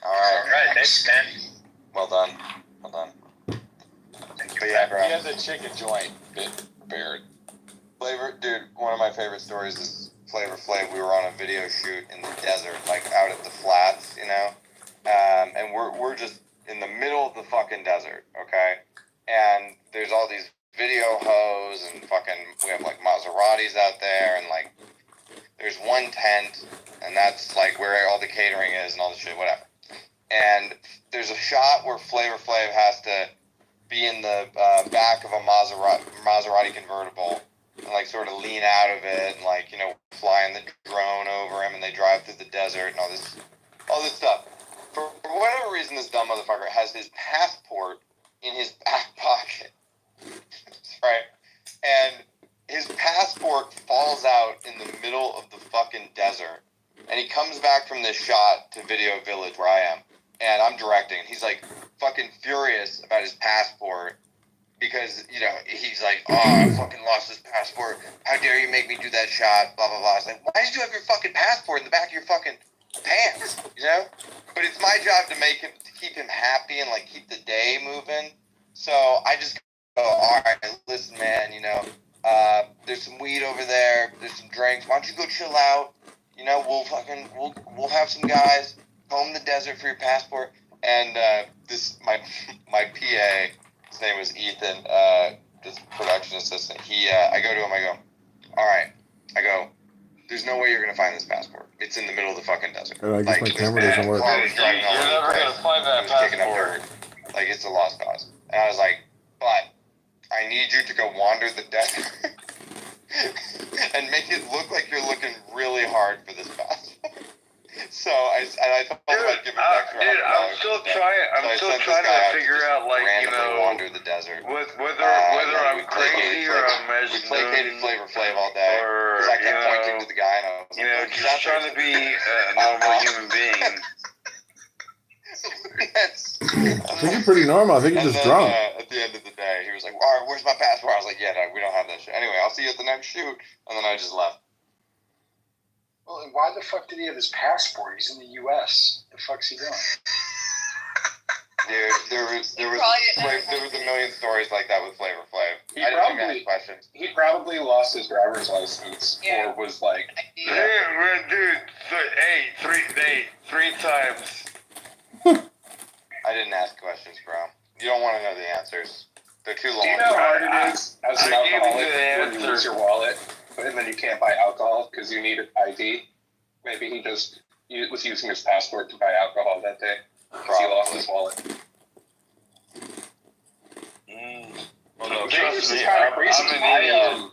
All right. Thanks, man. Well done. Well done. Thank But yeah, bro. He has a chicken joint bit prepared. Flavor, dude, one of my favorite stories is Flavor Flav. We were on a video shoot in the desert, like out at the flats, you know? And we're just in the middle of the fucking desert, okay? And there's all these video hoes and fucking, we have like Maseratis out there, and like, there's one tent, and that's like where all the catering is and all the shit, whatever. And there's a shot where Flavor Flav has to be in the back of a Maserati convertible and like sort of lean out of it and like, you know, flying the drone over him, and they drive through the desert and all this stuff. For whatever reason, this dumb motherfucker has his passport in his back pocket, right? And his passport falls out in the middle of the fucking desert, and he comes back from this shot to Video Village where I am, and I'm directing. He's like fucking furious about his passport because, you know, he's like, oh, I fucking lost this passport. How dare you make me do that shot? Blah, blah, blah. I was like, why did you have your fucking passport in the back of your fucking pants? You know? But it's my job to keep him happy and like keep the day moving. So I just go, all right, listen, man, you know, there's some weed over there. There's some drinks. Why don't you go chill out? You know, we'll have some guys comb the desert for your passport. And my PA, his name was Ethan, this production assistant. I go to him. I go, all right. I go, there's no way you're gonna find this passport. It's in the middle of the fucking desert. Oh, I guess my camera doesn't work. You're never gonna find that passport. Like, it's a lost cause. And I was like, but I need you to go wander the desert and make it look like you're looking really hard for this passport. So I told him I'd give him an extra $100. I'm still trying to figure out, like, you know, wander the desert. Whether I'm crazy or I'm as we placated Flavor Flav all day because I kept pointing to the guy and I was like, just trying to be a normal human being. Yes. I think you're pretty normal. I think you're just drunk. At the end of the day, he was like, all right, where's my passport? I was like, yeah, no, we don't have that shit. Anyway, I'll see you at the next shoot. And then I just left. Well, and why the fuck did he have his passport? He's in the U.S. The fuck's he doing? Dude, there was a million stories like that with Flavor Flav. I didn't even ask questions. He probably lost his driver's license or was like, Yeah, dude, three times. I didn't ask questions, bro. You don't want to know the answers. They're too long. do you know how hard it is as an alcoholic when you lose your wallet and then you can't buy alcohol because you need an ID? Maybe he was using his passport to buy alcohol that day because he lost his wallet. Well, no, This is kind of crazy. I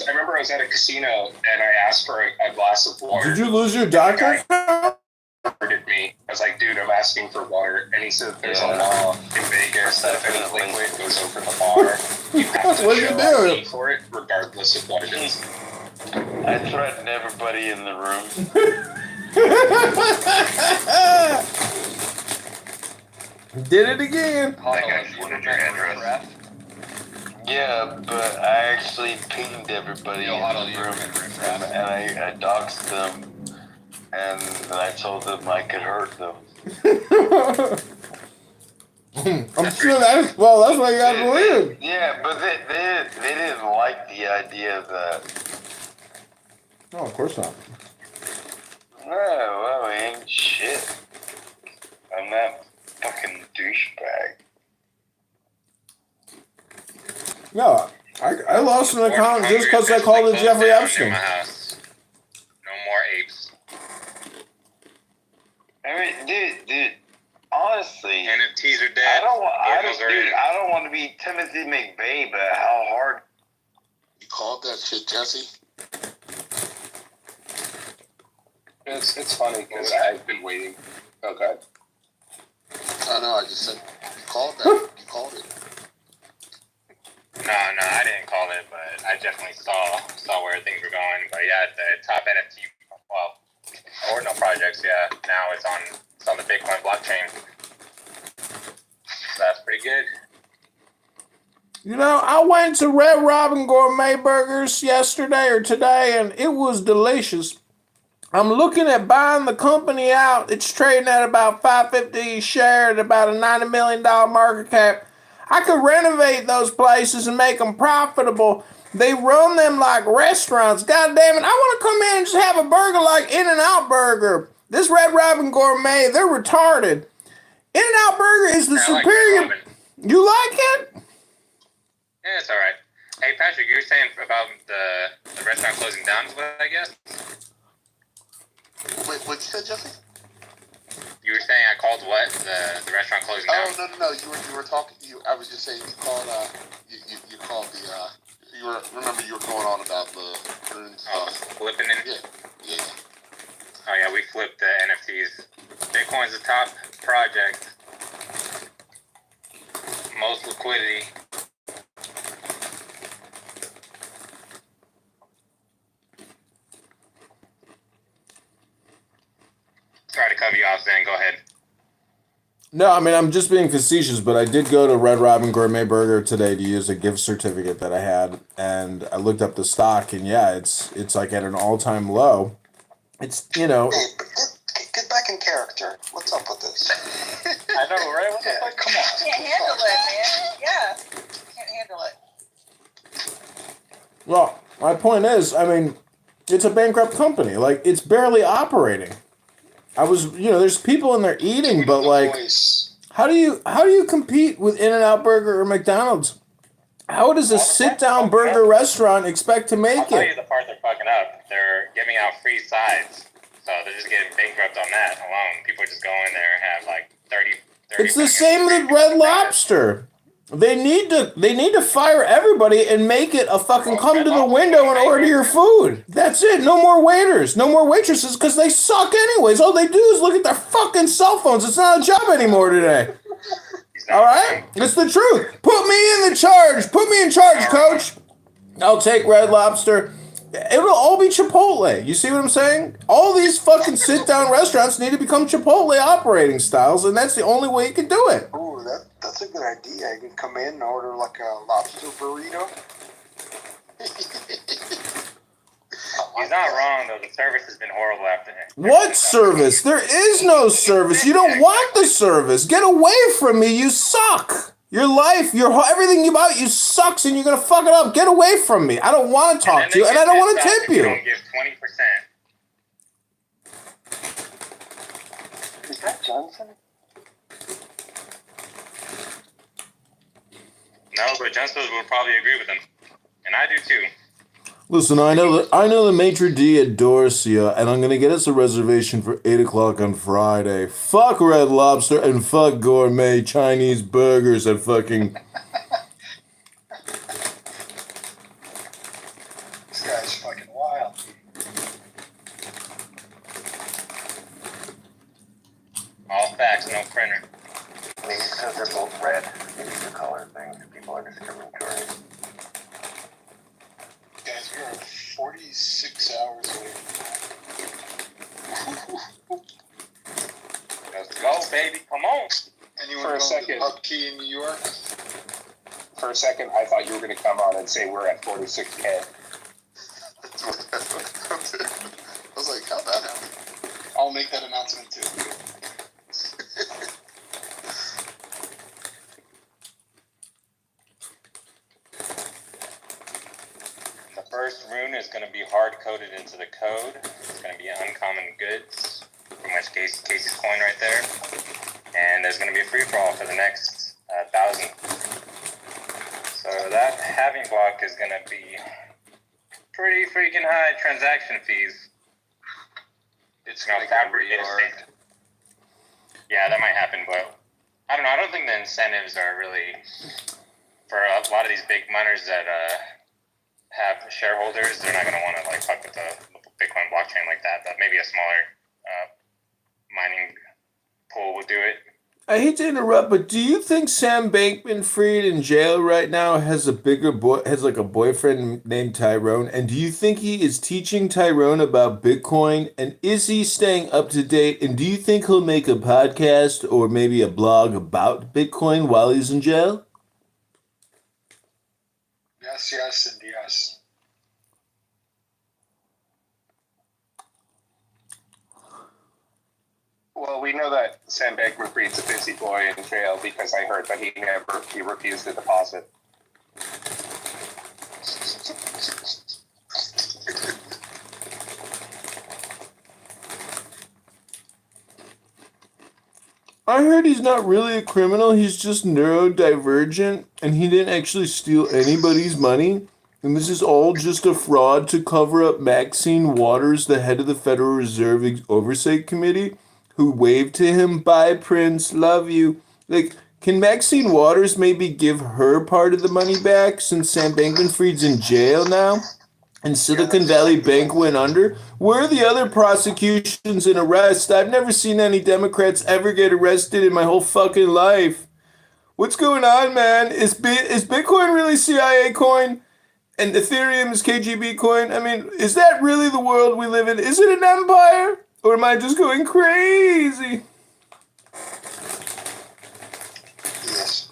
remember I was at a casino and I asked for a glass of water. Did you lose your doctor? At me. I was like, dude, I'm asking for water. And he said there's a law in Vegas that if any liquid goes over the bar, you have to show ID for it, regardless of what it is. I threatened everybody in the room. Did it again. Yeah, but I actually pinged everybody in the room, and I doxed them. And then I told them I could hurt them. I'm sure that's why you gotta believe. Yeah, but they didn't like the idea of that. No, of course not. No, well, I ain't shit. I'm that fucking douchebag. No, I lost an account just because I called it Jeffrey Epstein. No more apes. I mean, dude, honestly, NFTs are dead. I don't want to be Timothy McVeigh, but how hard? You called that shit, Jesse? It's funny because I've been waiting. Oh, God. Oh, no, I just said you called that. You called it. No, I didn't call it, but I definitely saw where things were going. But yeah, the top NFT, ordinal projects, yeah. Now it's on the Bitcoin blockchain. So that's pretty good. You know, I went to Red Robin Gourmet Burgers yesterday or today, and it was delicious. I'm looking at buying the company out. It's trading at about $5.50 a share at about a $90 million market cap. I could renovate those places and make them profitable. They run them like restaurants. God damn it. I want to come in and just have a burger like In-N-Out Burger. This Red Robin Gourmet, they're retarded. In-N-Out Burger is the superior. You like it? Yeah, it's all right. Hey, Patrick, you were saying about the restaurant closing down, is what I guess? Wait, what you said, Jesse? You were saying I called what? The restaurant closing down? Oh, no. You were talking. I was just saying you called. You called the. Remember you were going on about the flipping it. Yeah. Oh yeah, we flipped the NFTs. Bitcoin's the top project. Most liquidity. Sorry to cut you off, Zan. Go ahead. No, I mean, I'm just being facetious, but I did go to Red Robin Gourmet Burger today to use a gift certificate that I had, and I looked up the stock, and yeah, it's like at an all-time low. It's, Hey, get back in character. What's up with this? I know, right? What the fuck? Come on. Can't handle it, man. Yeah. Can't handle it. Well, my point is, I mean, it's a bankrupt company. Like, it's barely operating. There's people in there eating, but like, how do you compete with In-N-Out Burger or McDonald's? How does a sit-down burger restaurant expect to make I'll tell you it? the part they're fucking up. They're giving out free sides. So they're just getting bankrupt on that alone. People just go in there and have like 30 It's the same with Red Lobster. They need to fire everybody and make it a fucking come to the window and order your food. That's it. No more waiters, no more waitresses, because they suck anyways. All they do is look at their fucking cell phones. It's not a job anymore today. All right? It's the truth. Put me in the charge. Put me in charge, coach. I'll take Red Lobster. It'll all be Chipotle. You see what I'm saying? All these fucking sit-down restaurants need to become Chipotle operating styles, and that's the only way you can do it. Ooh, that's a good idea. You can come in and order like a lobster burrito. He's not wrong though. The service has been horrible after him. What service? There is no service. You don't want the service. Get away from me. You suck. Your life, everything about you sucks, and you're gonna fuck it up. Get away from me. I don't want to talk to you, and I don't want to tip you. Don't give 20%. Is that Johnson? No, but Johnson's would probably agree with him, and I do too. Listen, I know the maitre d' adores you, and I'm gonna get us a reservation for 8 o'clock on Friday. Fuck Red Lobster and fuck gourmet Chinese burgers at fucking. This guy's fucking wild. All facts, no printer. Maybe because they're both red. Maybe the color thing. People are discriminatory. Guys, we are 46 hours away. Let's go, baby. Come on. Anyone For a going to second. Upkey in New York? For a second, I thought you were going to come on and say we're at 46K. I was like, how'd that happen? I'll make that announcement too. The first rune is going to be hard-coded into the code. It's going to be uncommon goods. Pretty much Casey's coin right there. And there's going to be a free-for-all for the next 1,000. So that halving block is going to be pretty freaking high transaction fees. It's not Yeah, that might happen, but I don't know. I don't think the incentives are really for a lot of these big miners that have shareholders. They're not going to want to like fuck with the Bitcoin blockchain like that. But maybe a smaller mining pool will do it. I hate to interrupt, but do you think Sam Bankman-Fried in jail right now has a boyfriend named Tyrone? And do you think he is teaching Tyrone about Bitcoin? And is he staying up to date? And do you think he'll make a podcast or maybe a blog about Bitcoin while he's in jail? Yes, and yes. we know that Sam Bankman-Fried's a busy boy in jail because I heard that he refused a deposit. I heard he's not really a criminal, he's just neurodivergent, and he didn't actually steal anybody's money. And this is all just a fraud to cover up Maxine Waters, the head of the Federal Reserve Oversight Committee, who waved to him, "Bye, Prince, love you." Like, can Maxine Waters maybe give her part of the money back since Sam Bankman-Fried's in jail now? And Silicon Valley Bank went under? Where are the other prosecutions and arrests? I've never seen any Democrats ever get arrested in my whole fucking life. What's going on, man? Is Bitcoin really CIA coin? And Ethereum is KGB coin? I mean, is that really the world we live in? Is it an empire? Or am I just going crazy? Yes.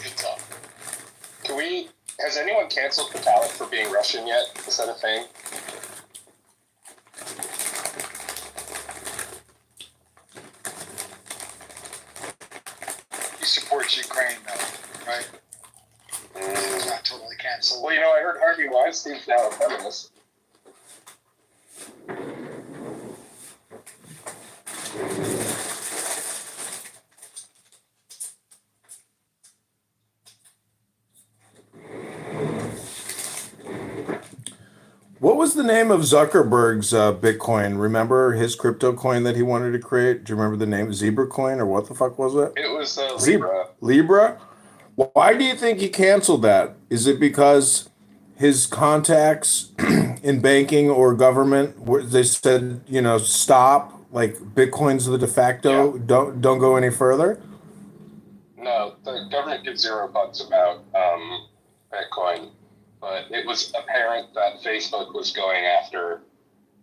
Good talk. Has anyone canceled Vitalik for being Russian yet? Is that a thing? He supports Ukraine, though, right? He's not totally canceled. Well, I heard Harvey Weinstein's now a feminist. What was the name of Zuckerberg's Bitcoin? Remember his crypto coin that he wanted to create? Do you remember the name? Zebra coin, or what the fuck was it? It was Libra. Libra? Why do you think he canceled that? Is it because his contacts in banking or government, they said, stop, like Bitcoin's the de facto, don't go any further? No, the government gives $0 about Bitcoin, but it was apparent that Facebook was going after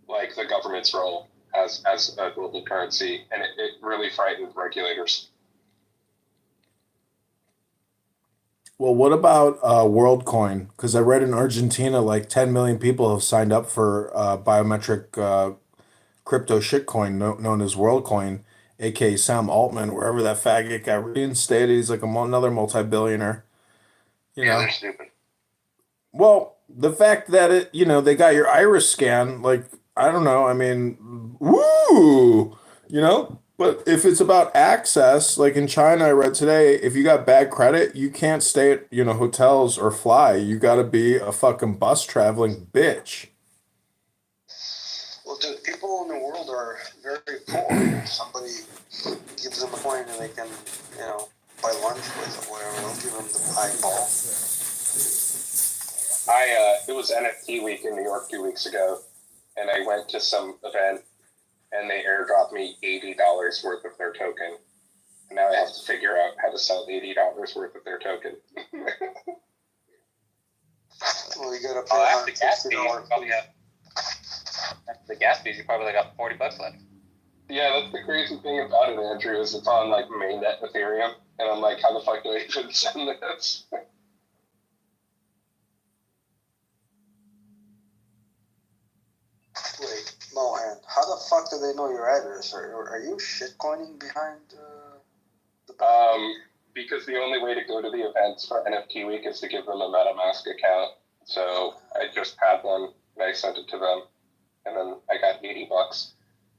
like the government's role as a global currency, and it really frightened regulators. Well, what about WorldCoin? Because I read in Argentina, like 10 million people have signed up for biometric crypto shitcoin known as WorldCoin, aka Sam Altman, wherever that faggot got reinstated. He's like another multi-billionaire. Yeah, they're stupid. Well, the fact that they got your iris scan, like, I don't know, I mean, woo, But if it's about access, like in China, I read today, if you got bad credit, you can't stay at, hotels or fly. You got to be a fucking bus traveling bitch. Well, dude, people in the world are very poor. Somebody gives them a coin and they can, buy lunch with or whatever. They'll give them the eyeball. It was NFT week in New York 2 weeks ago, and I went to some event, and they airdropped me $80 worth of their token. And now I have to figure out how to sell $80 worth of their token. Well, you gotta pay after gas fees, you probably got after the gas fees, you probably got $40 left. Yeah, that's the crazy thing about it, Andrew, is it's on like mainnet Ethereum, and I'm like, how the fuck do I even send this? Wait, Mohan, how the fuck do they know your address? Are you shitcoining behind the back? Because the only way to go to the events for NFT week is to give them a MetaMask account. So I just had one, and I sent it to them, and then I got $80.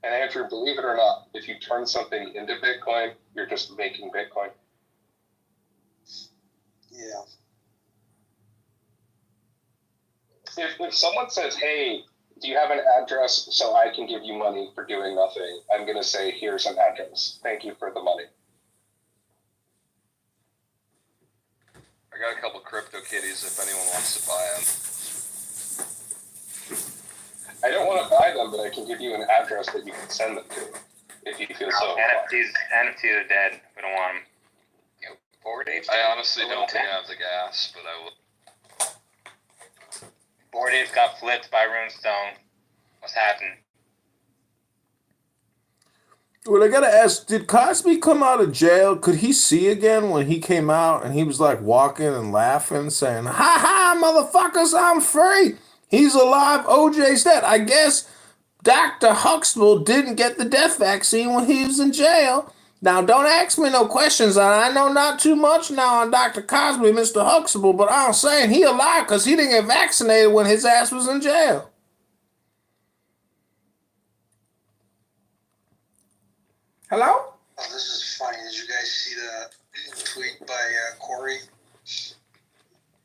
And Andrew, believe it or not, if you turn something into Bitcoin, you're just making Bitcoin. Yeah. If someone says, hey, do you have an address so I can give you money for doing nothing? I'm going to say, here's an address. Thank you for the money. I got a couple crypto kitties if anyone wants to buy them. I don't want to buy them, but I can give you an address that you can send them to if you feel so. NFTs are dead. We don't want them. Bored Apes. I honestly don't think I have the gas, but I will. Bored Apes got flipped by Runestone. What's happening? Well, I gotta ask, did Cosby come out of jail? Could he see again when he came out and he was like walking and laughing, saying, "Ha ha, motherfuckers, I'm free"? He's alive. OJ's dead. I guess Dr. Huxtable didn't get the death vaccine when he was in jail. Now, don't ask me no questions. I know not too much now on Dr. Cosby, Mr. Huxtable, but I'm saying he alive because he didn't get vaccinated when his ass was in jail. Hello? Oh, this is funny. Did you guys see the tweet by Corey?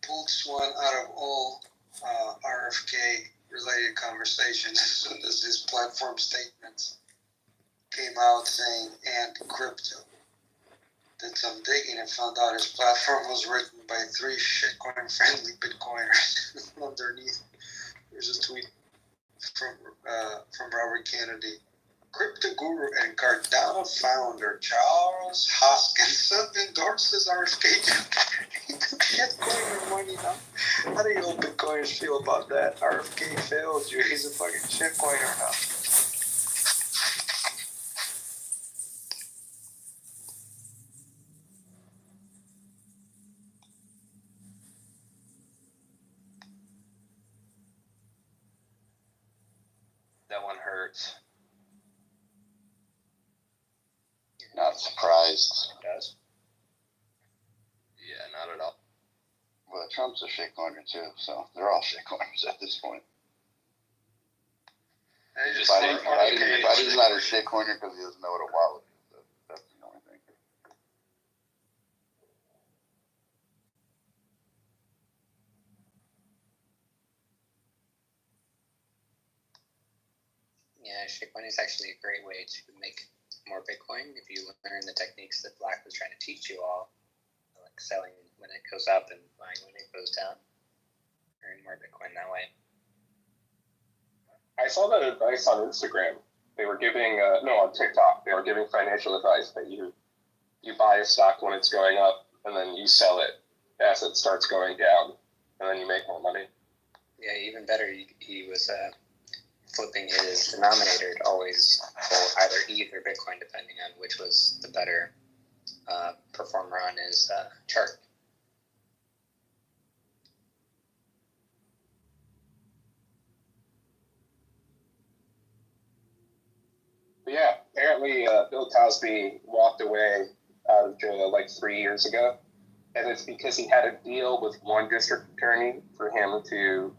Pulled Swan out of all RFK-related conversations. So this his platform statements came out saying, and crypto. Did some digging and found out his platform was written by 3 shitcoin-friendly Bitcoiners. Underneath, there's a tweet from Robert Kennedy. Crypto guru and Cardano founder Charles Hoskinson endorses RFK. He took shitcoiner money now. How do you old Bitcoiners feel about that? RFK failed you. He's a fucking shitcoiner now. That one hurts. Not surprised. It does? Yeah, not at all. Well, Trump's a shitcoiner too, so they're all shitcoiners at this point. Biden's not a shitcoiner because he doesn't know what a wallet is. That's the only thing. Yeah, shitcoin is actually a great way to make more Bitcoin if you learn the techniques that Black was trying to teach you all, like selling when it goes up and buying when it goes down. Earn more Bitcoin that way. I saw that advice on Instagram. They were giving, on TikTok, they were giving financial advice that you buy a stock when it's going up and then you sell it as it starts going down and then you make more money. Yeah, even better, he was flipping his denominator to always hold either ETH or Bitcoin, depending on which was the better performer on his chart. But yeah, apparently Bill Cosby walked away out of jail like 3 years ago, and it's because he had a deal with one district attorney for him to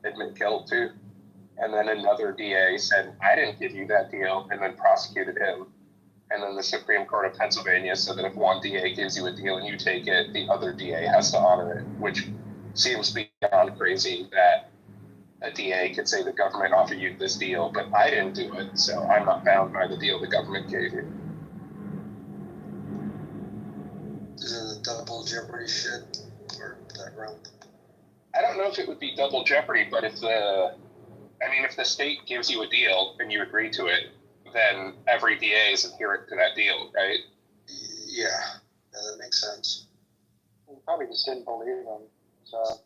admit guilt to. And then another DA said, I didn't give you that deal, and then prosecuted him. And then the Supreme Court of Pennsylvania said that if one DA gives you a deal and you take it, the other DA has to honor it, which seems beyond crazy that a DA could say the government offered you this deal, but I didn't do it, so I'm not bound by the deal the government gave you. Is it a double jeopardy shit or that realm? I don't know if it would be double jeopardy, but if the state gives you a deal and you agree to it, then every DA is adherent to that deal, right? Yeah, that makes sense. You probably just didn't believe him, so.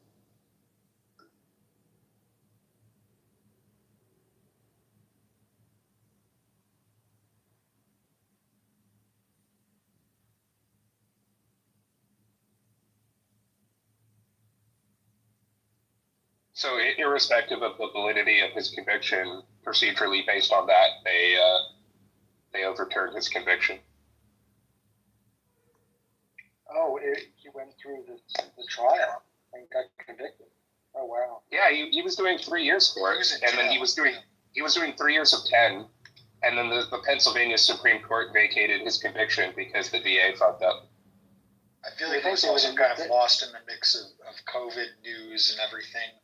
So irrespective of the validity of his conviction, procedurally based on that, they overturned his conviction. Oh, he went through the trial and got convicted. Oh wow. Yeah, he was doing 3 years for it, and then he was doing 3 years of 10, and then the Pennsylvania Supreme Court vacated his conviction because the DA fucked up. I feel like he was also kind of lost in the mix of COVID news and everything.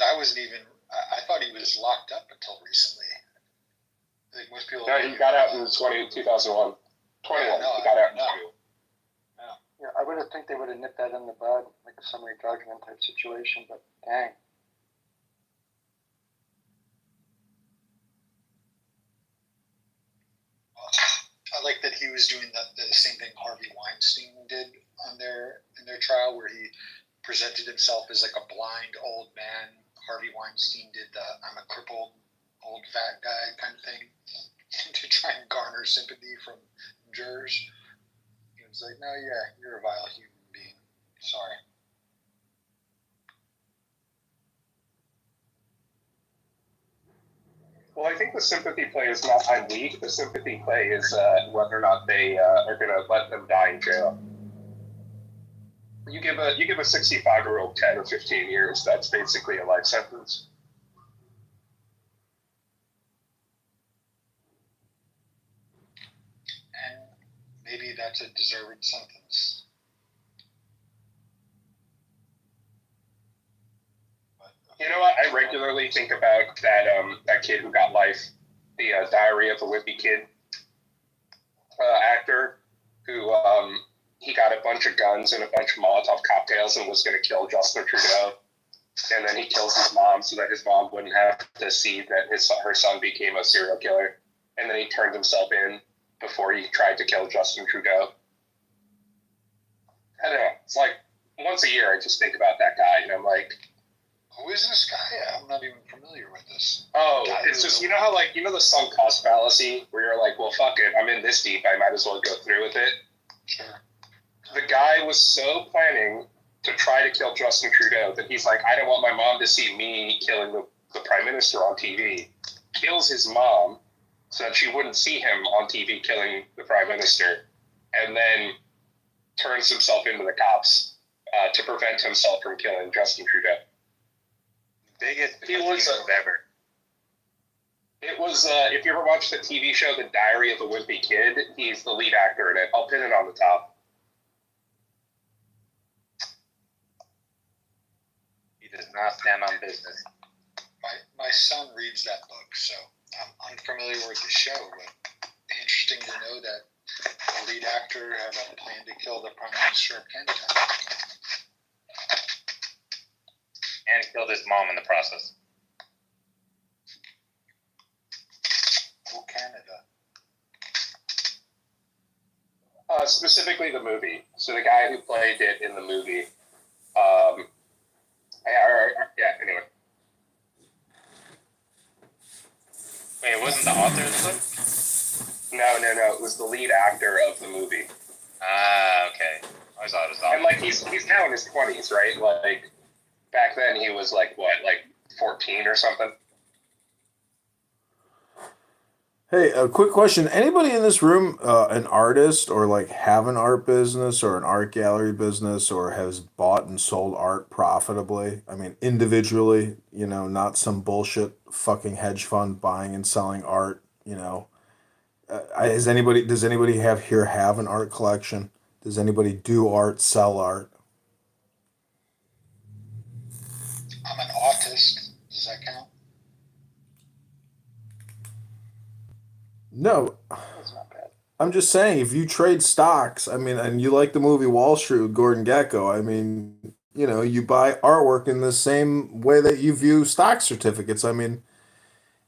I thought he was locked up until recently. I think most people. No, he got out in 2001. 21. Yeah, no, he got out in 21. Yeah, I would have think they would have nipped that in the bud, like a summary judgment type situation, but dang. I like that he was doing the same thing Harvey Weinstein did in their trial, where he presented himself as like a blind old man. Harvey Weinstein did the I'm a crippled old fat guy kind of thing to try and garner sympathy from jurors. He was like, no, yeah, you're a vile human being. Sorry. Well, I think the sympathy play is not I'm weak. The sympathy play is whether or not they are going to let them die in jail. You give a 65-year-old 10 or 15 years. That's basically a life sentence. And maybe that's a deserved sentence. You know what? I regularly think about that kid who got life, the Diary of a Wimpy Kid actor, who he got a bunch of guns and a bunch of Molotov cocktails and was going to kill Justin Trudeau, and then he kills his mom so that his mom wouldn't have to see that her son became a serial killer, and then he turned himself in before he tried to kill Justin Trudeau. I don't know. It's like once a year I just think about that guy, and I'm like, who is this guy? I'm not even familiar with this. Oh, it's just, you know how, like, you know the sunk cost fallacy where you're like, well, fuck it, I'm in this deep, I might as well go through with it? Sure. The guy was so planning to try to kill Justin Trudeau that he's like, I don't want my mom to see me killing the prime minister on TV. Kills his mom so that she wouldn't see him on TV killing the prime minister, and then turns himself into the cops to prevent himself from killing Justin Trudeau. Biggest He was ever. It was, if you ever watched the TV show The Diary of a Wimpy Kid, he's the lead actor in it. I'll pin it on the top. He does not stand on business. My son reads that book, so I'm unfamiliar with the show, but interesting to know that the lead actor had a plan to kill the Prime Minister of Canada. And killed his mom in the process. Oh, Canada. Specifically the movie. So the guy who played it in the movie. Anyway. Wait, it wasn't the author of the book? No. It was the lead actor of the movie. Ah, okay. I thought it was the author. And, like, he's now in his 20s, right? Like, back then he was, like, 14 or something? Hey, a quick question. Anybody in this room an artist or like have an art business or an art gallery business or has bought and sold art profitably? I mean, individually, you know, not some bullshit fucking hedge fund buying and selling art, you know. Does anybody have an art collection? Does anybody do art, sell art? I'm an autist. Does that count? No. That's not bad. I'm just saying, if you trade stocks, I mean, and you like the movie Wall Street with Gordon Gekko, I mean, you know, you buy artwork in the same way that you view stock certificates. I mean,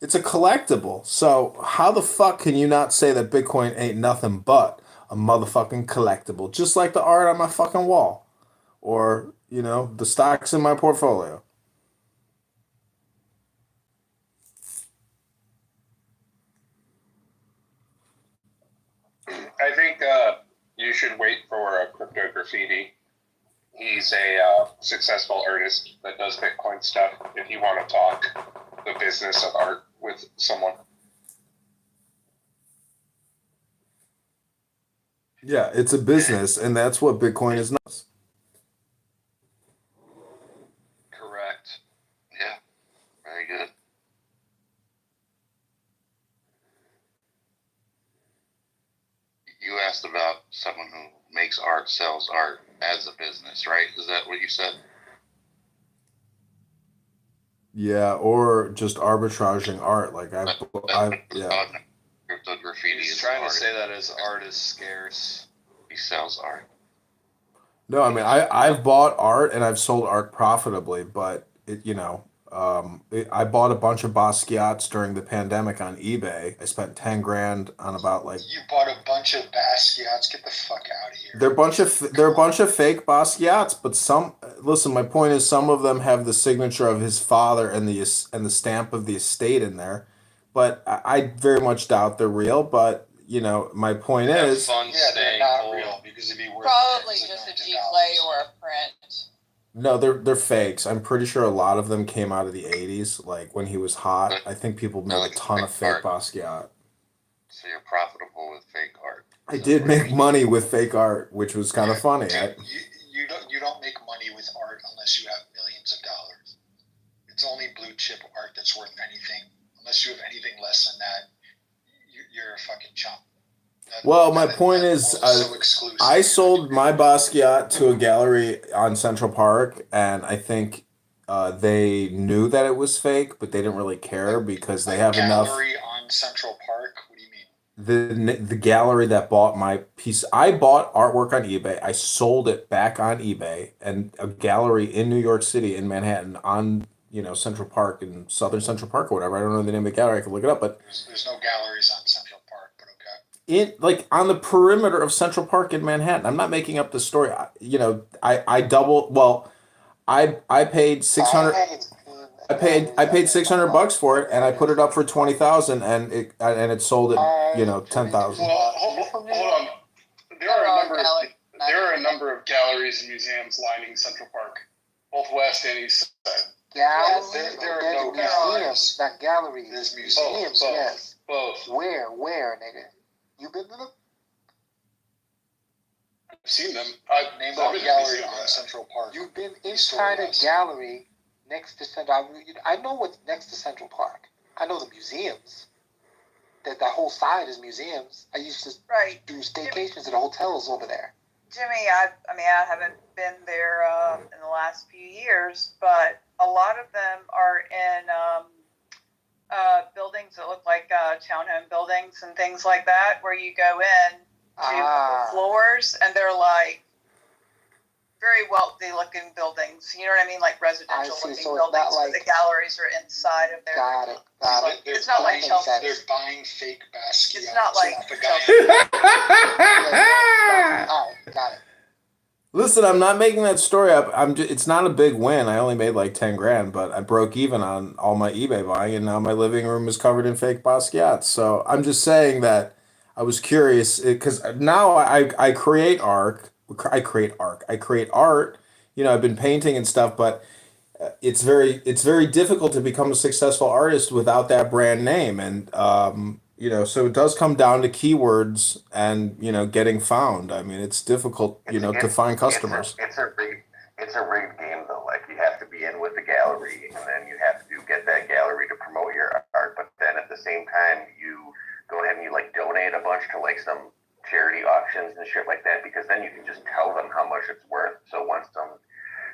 it's a collectible. So how the fuck can you not say that Bitcoin ain't nothing but a motherfucking collectible? Just like the art on my fucking wall. Or, you know, the stocks in my portfolio. I think you should wait for Crypto Graffiti. He's a successful artist that does Bitcoin stuff. If you want to talk the business of art with someone. Yeah, it's a business, and that's what Bitcoin is not. Correct. Yeah. Very good. You asked about someone who makes art, sells art as a business, right? Is that what you said? Yeah, or just arbitraging art. Like yeah. Crypto Graffiti He's is trying art. to say that his art is scarce. He sells art. No, I mean I've bought art and I've sold art profitably, but I bought a bunch of Basquiat's during the pandemic on eBay. I spent 10 grand on about like You bought a bunch of Basquiat's. Get the fuck out of here. they're a bunch of fake Basquiat's, but listen, my point is some of them have the signature of his father and the stamp of the estate in there. But I very much doubt they're real, but you know, my point is Yeah, they're not real because it'd be worth Probably tens of just a millions of G play dollars. or a print. No, they're fakes. I'm pretty sure a lot of them came out of the '80s, like when he was hot. I think people made a ton of fake Basquiat. So you're profitable with fake art. I did make money with fake art, which was kind of funny. You don't make money with art unless you have millions of dollars. It's only blue chip art that's worth anything. Unless you have anything less than that, you're a fucking chump. Well, my point is, I sold my Basquiat to a gallery on Central Park, and I think they knew that it was fake, but they didn't really care because they have enough. Gallery on Central Park? What do you mean? The gallery that bought my piece, I bought artwork on eBay. I sold it back on eBay, and a gallery in New York City in Manhattan on Central Park in Southern Central Park or whatever. I don't know the name of the gallery. I can look it up, but there's no galleries on Central Park, but okay. in like on the perimeter of Central Park in Manhattan. I'm not making up the story. I double. Well, I paid 600. I paid $600 for it, and I put it up for 20,000, and it sold at 10,000. Well, hold on. There are a number of galleries and museums lining Central Park, both west and east side. Galleries? There are no museums, not galleries. There's museums. Both. Yes. Both. Where, nigga? You been to them? I've seen them. Name a gallery on Central Park. You've been inside a gallery next to Central. I know what's next to Central Park. I know the museums. That whole side is museums. I used to do staycations at hotels over there. Jimmy, I haven't been there in the last few years, but a lot of them are in buildings that look like townhome buildings and things like that, where you go in to the floors and they're like very wealthy looking buildings. You know what I mean? Like residential looking buildings where the galleries are inside of there. Got it. It's not like Chelsea. They're buying fake Basquiat. It's not like got it. Listen, I'm not making that story up. It's not a big win. I only made like 10 grand, but I broke even on all my eBay buying, and now my living room is covered in fake Basquiat. So I'm just saying that I was curious because now I create art. I create art. I've been painting and stuff, but it's very difficult to become a successful artist without that brand name, and so it does come down to keywords and getting found. I mean, it's difficult to find customers. It's a rigged game though. Like you have to be in with the gallery, and then you have to get that gallery to promote your art. But then at the same time, you go ahead and you like donate a bunch to like some charity auctions and shit like that, because then you can just tell them how much it's worth. So once some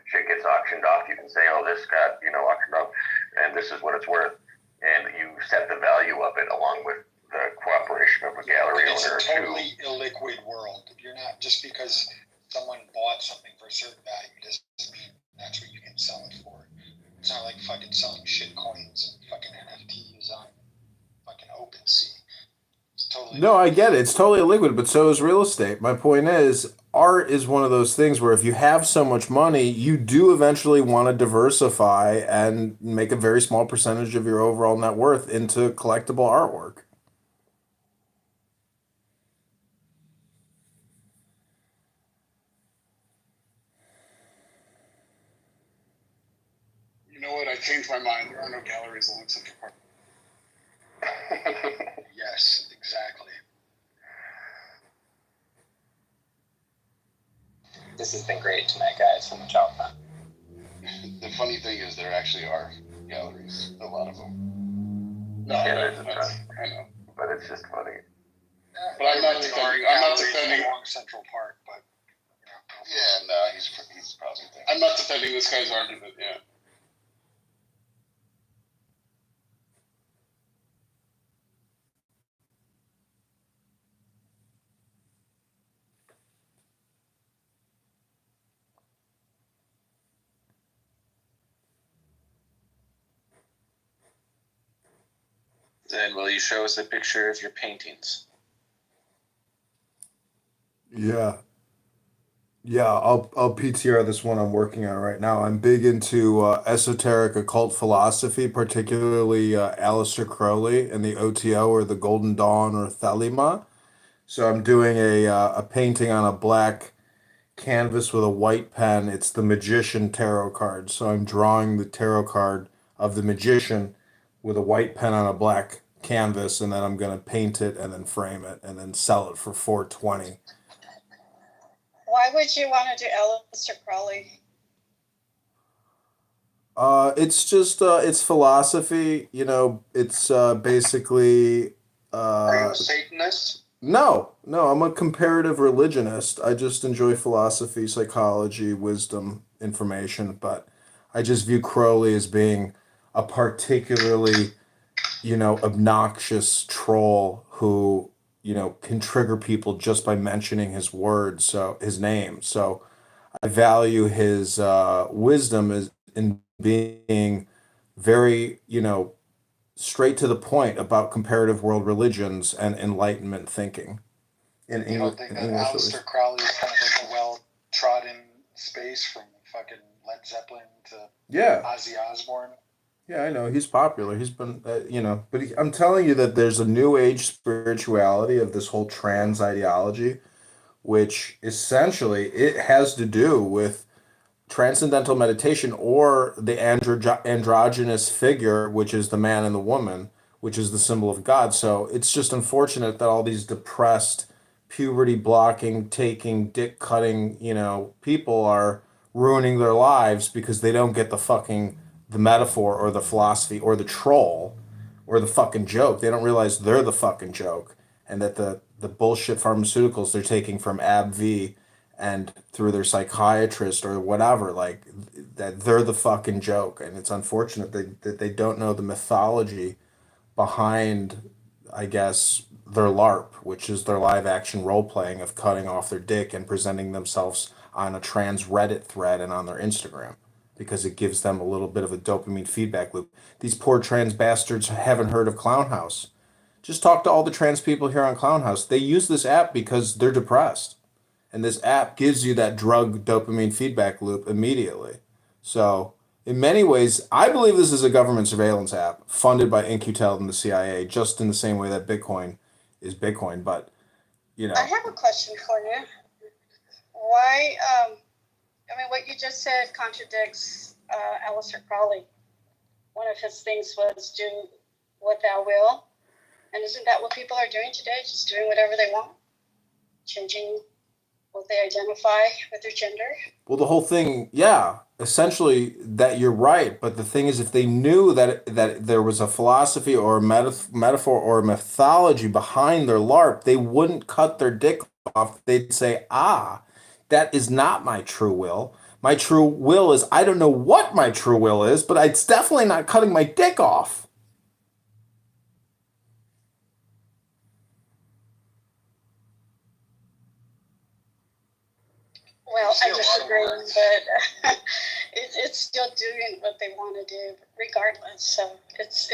shit gets auctioned off, you can say, oh, this got auctioned off and this is what it's worth, and you set the value of it along with the cooperation of a gallery it's owner. It's a totally illiquid world. You're not, just because someone bought something for a certain value doesn't mean that's what you can sell it for. It's not like fucking selling shit coins and fucking NFTs on fucking OpenSea. No, I get it. It's totally liquid, but so is real estate. My point is, art is one of those things where if you have so much money, you do eventually want to diversify and make a very small percentage of your overall net worth into collectible artwork. You know what? I changed my mind. There are no galleries along Central Park. Yes, exactly. This has been great tonight, guys. So much fun. The funny thing is, there actually are galleries, a lot of them. No, there's a ton. I know, but it's just funny. But I'm not defending along Central Park, but yeah, no, he's probably thinking. I'm not defending this guy's argument. Yeah. Then will you show us a picture of your paintings? Yeah. I'll PTR this one I'm working on right now. I'm big into esoteric occult philosophy, particularly Aleister Crowley and the OTO, or the Golden Dawn, or Thelema. So I'm doing a painting on a black canvas with a white pen. It's the Magician tarot card. So I'm drawing the tarot card of the Magician with a white pen on a black canvas, and then I'm going to paint it and then frame it and then sell it for $420. Why would you want to do Aleister Crowley? It's just it's philosophy, you know. It's basically. Are you a Satanist? No, I'm a comparative religionist. I just enjoy philosophy, psychology, wisdom, information, but I just view Crowley as being a particularly, you know, obnoxious troll who, you know, can trigger people just by mentioning his words, so his name. So I value his wisdom as in being very, you know, straight to the point about comparative world religions and Enlightenment thinking. In You don't think that Aleister Crowley is kind of like a well-trodden space from fucking Led Zeppelin to Yeah. Ozzy Osbourne? Yeah, I know he's popular. He's been, you know, but I'm telling you that there's a new age spirituality of this whole trans ideology, which essentially it has to do with transcendental meditation or the androgynous figure, which is the man and the woman, which is the symbol of God. So it's just unfortunate that all these depressed, puberty blocking, taking, dick cutting, you know, people are ruining their lives because they don't get the metaphor or the philosophy or the troll or the fucking joke. They don't realize they're the fucking joke, and that the bullshit pharmaceuticals they're taking from AbbVie and through their psychiatrist or whatever, like that they're the fucking joke. And it's unfortunate that they don't know the mythology behind, I guess, their LARP, which is their live action role playing of cutting off their dick and presenting themselves on a trans Reddit thread and on their Instagram, because it gives them a little bit of a dopamine feedback loop. These poor trans bastards haven't heard of Clown House. Just talk to all the trans people here on Clown House. They use this app because they're depressed. And this app gives you that drug dopamine feedback loop immediately. So, in many ways, I believe this is a government surveillance app funded by InQtel and the CIA, just in the same way that Bitcoin is Bitcoin. But, you know. I have a question for you. Why, I mean, what you just said contradicts Aleister Crowley. One of his things was do what thou will. And isn't that what people are doing today? Just doing whatever they want? Changing what they identify with their gender? Well, the whole thing, yeah, essentially that you're right. But the thing is, if they knew that there was a philosophy or a metaphor or a mythology behind their LARP, they wouldn't cut their dick off. They'd say, that is not my true will. My true will is, I don't know what my true will is, but it's definitely not cutting my dick off. Well, I disagree, but it's still doing what they want to do, regardless. So it's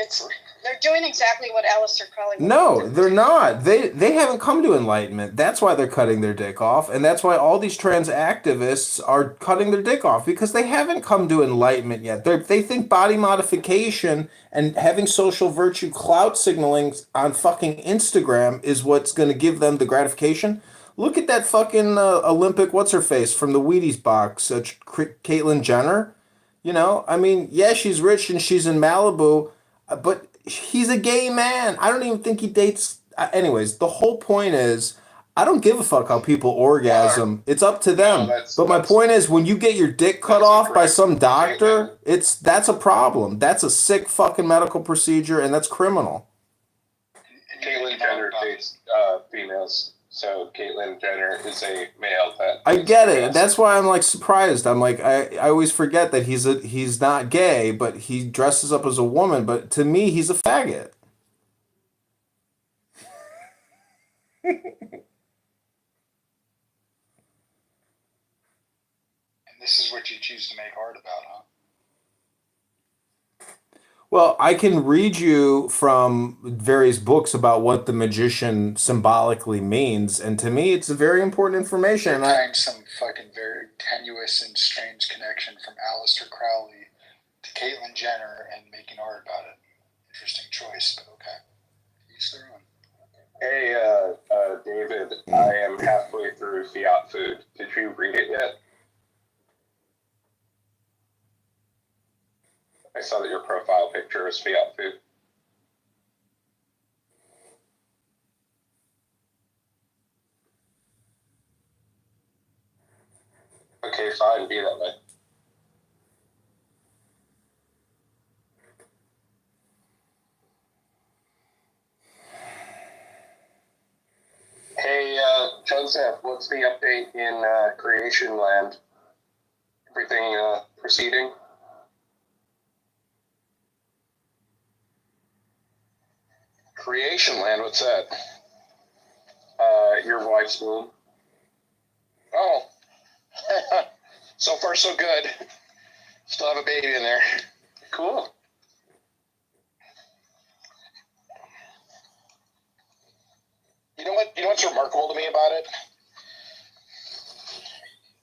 they're doing exactly what Aleister Crowley. No, they're not. They haven't come to enlightenment. That's why they're cutting their dick off, and that's why all these trans activists are cutting their dick off, because they haven't come to enlightenment yet. They think body modification and having social virtue clout signaling on fucking Instagram is what's going to give them the gratification. Look at that fucking Olympic what's-her-face from the Wheaties box, Caitlyn Jenner. You know, I mean, yeah, she's rich and she's in Malibu, but he's a gay man. I don't even think he dates... anyways, the whole point is, I don't give a fuck how people orgasm. It's up to them. But my point is, when you get your dick cut off by some doctor, that's a problem. That's a sick fucking medical procedure, and that's criminal. Caitlyn Jenner dates females. So Caitlyn Jenner is a male that... I get it. That's why I'm like surprised. I'm like, I always forget that he's not gay, but he dresses up as a woman. But to me, he's a faggot. And this is what you choose to make art about, huh? Well, I can read you from various books about what the magician symbolically means, and to me, it's a very important information. You're trying some fucking very tenuous and strange connection from Aleister Crowley to Caitlyn Jenner and making art about it. Interesting choice, but okay. Each their own. Hey, David, I am halfway through Fiat Food. Did you read it yet? I saw that your profile picture is Fiat Food. Okay, fine, be that way. Hey, Joseph, what's the update in Creation Land? Everything proceeding? Creation Land, what's that? Your wife's womb. Oh, so far so good. Still have a baby in there. Cool. You know what's remarkable to me about it?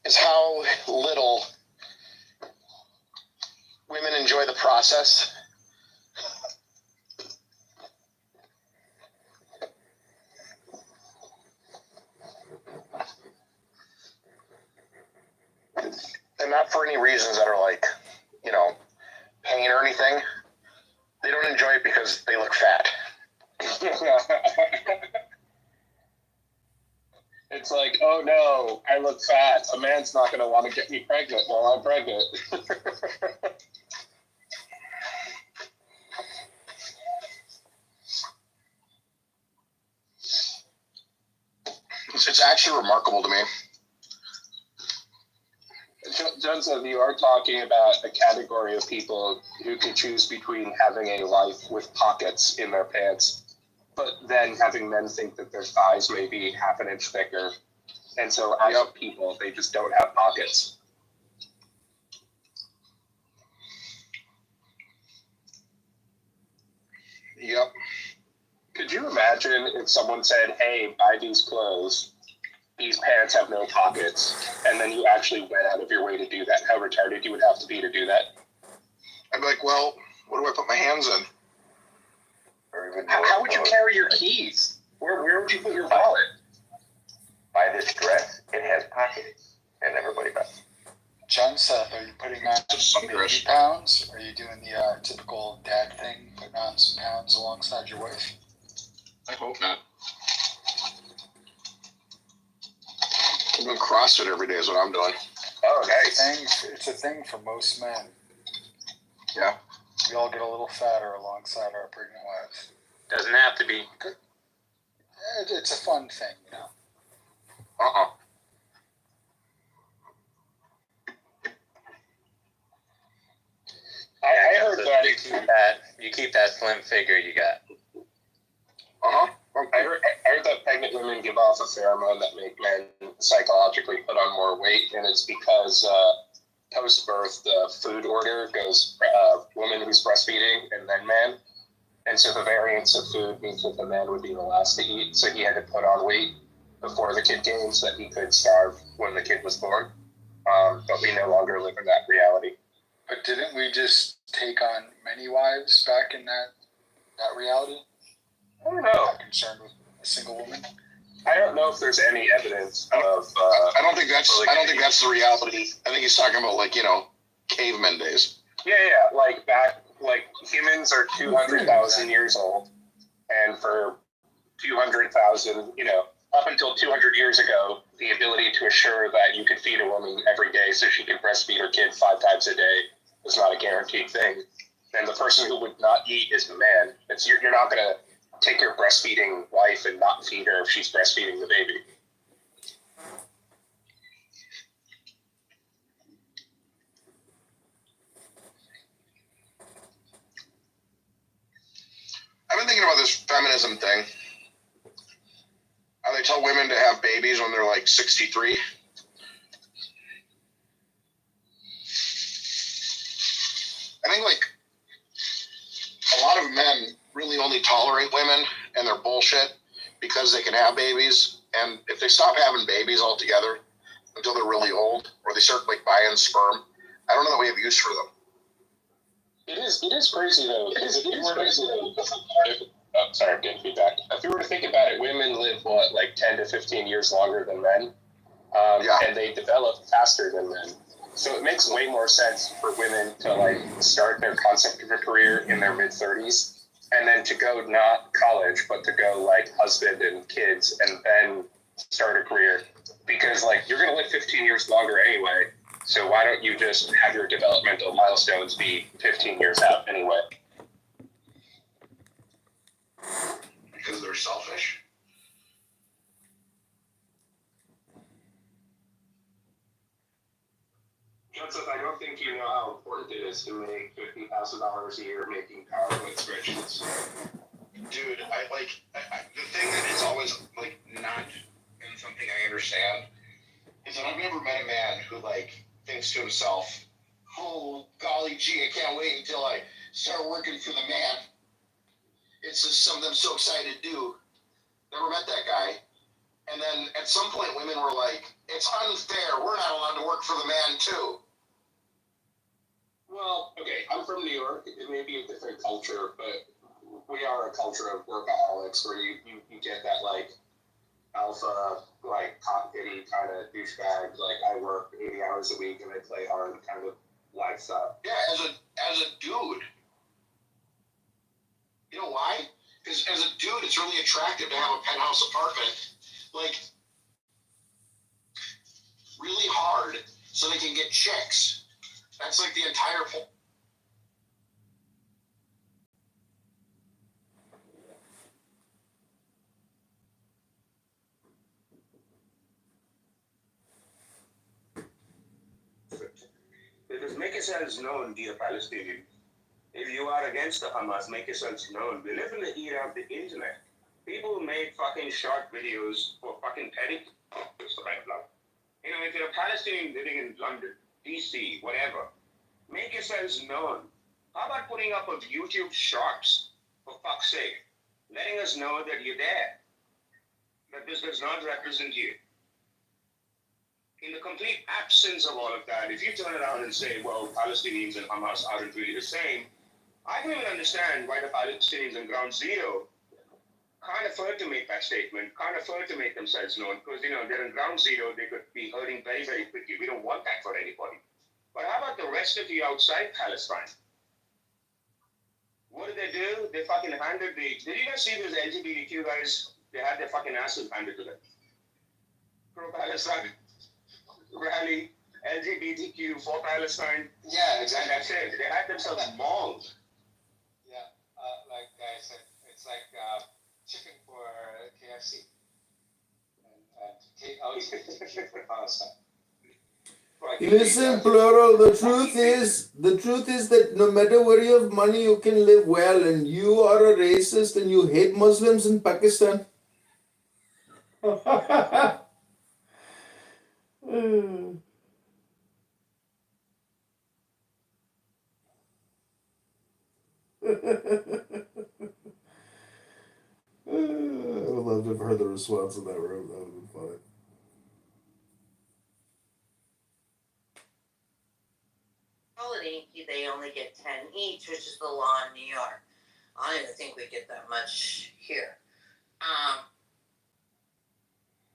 Is how little women enjoy the process. And not for any reasons that are like, pain or anything. They don't enjoy it because they look fat. It's like, oh no, I look fat. A man's not going to want to get me pregnant while I'm pregnant. It's actually remarkable to me. Joseph, you are talking about a category of people who can choose between having a life with pockets in their pants, but then having men think that their thighs may be half an inch thicker. And so as people, they just don't have pockets. Yep. Could you imagine if someone said, hey, buy these clothes, these pants have no pockets, and then you actually went out of your way to do that? How retarded you would have to be to do that? I'd be like, well, what do I put my hands in? How would you carry your keys? Where would you put your wallet? Buy this dress, it has pockets, and everybody does. John Seth, are you putting on 50 pounds? Are you doing the typical dad thing, putting on some pounds alongside your wife? I hope not. I'm doing CrossFit every day is what I'm doing. Oh, nice. It's a thing for most men. Yeah. We all get a little fatter alongside our pregnant wives. Doesn't have to be. It's a fun thing, I heard that you keep that slim figure you got. I heard that pregnant women give off a pheromone that make men psychologically put on more weight, and it's because post-birth the food order goes woman who's breastfeeding and then man, and so the variance of food means that the man would be the last to eat, so he had to put on weight before the kid came so that he could starve when the kid was born. But we no longer live in that reality. But didn't we just take on many wives back in that reality? I don't know. Not concerned with a single woman. I don't know if there's any evidence of. I don't think that's the reality. I think he's talking about cavemen days. Yeah, like humans are 200,000 years old, and for 200,000, up until 200 years ago, the ability to assure that you could feed a woman every day so she could breastfeed her kid 5 times a day was not a guaranteed thing. And the person who would not eat is the man. You're not going to take your breastfeeding wife and not feed her if she's breastfeeding the baby. I've been thinking about this feminism thing. How they tell women to have babies when they're 63. I think a lot of men really only tolerate women and their bullshit because they can have babies. And if they stop having babies altogether until they're really old, or they start buying sperm, I don't know that we have use for them. It is crazy though. sorry, I'm getting feedback. If you were to think about it, women live, what, like 10 to 15 years longer than men? And they develop faster than men. So it makes way more sense for women to like start their concept of a career in their mid-30s, and then to go not college, but to go like husband and kids, and then start a career. Because like you're gonna live 15 years longer anyway, so why don't you just have your developmental milestones be 15 years out anyway? Because they're selfish. Joseph, I don't think you know how important it is to make $50,000 a year making PowerPoint spreadsheets. Dude, the thing that is always like not and something I understand is that I've never met a man who like thinks to himself, "Oh golly gee, I can't wait until I start working for the man. It's just something I'm so excited to do." Never met that guy. And then at some point, women were like, "It's unfair. We're not allowed to work for the man too." Well, okay, I'm from New York. It may be a different culture, but we are a culture of workaholics where you get that like alpha, like cockpitty kind of douchebag, like I work 80 hours a week and I play hard kind of lifestyle. Yeah, as a dude. You know why? Because as a dude, it's really attractive to have a penthouse apartment, like really hard, so they can get chicks. That's like the entire point. Because make yourselves known, dear Palestinians. If you are against the Hamas, make yourselves known. We live in the era of the internet. People make fucking short videos for fucking petty. You know, if you're a Palestinian living in London, DC, whatever, make yourselves known. How about putting up of YouTube shorts, for fuck's sake, letting us know that you're there, that this does not represent you. In the complete absence of all of that, if you turn around and say, well, Palestinians and Hamas aren't really the same, I can even understand why the Palestinians in Ground Zero can't afford to make that statement, can't afford to make themselves known, because, you know, they're in Ground Zero, they could be hurting very, very quickly. We don't want that for anybody. But how about the rest of you outside Palestine? What did they do? They fucking handed the... Did you guys see those LGBTQ guys? They had their fucking asses handed to them. Pro-Palestine rally, LGBTQ for Palestine. Yeah, exactly. And that's it. They had themselves mauled. Yeah, like I said, it's like chicken for KFC. And LGBTQ for Palestine. Listen, plural. The truth is that no matter where you have money, you can live well. And you are a racist, and you hate Muslims in Pakistan. I would love to have heard the response in that room. That would have been funny. They only get 10 each, which is the law in New York. I don't even think we get that much here.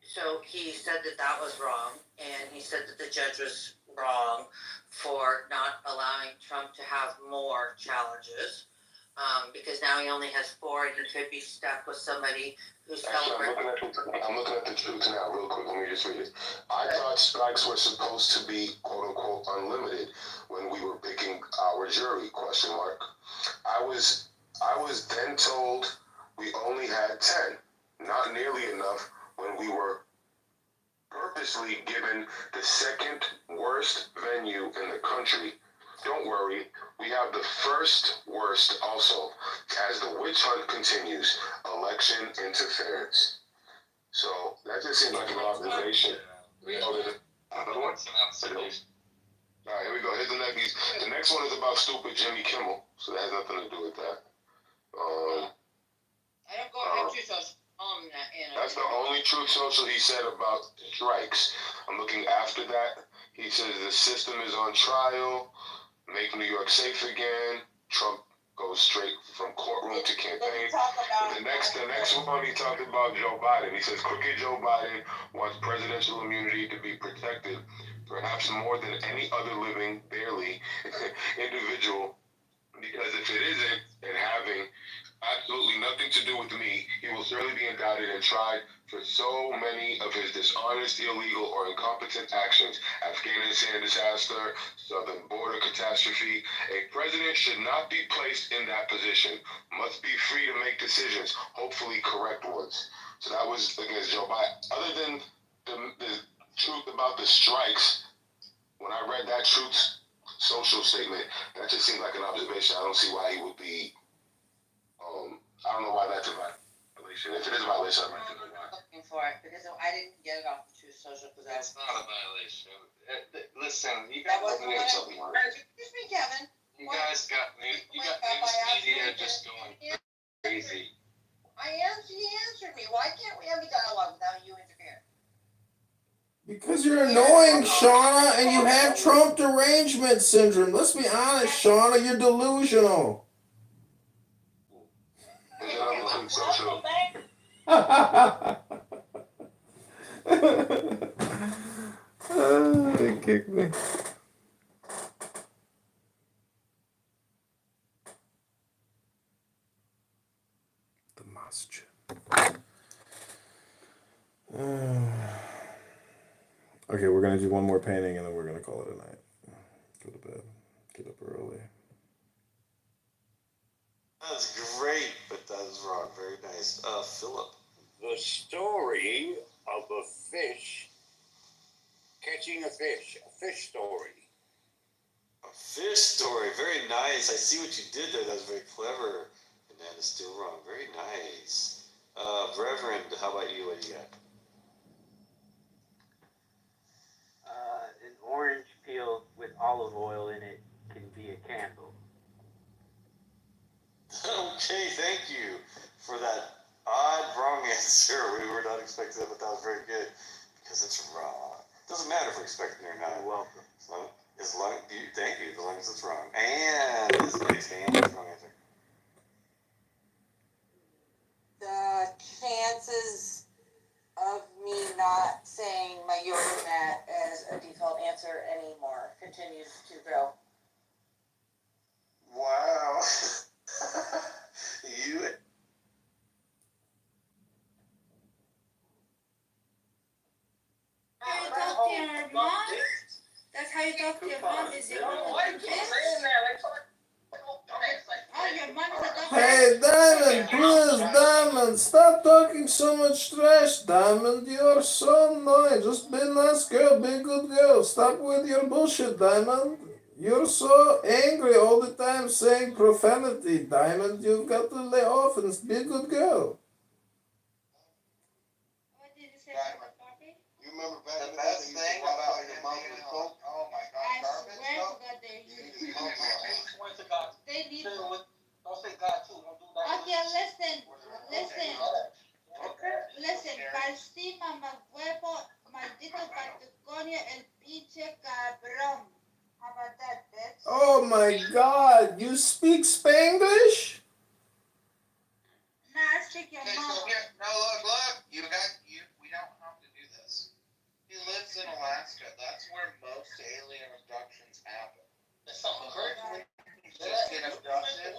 So he said that that was wrong, and he said that the judge was wrong for not allowing Trump to have more challenges, because now he only has 4, and he could be stuck with somebody who's celebrating. I'm looking at the truth now, real quick. Let me just read it. I thought strikes were supposed to be "quote unquote" unlimited when we were picking our jury? Question mark. I was then told we only had 10, not nearly enough when we were purposely given the second worst venue in the country. Don't worry, we have the first worst also, as the witch hunt continues. Election interference. So that just seems like an observation. Another one? All right, here we go. Here's the next. The next one is about stupid Jimmy Kimmel, so that has nothing to do with that. I don't go to social. That's the only Truth Social he said about strikes. I'm looking after that. He says the system is on trial. Make New York safe again. Trump goes straight from courtroom to campaign. The next one, he talked about Joe Biden. He says, crooked Joe Biden wants presidential immunity to be protected, perhaps more than any other living, barely, individual, because if it isn't, and having absolutely nothing to do with me, he will certainly be indicted and tried for so many of his dishonest, illegal, or incompetent actions. Afghanistan disaster, southern border catastrophe. A president should not be placed in that position. Must be free to make decisions, hopefully correct ones. So that was against Joe Biden. Other than the truth about the strikes, when I read that truth social statement, that just seemed like an observation. I don't see why he would be, I don't know why that's a violation. If it is a violation, I'd like to know why. Looking for it because I didn't get it off the Truth Social because That's not a violation. Listen, you that got wasn't news. what Excuse me, Kevin. You guys got news. You got news media just going crazy. He answered me. Why can't we have a dialogue without you interfering? Because you're annoying, Shauna, and you have Trump derangement syndrome. Let's be honest, Shauna, you're delusional. They kicked me. The masjid. Okay, we're gonna do one more painting and then we're gonna call it a night. Go to bed. Get up early. That's great, but that was wrong. Very nice. Philip. The story of a fish catching a fish story. A fish story. Very nice. I see what you did there. That was very clever. And that is still wrong. Very nice. Reverend, how about you? What do you got? An orange peel with olive oil in it can be a candle. Okay, thank you for that odd wrong answer. We were not expecting that, but that was very good because it's wrong. Doesn't matter if we're expecting it or not. You're welcome. Thank you, as long as it's wrong. And this next hand is wrong answer. The chances of me not saying my yoga mat as a default answer anymore continues to grow. Wow. You. How you talk to your mom? That's how you talk to your mom? Is it? Oh, your mom is a doctor. Hey, Diamond, please, Diamond, stop talking so much trash, Diamond. You're so annoying. Just be a nice girl, be a good girl. Stop with your bullshit, Diamond. You're so angry all the time saying profanity, Diamond. You've got to lay off and be a good girl. What did you say about the party? You remember back the best thing about your mom was coke? Oh my I God, swear to God they need. Don't say God too. Don't do that. Okay, listen. Calcima, más huevo, maldito Patagonia, el pinche cabrón. How about that, bitch? Oh my God, you speak Spanglish? Nah, I speak your mom. No, look. We don't have to do this. He lives in Alaska. That's where most alien abductions happen. That's something crazy. Just get abducted.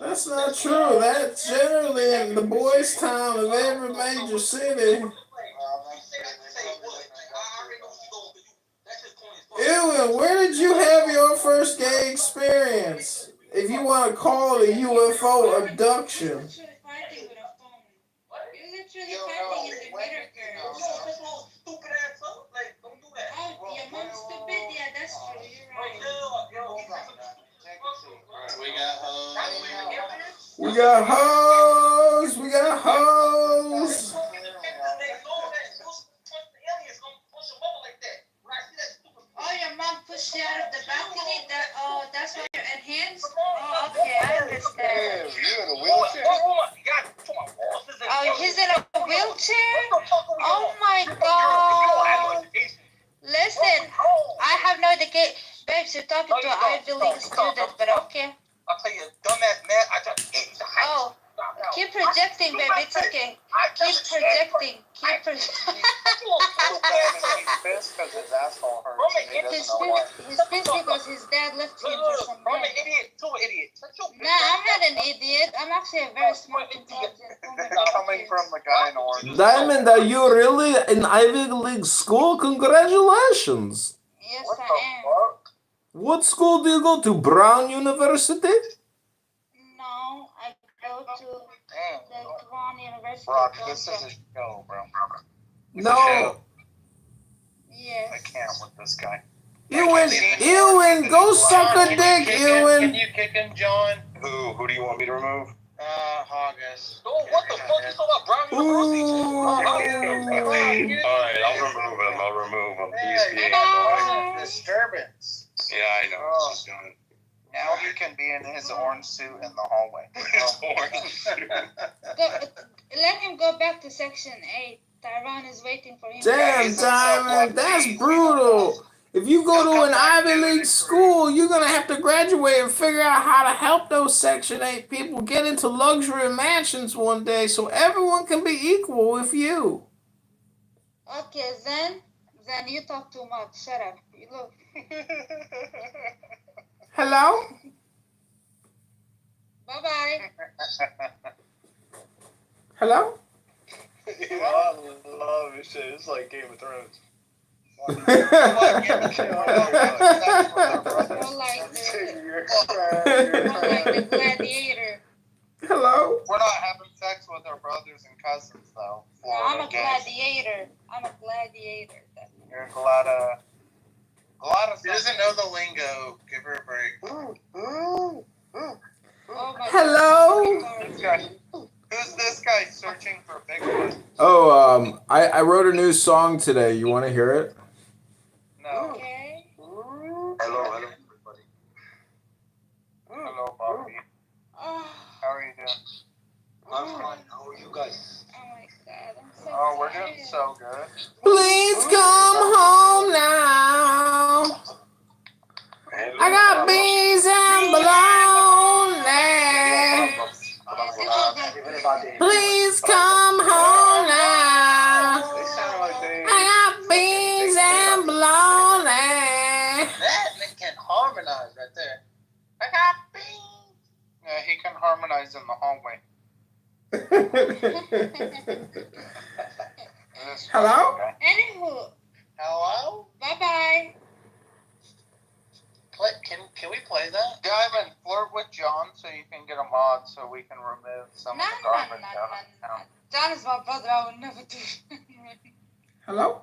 That's not true. That's generally in the boys' town of every major city. Ewan, where did you have your first gay experience? If you want to call it a UFO abduction. You're literally fighting in the mirror, girl. Oh, your mom's stupid? Yeah, that's true. You're right. We got hoes. We got hoes. Oh, your mom pushed you out of the balcony? That's why you're enhanced? Oh, okay, I understand. You're in a wheelchair? Oh, he's in a wheelchair? Oh my God. Listen, I have no education. Babes, you're talking to an Ivy League student, but okay. I'll tell you, dumbass man, I just ate the house. Oh, Keep projecting, baby. It's okay. Keep projecting. Keep projecting. His fist because his asshole hurts. And he doesn't know why. His fist because his dad left him for some I'm an reason. idiot too, idiot. Shut your bitch Nah, I'm not an idiot. I'm actually a very smart, intelligent woman. Coming from the guy in orange. Diamond, are you really in Ivy League school? Congratulations. Yes, What I the am. fuck? What school do you go to? Brown University? No, I go to the Kwan University. Brock, this is a show, bro. No. Yes. I can't with this guy. Ewan, go suck a dick, Ewan. Can you kick him, John? Who do you want me to remove? August. Oh, what the fuck? You talking about Brown University? Alright, I'll remove him. Yeah, disturbance. Yeah, I know. Oh. It's just going. Now he can be in his orange suit in the hallway. Let him go back to section 8. Tyrone is waiting for him. Damn, Diamond, that's brutal. If you go to an Ivy League school, you're going to have to graduate and figure out how to help those Section 8 people get into luxury mansions one day so everyone can be equal with you. Okay, Zen, you talk too much. Shut up. You look. Hello? Bye-bye. Hello? I love this shit. It's like Game of Thrones. Or like the gladiator. Hello? We're not having sex with our brothers and cousins, though. No, I'm a gladiator. You're Glada. She doesn't know the lingo. Give her a break. Oh my Hello? God. Who's this guy searching for Bigfoot? Oh, I wrote a new song today. You want to hear it? No. Okay. Hello, everybody. Hello, Bobby. Oh, How are you doing? I'm fine. How are you guys? oh my God. I'm so Oh, we're tired. doing so good. Please come home now. I got bees and bologna. Please come home now. They sound like they. I got beans and bologna. That can harmonize right there. I got beans. Yeah, he can harmonize in the hallway. Hello? Anywho, Hello? bye-bye. Can we play that? Diamond, flirt with John so you can get a mod so we can remove some of the garbage out of town. John is my brother. I would never do it. Hello?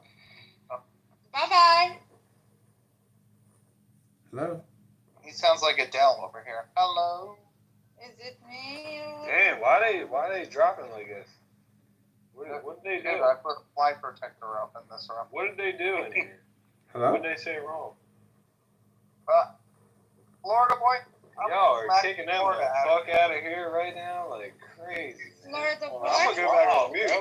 Bye-bye. Hello? He sounds like Adele over here. Hello? Is it me? Damn, why they dropping like this? What did they do? Dude, I put a fly protector up in this room. What did they do in here? Hello? What did they say wrong? Florida boy? Y'all are smacking kicking them Florida the out of fuck out of here right now like crazy. Florida boy. I'm gonna go back on mute.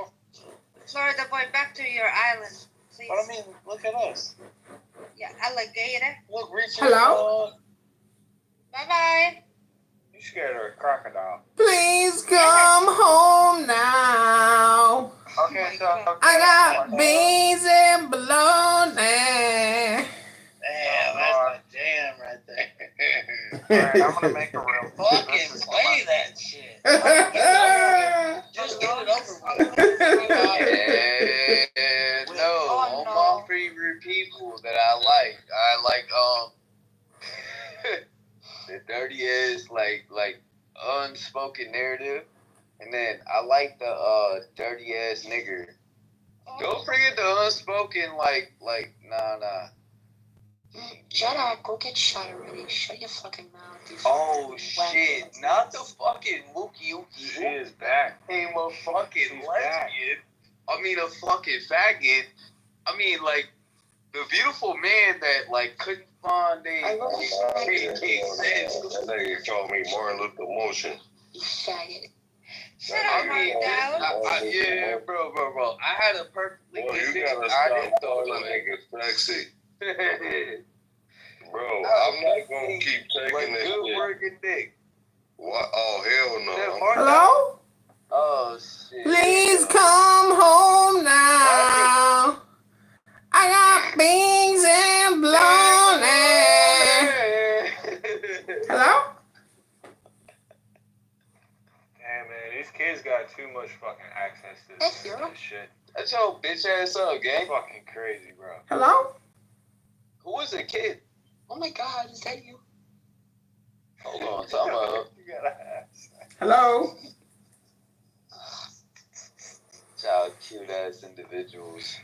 Florida boy, back to your island, please. But I mean, look at us. Yeah, alligator. Look, reach Hello? Bye-bye. You scared of a crocodile. Please come home now. Okay, so I got beans and bologna. Damn, that's my jam right there. Alright, I'm gonna make a room. Fucking play that shit. Just get it over with. No, all my favorite people that I like the dirty ass like unspoken narrative, and then I like the dirty ass nigger. Don't forget the unspoken like nah. Shut up, go get shot already. Shut your fucking mouth. You Oh fucking shit! wackos. Not the fucking Mookie She is back. Became a fucking She's back. lesbian. I mean a fucking faggot. I mean like the beautiful man that like couldn't find I love you. That nigga called me Martin Luther Motion. You faggot. Shut up, Martel. Yeah, bro. I had a perfectly Boy, good you dick. gotta I stop didn't throw calling it niggas sexy. away. Bro, I'm not gonna keep Like taking this good shit. working dick. What? Oh, hell no. Hello? Oh shit. Please come home now. I got beans and bologna. Hello? Damn, man, these kids got too much fucking access to this shit. That's your bitch ass up, gang. Fucking crazy, bro. Hello? Who is a kid? Oh my God, is that you? Hold on, talk about. You gotta ask. Hello? Child cute ass individuals.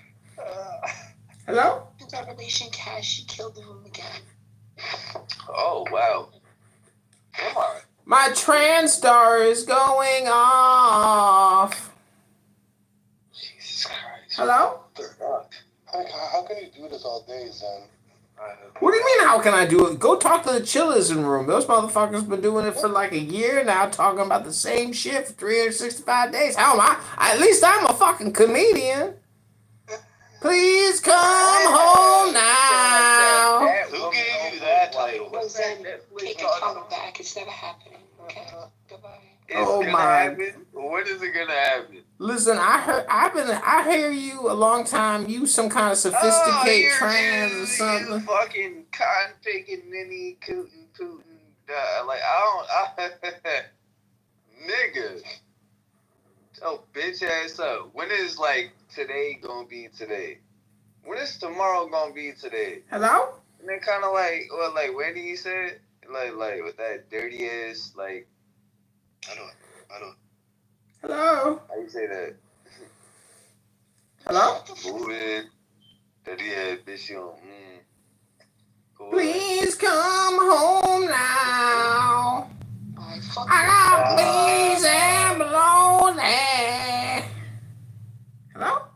Hello? Revelation Cash, she killed the room again. Oh wow. Come on. My TranStar is going off. Jesus Christ. Hello? How can you do this all day, Zen? What do you mean, how can I do it? Go talk to the chillers in the room. Those motherfuckers been doing it for like a year now, talking about the same shit for 365 days. How am I? At least I'm a fucking comedian. Please come home now. Who gave you that title? Zen, take your comment back. It's never happening. Okay? Goodbye. It's Oh gonna my. happen. When is it gonna happen? Listen, I hear you a long time. You some kind of sophisticated trans or something. You fucking cotton picking ninny cootin' pootin'. Like I don't. Nigga. Oh, bitch ass up. When is like today gonna be today? When is tomorrow gonna be today? Hello? And then kind of like, well, like when did you say it? Like with that dirty ass, like. I don't. Hello? How you say that? Hello? Moving. Dirty ass bitch, you don't. Cool. Please come home now. I got beans and bologna. Hello?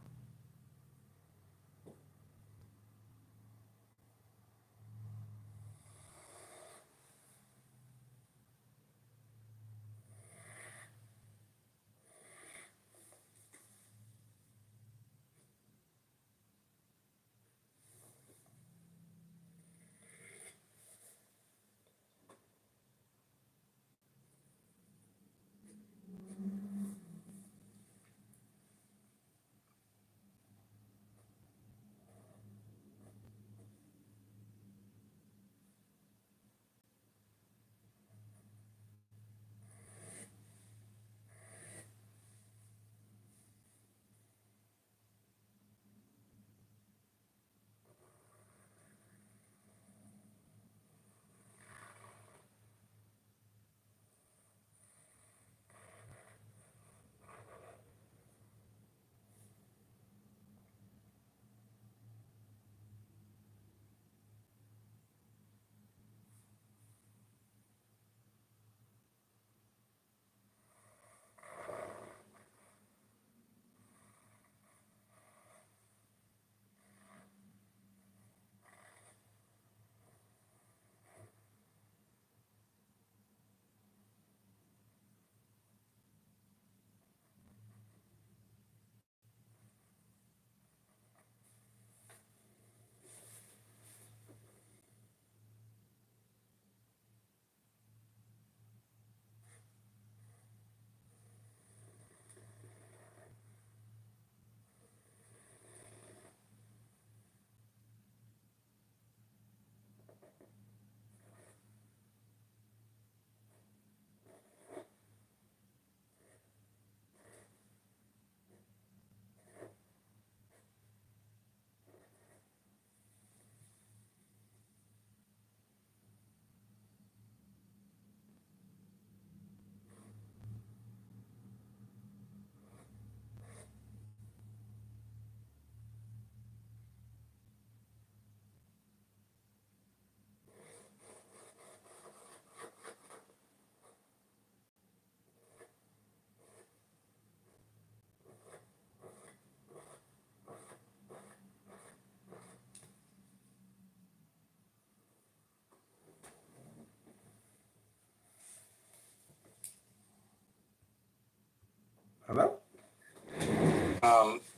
Hello?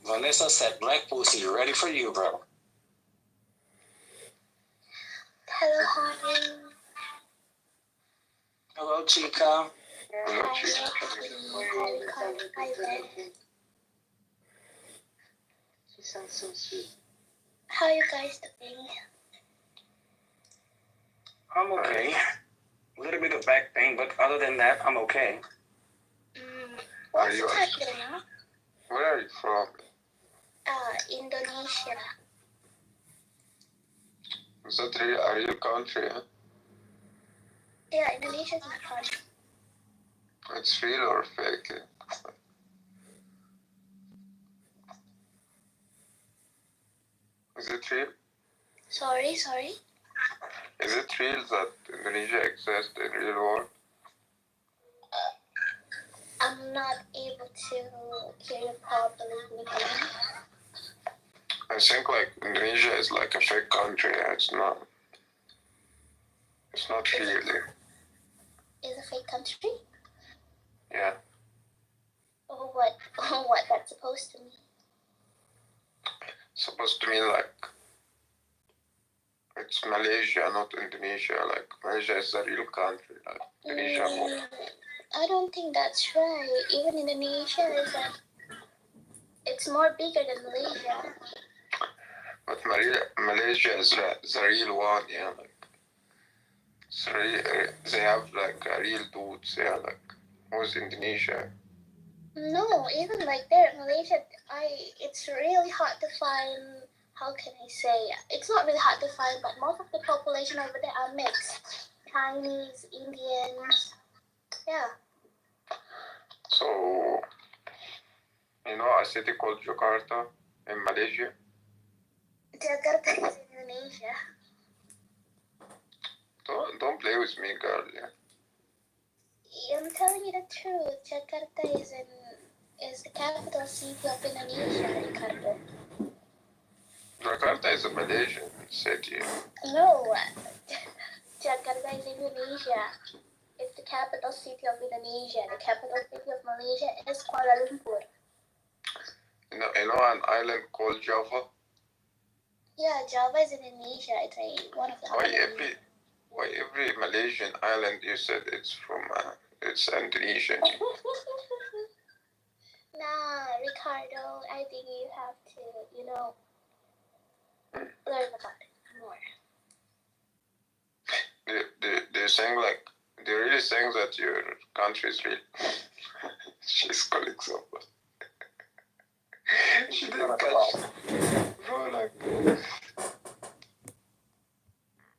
Vanessa said black pussy ready for you, bro. Hello, honey. Hello, Chica. Hello, Chief. She sounds so sweet. How are you guys doing? I'm okay. A little bit of back pain, but other than that, I'm okay. What's the country now? Where are you from? Indonesia. Is that a real country? Huh? Yeah, Indonesia is my country. It's real or fake? Is it real? Sorry. Is it real that Indonesia exists in real world? I'm not able to hear you properly. I think like Indonesia is like a fake country. It's not really. Is a fake country? Yeah. Oh, what that's supposed to mean? Supposed to mean like it's Malaysia, not Indonesia. Like Malaysia is a real country. Like Indonesia. I don't think that's right. Even Indonesia is it's more bigger than Malaysia. But Malaysia is the real one. Yeah, like it's they have like real dudes. Yeah, like who's Indonesia? No, even like there, Malaysia, it's really hard to find. How can I say? It's not really hard to find, but most of the population over there are mixed. Chinese, Indians. Yeah. So, you know a city called Jakarta in Malaysia? Jakarta is Indonesia. Don't play with me, girl. Yeah. I'm telling you the truth. Jakarta is the capital city of Indonesia, Ricardo. Jakarta is a Malaysian city. No, Jakarta is Indonesia. It's the capital city of Indonesia. The capital city of Malaysia is Kuala Lumpur. You know an island called Java? Yeah, Java is Indonesia. It's one of the islands. Why every Malaysian island you said it's from it's Indonesian? Nah, Ricardo, I think you have to, learn about it more. They're saying like they're really saying that your country is real. She's calling someone. She didn't catch. Bro, like,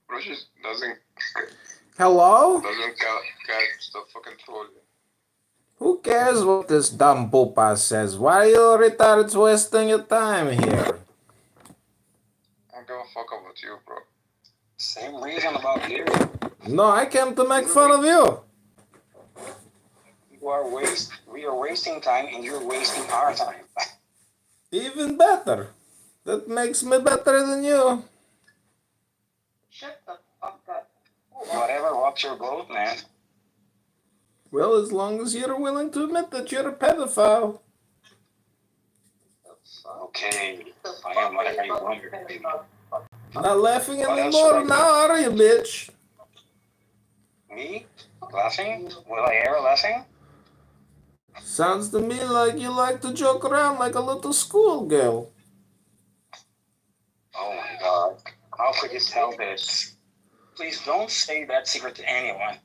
bro, she doesn't. Hello? Doesn't catch the fucking troll. Who cares what this dumb poopa says? Why are you retards wasting your time here? I don't give a fuck about you, bro. Same reason about you. No, I came to make fun of you. We are wasting time and you're wasting our time. Even better. That makes me better than you. Shut the fuck up. Whatever, what's your vote, man? Well, as long as you're willing to admit that you're a pedophile. Okay, I am whatever you want me to be. Not laughing anymore now, are you, bitch? Me? Laughing? Will I ever laughing? Sounds to me like you like to joke around like a little schoolgirl. Oh my god. How could you tell this? Please don't say that secret to anyone.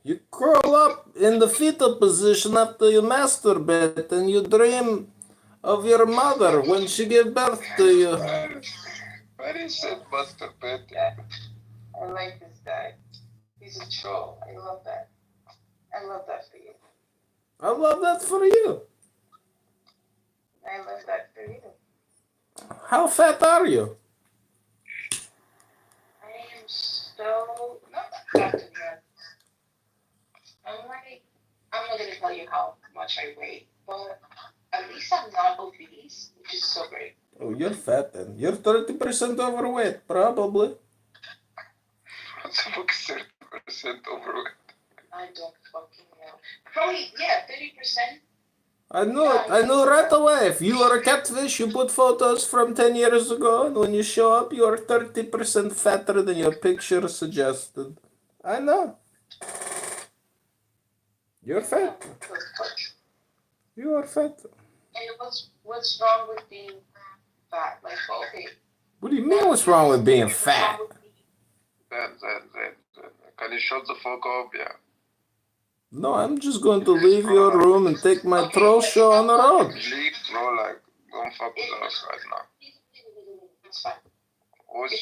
You curl up in the fetal position after you masturbate and you dream of your mother when she gave birth to you. Why did you say masturbate? I like this guy. He's a troll. I love that. I love that for you. I love that for you. I love that for you. How fat are you? I am so not that fat to be honest. I'm not gonna tell you how much I weigh, but at least I'm not obese, which is so great. Oh, you're fat then. You're 30% overweight, probably. What's the fuck 30% overweight? I don't fucking know. Probably, yeah, 30%. I knew it. I knew right away. If you are a catfish, you put photos from 10 years ago, and when you show up, you are 30% fatter than your picture suggested. I know. You're fat. You are fat. And what's wrong with being fat? Like, okay. What do you mean what's wrong with being fat? Can you shut the fuck up, yeah? No, I'm just going to leave your room and take my troll show on the road. Leave, bro, like, don't fuck with us right now. Whose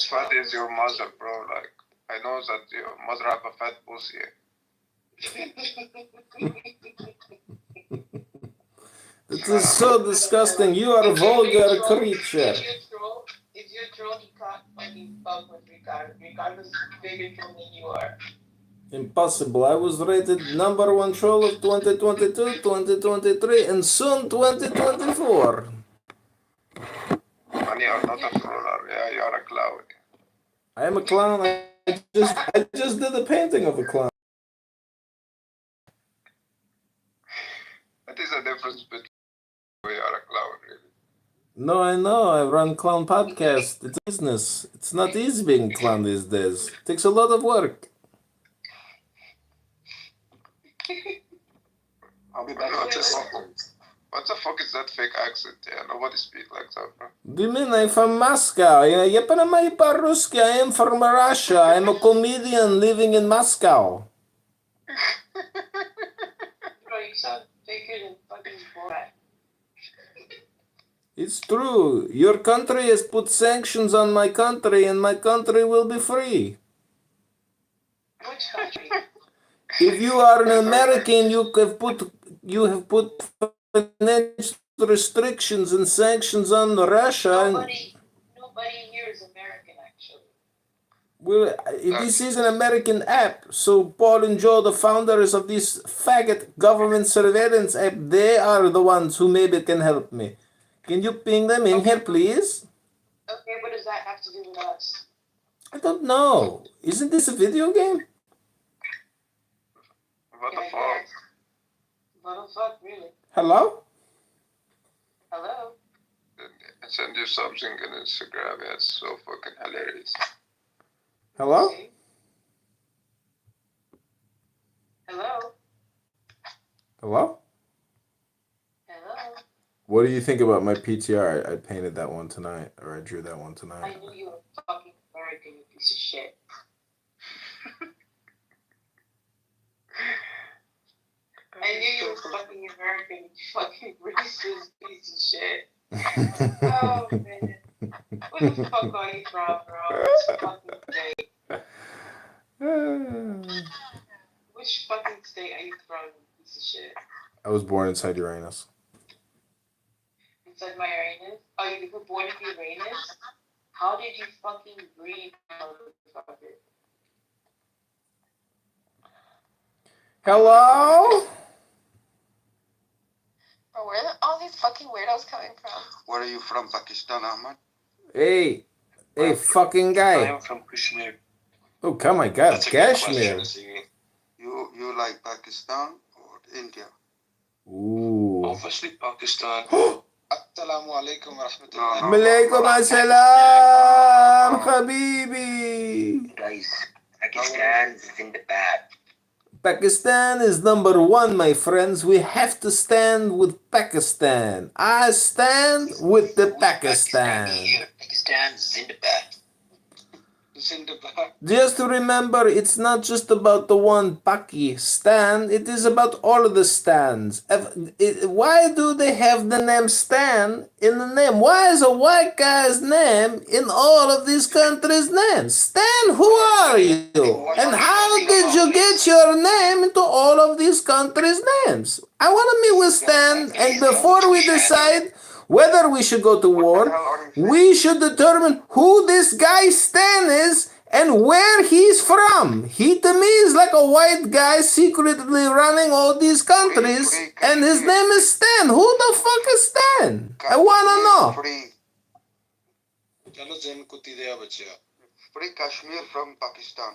fat is your mother, bro? Like, I know that your mother have a fat pussy. This is so disgusting. You are a vulgar creature. If you're a troll, you can't fucking fuck with Ricardo. Ricardo's a bigger troll than you are. Impossible. I was rated #1 troll of 2022, 2023, and soon 2024. And you're not a troller, yeah, you're a clown. I am a clown. I just did a painting of a clown. What is the difference between you are a clown, really? No, I know. I run clown podcast. It's business. It's not easy being a clown these days. It takes a lot of work. I'll be back. What the fuck is that fake accent? Yeah, nobody speaks like that, bro. Do you mean I'm from Moscow? Я понимаю по-русски. I am from Russia. I'm a comedian living in Moscow. Bro, you sound bigger than fucking Borat. It's true. Your country has put sanctions on my country, and my country will be free. Which country? If you are an American, you have put financial restrictions and sanctions on Russia. Nobody here is American, actually. Well, this is an American app. So Paul and Joe, the founders of this faggot government surveillance app, they are the ones who maybe can help me. Can you ping them in here, please? Okay, what does that have to do with us? I don't know. Isn't this a video game? What the fuck? What the fuck, really? Hello? Hello? I send you something on Instagram. Yeah, it's so fucking hilarious. Hello? Hello? Hello? Hello? What do you think about my PTR? I painted that one tonight, or I drew that one I tonight. knew you were fucking American, you piece of shit. I knew you were fucking American, you fucking racist piece of shit. Oh, man. Where the fuck are you from, bro? Which fucking state? Which fucking state are you from, you piece of shit? I was born inside Uranus. Inside my Uranus? Oh, you were born in Uranus? How did you fucking breathe, motherfucker? Hello? Bro, where are all these fucking weirdos coming from? Where are you from, Pakistan, Ahmad? Hey, fucking guy. I am from Kashmir. Oh, come my God, That's a good Kashmir. question, You like Pakistan or India? Ooh. Obviously Pakistan. Assalamu alaikum wa rahmatullah. Malaikum assalam, habibi. Guys, Pakistan is in the bag. Pakistan is #1, my friends. We have to stand with Pakistan. I stand with the Pakistan. Pakistan is in the bag. Just to remember, it's not just about the one Pakistan. It is about all of the stands. Why do they have the name Stan in the name? Why is a white guy's name in all of these countries' names? Stan, who are you? And how did you get your name into all of these countries' names? I want to meet with Stan, and before we decide whether we should go to war, we should determine who this guy Stan is and where he's from. He to me is like a white guy secretly running all these countries, and his name is Stan. Who the fuck is Stan? I wanna know. Free Kashmir from Pakistan.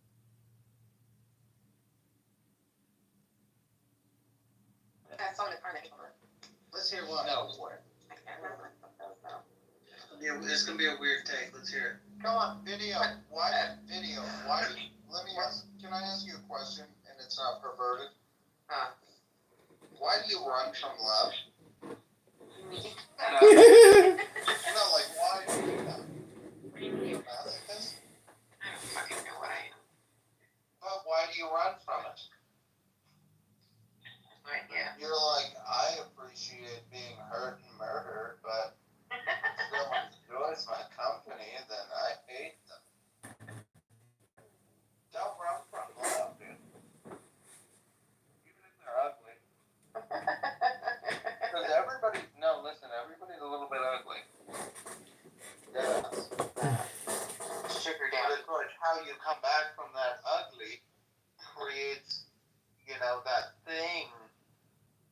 Let's hear what? No, what? Yeah, it's gonna be a weird take. Let's hear it. Come on, video. Why? Video. Why? Let me ask. Can I ask you a question? And it's not perverted. Why do you run from love? No, like why do you do that? What do you mean? Masochist? I don't fucking know what I am. But why do you run from it? Right, yeah. You're like, I appreciate being hurt and murdered, but if no one enjoys my company, then I hate them. Don't run from love, dude. Even if they're ugly. Because everybody's a little bit ugly. Yeah. Sugar But daddy. it's like how you come back from that ugly creates, that thing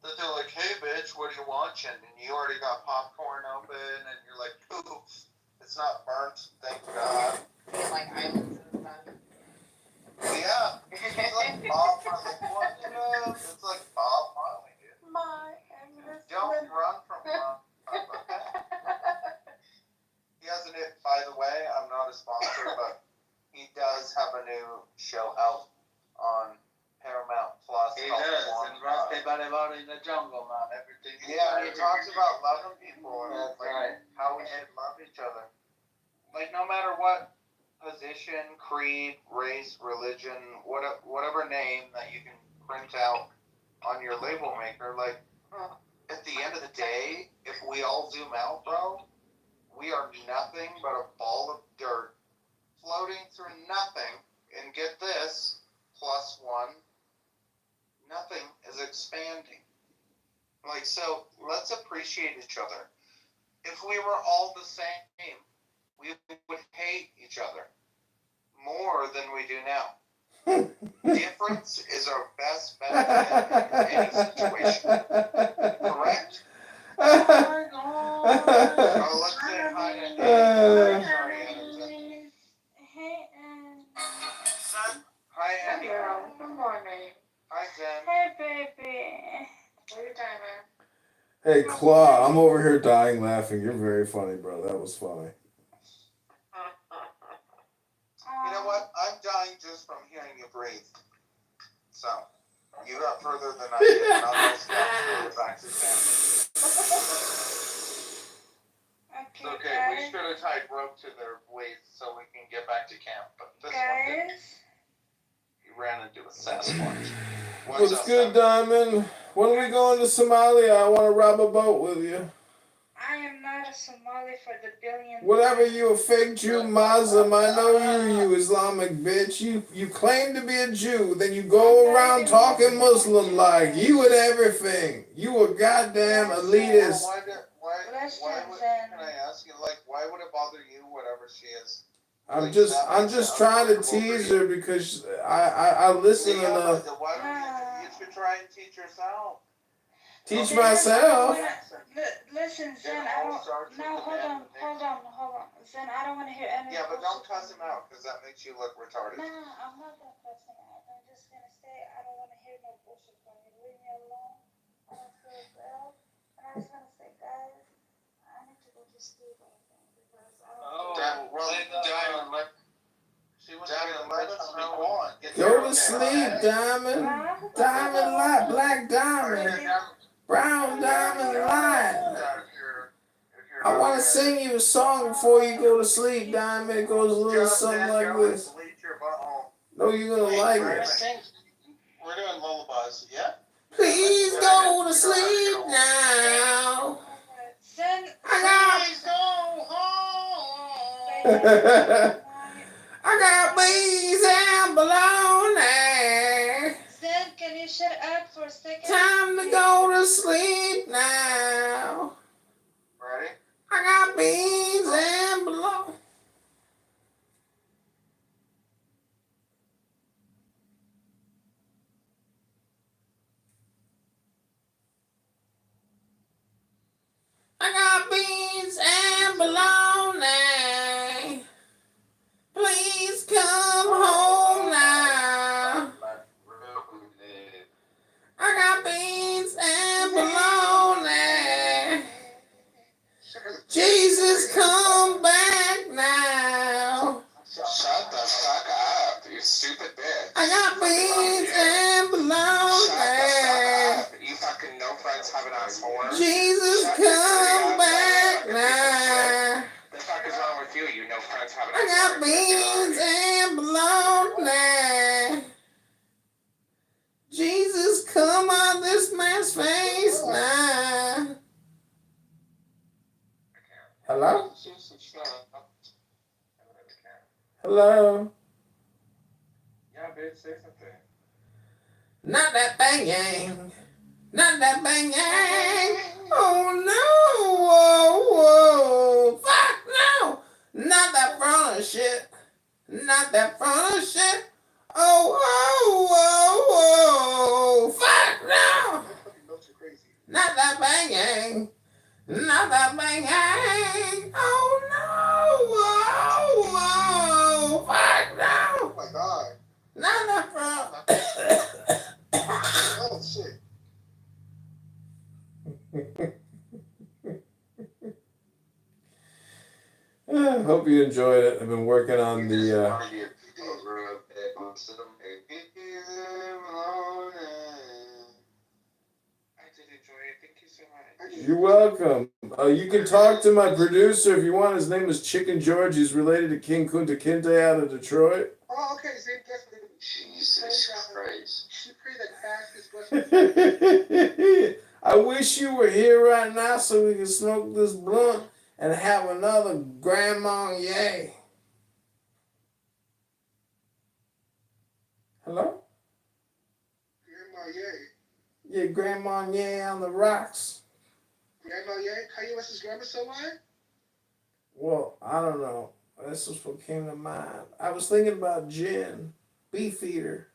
that they're like, hey bitch, what are you watching? And you already got popcorn open and you're like, ooh, it's not burnt, thank God. Like islands and stuff. Yeah. It's like Bob Marley. It's like Bob Marley, dude. My endless Don't run from love. He has a new, by the way, I'm not a sponsor, but he does have a new show out on Paramount Plus. He called does. One And Love. Rusty Buddy Buddy in the jungle, man. Everything. Yeah, he talks about loving people and That's like, right. how we should love each other. Like no matter what position, creed, race, religion, whatever name that you can print out on your label maker, like at the end of the day, if we all zoom out, bro, we are nothing but a ball of dirt floating through nothing. And get this, plus one, nothing is expanding. Like, so let's appreciate each other. If we were all the same, we would hate each other more than we do now. Difference is our best benefit in any situation. Correct? Oh, let's say hi to Andy. Sorry, Anderson. Son? Hi, Andy. Girl, good morning. Hi, Zen. Hey, baby. What are you doing, man? Hey, Claw, I'm over here dying laughing. You're very funny, bro. That was funny. You know what? I'm dying just from hearing you breathe. So, you got further than I did, and I'll just go back to camp. It's okay, we should have tied rope to their waists so we can get back to camp, but this one didn't. He ran into a Sasquatch. What's up, good, Sam? Diamond? When are we going to Somalia? I want to rob a boat with you. I am not a Somali for the billion. Whatever, you a fake Jew, Muslim. I know you Islamic bitch. You claim to be a Jew, then you go around talking Muslim like you and everything. You a goddamn elitist. Why would, can I ask you, like, why would it bother you, whatever she is? I'm just trying to tease her because I listen Yeah, enough. but why would you should try and teach yourself. Teach myself. Listen, Zen, I don't. No, hold on. Zen, I don't want to hear any. Yeah, but don't cuss him out because that makes you look retarded. No, I'm not gonna cuss him out. I'm just gonna say I don't want to hear no bullshit from you. Leave me alone. I don't feel well. And I just want to say, guys, I need to go to sleep. I think because I don't. Diamond, let us know. Go to sleep, Diamond. Diamond light, black diamond. Brown diamond light. I want to sing you a song before you go to sleep, Diamond. It goes a little something like this. No, you're going to like it. We're doing lullabies, yeah? Please go to sleep now. Please go home. I got bees and bologna. Zen, can you shut up for a second? Time to go to sleep now. Ready? I got beans and bologna. I got beans and bologna. Please come home now. I got beans and bologna. Prince have an ass whore. Jesus, come back now. The fuck is wrong with you? You know Prince have an I ass got whore. beans and bologna. Jesus, come on this man's face now. Hello? Hello? Yeah, bitch, say something. Not that bang yang. Not that bang yang. Oh no. Whoa, whoa. Fuck no. Not that front of shit. Not that front of shit. Oh, whoa, whoa, whoa. Fuck no. Not that bang yang. Not that bang yang. Oh no. Whoa, whoa. Fuck no. Oh my god. Not that front. Oh shit. Hope you enjoyed it. I've been working on the. You're welcome. You can talk to my producer if you want. His name is Chicken George. He's related to King Kunta Kinte out of Detroit. Oh, okay. Jesus Christ. She prayed that fastest I wish you were here right now so we could smoke this blunt and have another Grand Marnier. Hello? Yeah, Grand Marnier on the rocks. Grandma, yeah? How you was his grandma so alive? Well, I don't know. This is what came to mind. I was thinking about gin, Beefeater.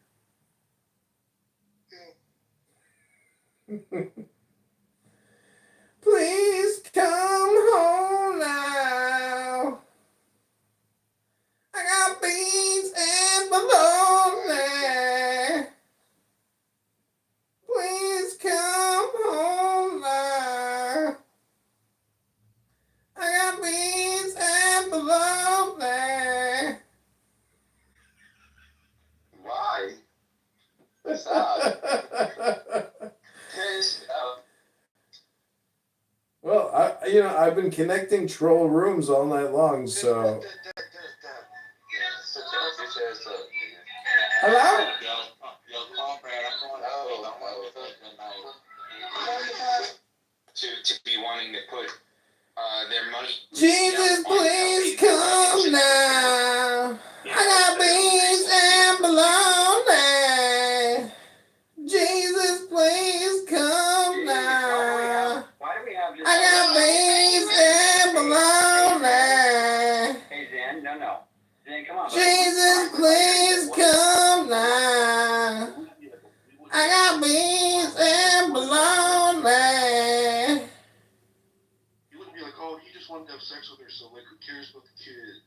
Please come home now. I got beans and bologna. Please come home now. I got beans and bologna. Why? Stop. Well, I've been connecting troll rooms all night long, so. Hello? To be wanting to put their money. Jesus, please come now. I got beans and bologna. Jesus, please come now. I got beans and bologna. Hey, Zan, no. Zan, come on. Jesus, please come now. I got beans and bologna. You wouldn't be like, oh, he just wanted to have sex with her, so like, who cares about the kid?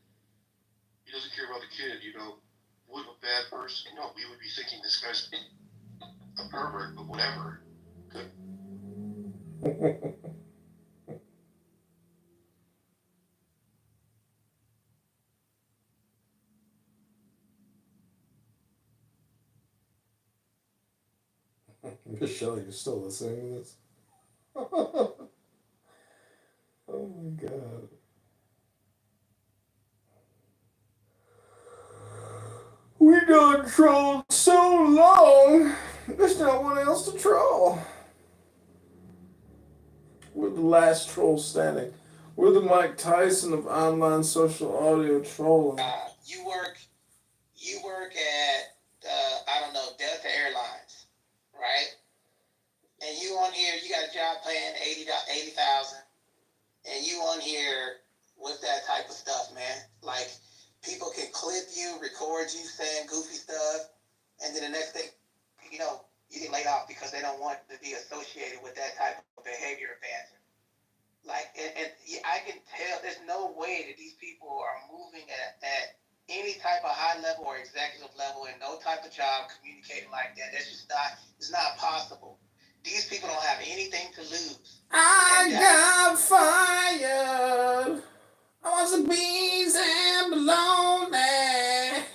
He doesn't care about the kid, What a bad person. No, we would be thinking this guy's a pervert, but whatever. Michelle, you're still listening to this? Oh my god. We done trolled so long, there's no one else to troll. We're the last troll standing. We're the Mike Tyson of online social audio trolling. You work at I don't know, Delta Airlines, right? And you on here, you got a job paying $80,000, and you on here with that type of stuff, man. Like, people can clip you, record you saying goofy stuff, and then the next thing, you get laid off because they don't want to be associated with that type of behavior or banter. Like, and I can tell there's no way that these people are moving at any type of high level or executive level in no type of job communicating like that. That's just it's not possible. These people don't have anything to lose. I got fired. I want some beans and bologna.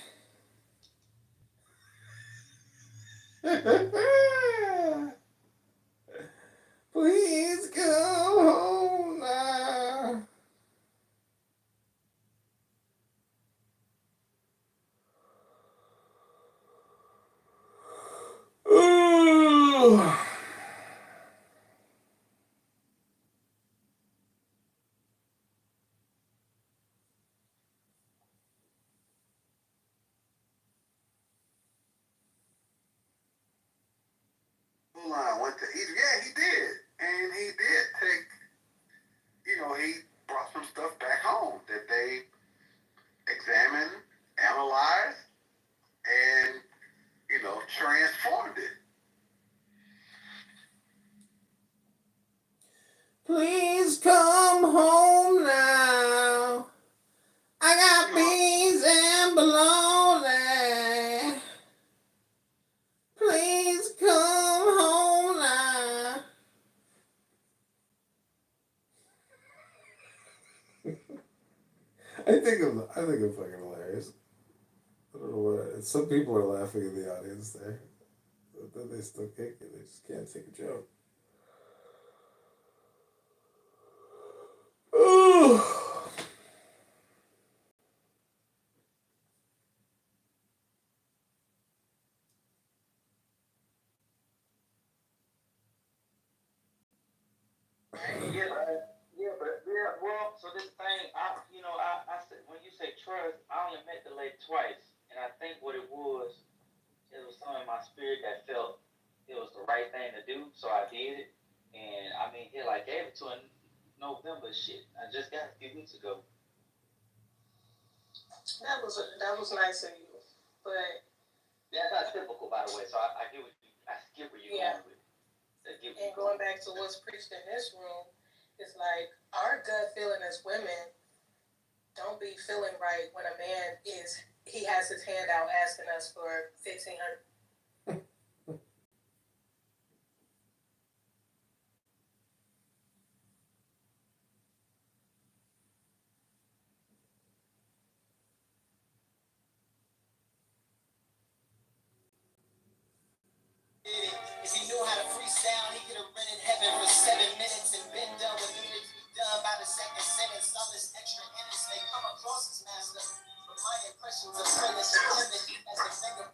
Mulan went to Egypt. Yeah, he did. And he did take, he brought some stuff back home that they examined, analyzed, and, transformed it. Please come home now. I got beans and bologna. Please come home now. I think I'm fucking hilarious. I don't know what. Some people are laughing in the audience there, but then they still kick it. They just can't take a joke. Well, so this thing, I said, when you say trust, I only met the lady twice, and I think what it was something in my spirit that felt it was the right thing to do, so I did it, and I mean, I gave it to her in November shit. I just got it a few weeks ago. That was nice of you, but that's not typical, by the way. So I get I get where you're going with. And going back to what's preached in this room, it's like our gut feeling as women don't be feeling right when a man he has his hand out asking us for $1,500. If he knew how to freestyle, he could have rented heaven for 7 minutes and been done what needed to be done by the second sentence. All this extra innocence they come across as master, but my impressions of friendless and timid as the finger.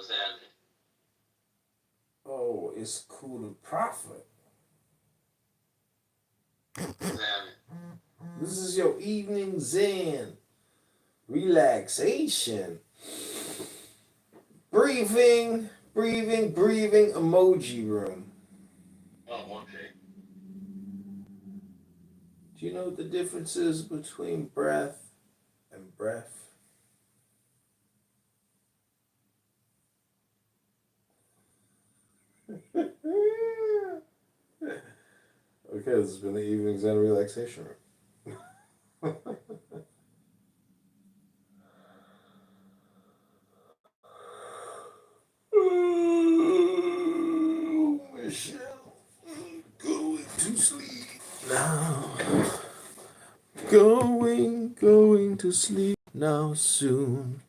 What's happening? Oh, it's cool to profit. What's happening? This is your evening zen. Relaxation. Breathing emoji room. Oh, okay. Do you know what the difference is between breath and breath? Okay, this has been the evening zen relaxation room. Oh, Michelle, going to sleep now. Going to sleep now soon.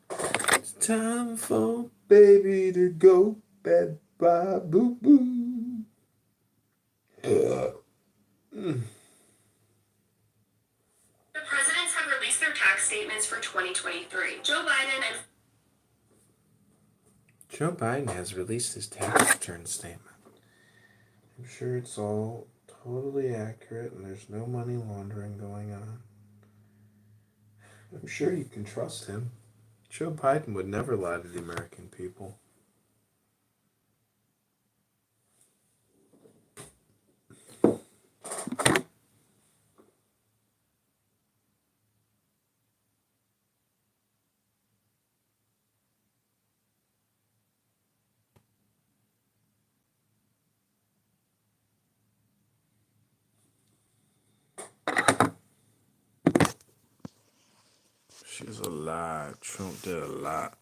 It's time for baby to go bed bye boo boo. The presidents have released their tax statements for 2023. Joe Biden has released his tax return statement. I'm sure it's all totally accurate and there's no money laundering going on. I'm sure you can trust him. Joe Biden would never lie to the American people. She's a lie. Trump did a lot.